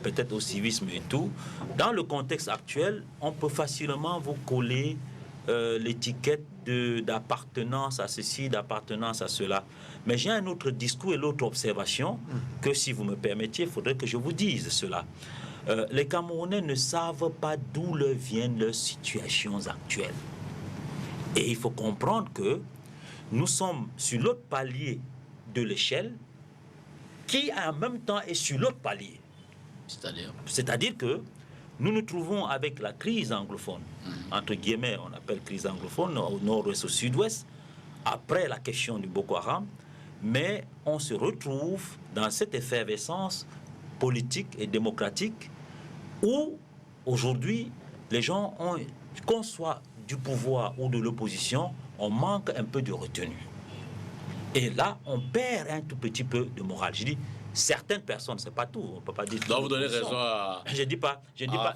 peut-être au civisme et tout, dans le contexte actuel, on peut facilement vous coller l'étiquette d'appartenance à ceci, d'appartenance à cela. Mais j'ai un autre discours et l'autre observation que, si vous me permettiez, il faudrait que je vous dise cela. Les Camerounais ne savent pas d'où leur viennent leurs situations actuelles. Et il faut comprendre que nous sommes sur l'autre palier de l'échelle qui, en même temps, est sur l'autre palier. C'est-à-dire que nous nous trouvons avec la crise anglophone, entre guillemets, on appelle crise anglophone, au nord-ouest, au sud-ouest, après la question du Boko Haram, mais on se retrouve dans cette effervescence politique et démocratique où, aujourd'hui, les gens qu'on soit du pouvoir ou de l'opposition, on manque un peu de retenue. Et là, on perd un tout petit peu de morale. Je dis, certaines personnes, c'est pas tout, on peut pas dire. Donc vous donnez raison à. Je dis pas.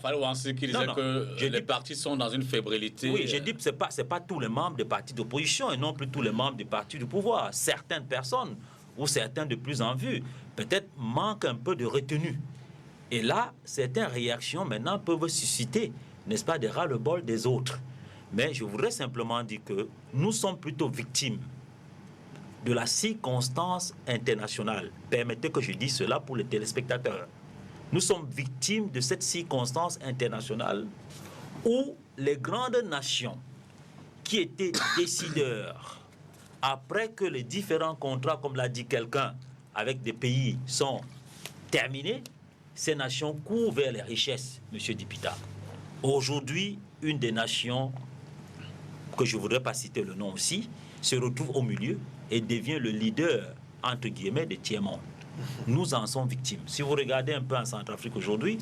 Falouansi qui disait que les partis sont dans une fébrilité. Oui, je dis que c'est pas tous les membres des partis d'opposition et non plus tous les membres des partis du pouvoir. Certaines personnes ou certains de plus en vue peut-être manquent un peu de retenue. Et là, certaines réactions maintenant peuvent susciter, n'est-ce pas, des ras-le-bol des autres. Mais je voudrais simplement dire que nous sommes plutôt victimes de la circonstance internationale. Permettez que je dise cela pour les téléspectateurs. Nous sommes victimes de cette circonstance internationale où les grandes nations qui étaient décideurs, après que les différents contrats, comme l'a dit quelqu'un, avec des pays sont terminés, ces nations courent vers les richesses, M. Dipita. Aujourd'hui, une des nations, que je ne voudrais pas citer le nom aussi, se retrouve au milieu et devient le leader, entre guillemets, des tiers-monde. Nous en sommes victimes. Si vous regardez un peu en Centrafrique aujourd'hui,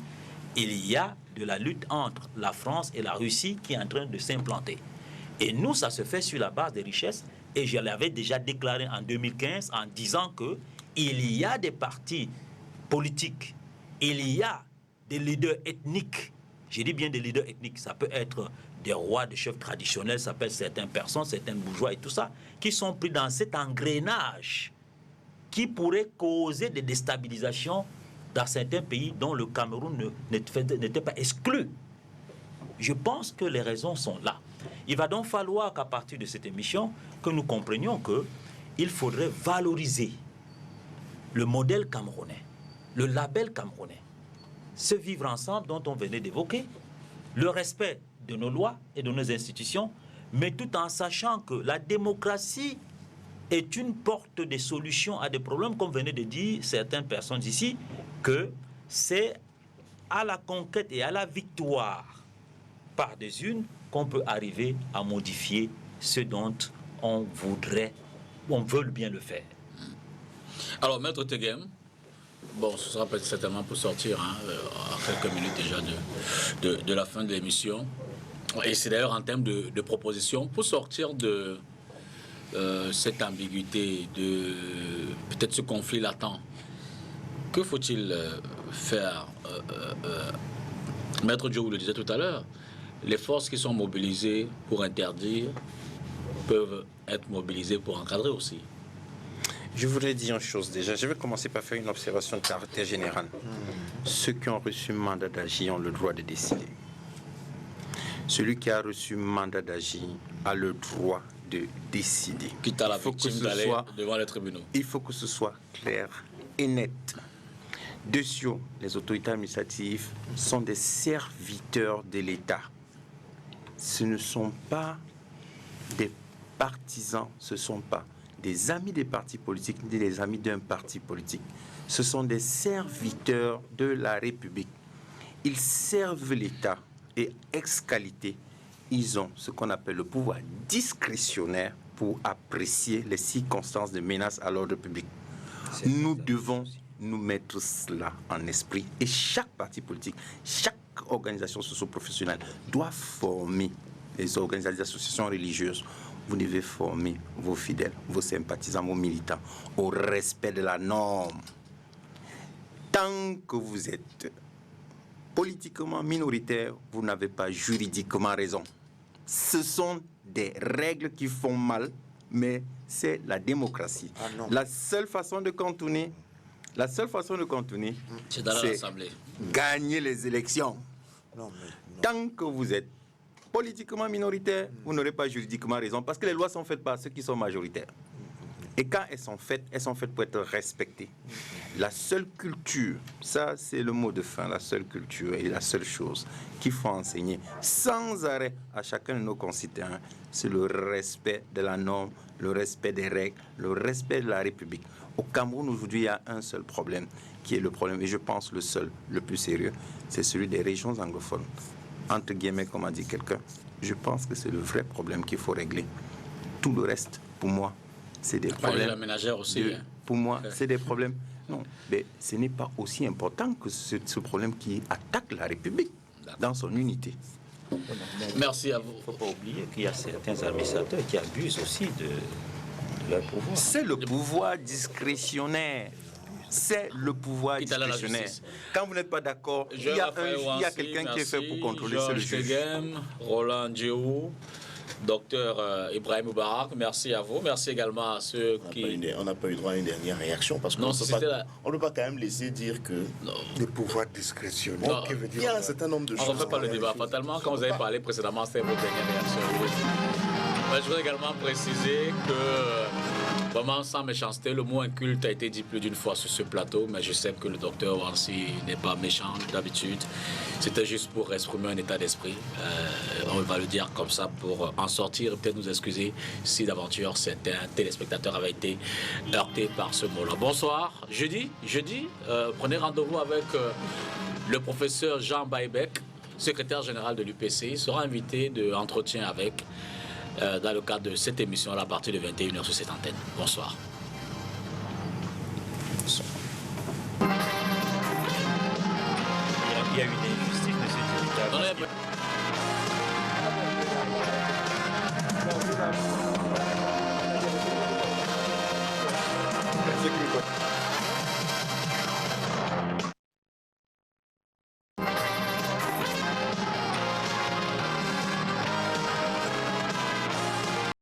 il y a de la lutte entre la France et la Russie qui est en train de s'implanter. Et nous, ça se fait sur la base des richesses. Et je l'avais déjà déclaré en 2015 en disant qu'il y a des partis politiques, il y a des leaders ethniques. Je dis bien des leaders ethniques. Ça peut être des rois, des chefs traditionnels, ça peut être certaines personnes, certains bourgeois et tout ça, qui sont pris dans cet engrenage qui pourrait causer des déstabilisations dans certains pays dont le Cameroun n'était pas exclu. Je pense que les raisons sont là. Il va donc falloir qu'à partir de cette émission, que nous comprenions qu'il faudrait valoriser le modèle camerounais, le label camerounais, ce vivre ensemble dont on venait d'évoquer, le respect de nos lois et de nos institutions, mais tout en sachant que la démocratie est une porte des solutions à des problèmes, comme venaient de dire certaines personnes ici, que c'est à la conquête et à la victoire par des unes qu'on peut arriver à modifier ce dont on veut bien le faire. Alors, Maître Tegem, bon, ce sera peut-être certainement pour sortir à quelques minutes déjà de la fin de l'émission. Et c'est d'ailleurs en termes de propositions pour sortir de cette ambiguïté, de peut-être ce conflit latent. Que faut-il faire Maître Joe le disait tout à l'heure, les forces qui sont mobilisées pour interdire peuvent être mobilisées pour encadrer aussi. Je voudrais dire une chose déjà. Je vais commencer par faire une observation de caractère général. Ceux qui ont reçu mandat d'agir ont le droit de décider. Celui qui a reçu mandat d'agir a le droit de décider. Quitte à la victime d'aller devant les tribunaux. Il faut que ce soit clair et net. Dessus, les autorités administratives sont des serviteurs de l'État. Ce ne sont pas des partisans, ce ne sont pas des amis des partis politiques, ni des amis d'un parti politique. Ce sont des serviteurs de la République. Ils servent l'État et, ex-qualité, ils ont ce qu'on appelle le pouvoir discrétionnaire pour apprécier les circonstances de menace à l'ordre public. Nous devons nous mettre cela en esprit. Et chaque parti politique, chaque organisation socio-professionnelle doit former les organisations, les associations religieuses. Vous devez former vos fidèles, vos sympathisants, vos militants au respect de la norme. Tant que vous êtes politiquement minoritaire, vous n'avez pas juridiquement raison. Ce sont des règles qui font mal, mais c'est la démocratie. La seule façon de contourner, c'est d'aller à l'Assemblée. Gagner les élections. Tant que vous êtes politiquement minoritaire, vous n'aurez pas juridiquement raison, parce que les lois sont faites par ceux qui sont majoritaires. Et quand elles sont faites pour être respectées. La seule culture, ça c'est le mot de fin, la seule culture et la seule chose qu'il faut enseigner sans arrêt à chacun de nos concitoyens, c'est le respect de la norme, le respect des règles, le respect de la République. Au Cameroun, aujourd'hui, il y a un seul problème, qui est le problème, et je pense le seul, le plus sérieux, c'est celui des régions anglophones. Entre guillemets, comme a dit quelqu'un, je pense que c'est le vrai problème qu'il faut régler. Tout le reste, pour moi, c'est des problèmes. La ménagère aussi. Pour moi, c'est des problèmes. Non, mais ce n'est pas aussi important que ce problème qui attaque la République dans son unité. Merci à vous. Il ne faut pas oublier qu'il y a certains administrateurs qui abusent aussi de leur pouvoir. C'est le pouvoir discrétionnaire. C'est le pouvoir discrétionnaire. Quand vous n'êtes pas d'accord, il y a quelqu'un qui est fait pour contrôler ce juge. Tegem, Roland Djéou, Docteur Ibrahim Moubarak, merci à vous. Merci également à ceux On n'a pas eu droit à une dernière réaction parce qu'on ne peut pas quand même laisser dire que... Le pouvoir discrétionnaire. Il y a un certain nombre de choses. On ne refait pas le débat fatalement. Quand vous avez parlé précédemment, c'était votre dernière réaction. Je voudrais également préciser que, vraiment sans méchanceté, le mot inculte a été dit plus d'une fois sur ce plateau, mais je sais que le docteur Wansi n'est pas méchant d'habitude. C'était juste pour exprimer un état d'esprit. On va le dire comme ça pour en sortir et peut-être nous excuser si d'aventure certains téléspectateurs avaient été heurtés par ce mot-là. Bonsoir. Jeudi, prenez rendez-vous avec le professeur Jean Baïbec, secrétaire général de l'UPC. Il sera invité de entretien avec dans le cadre de cette émission à partir de 21h sur cette antenne. Bonsoir. Il y a une injustice, monsieur le directeur.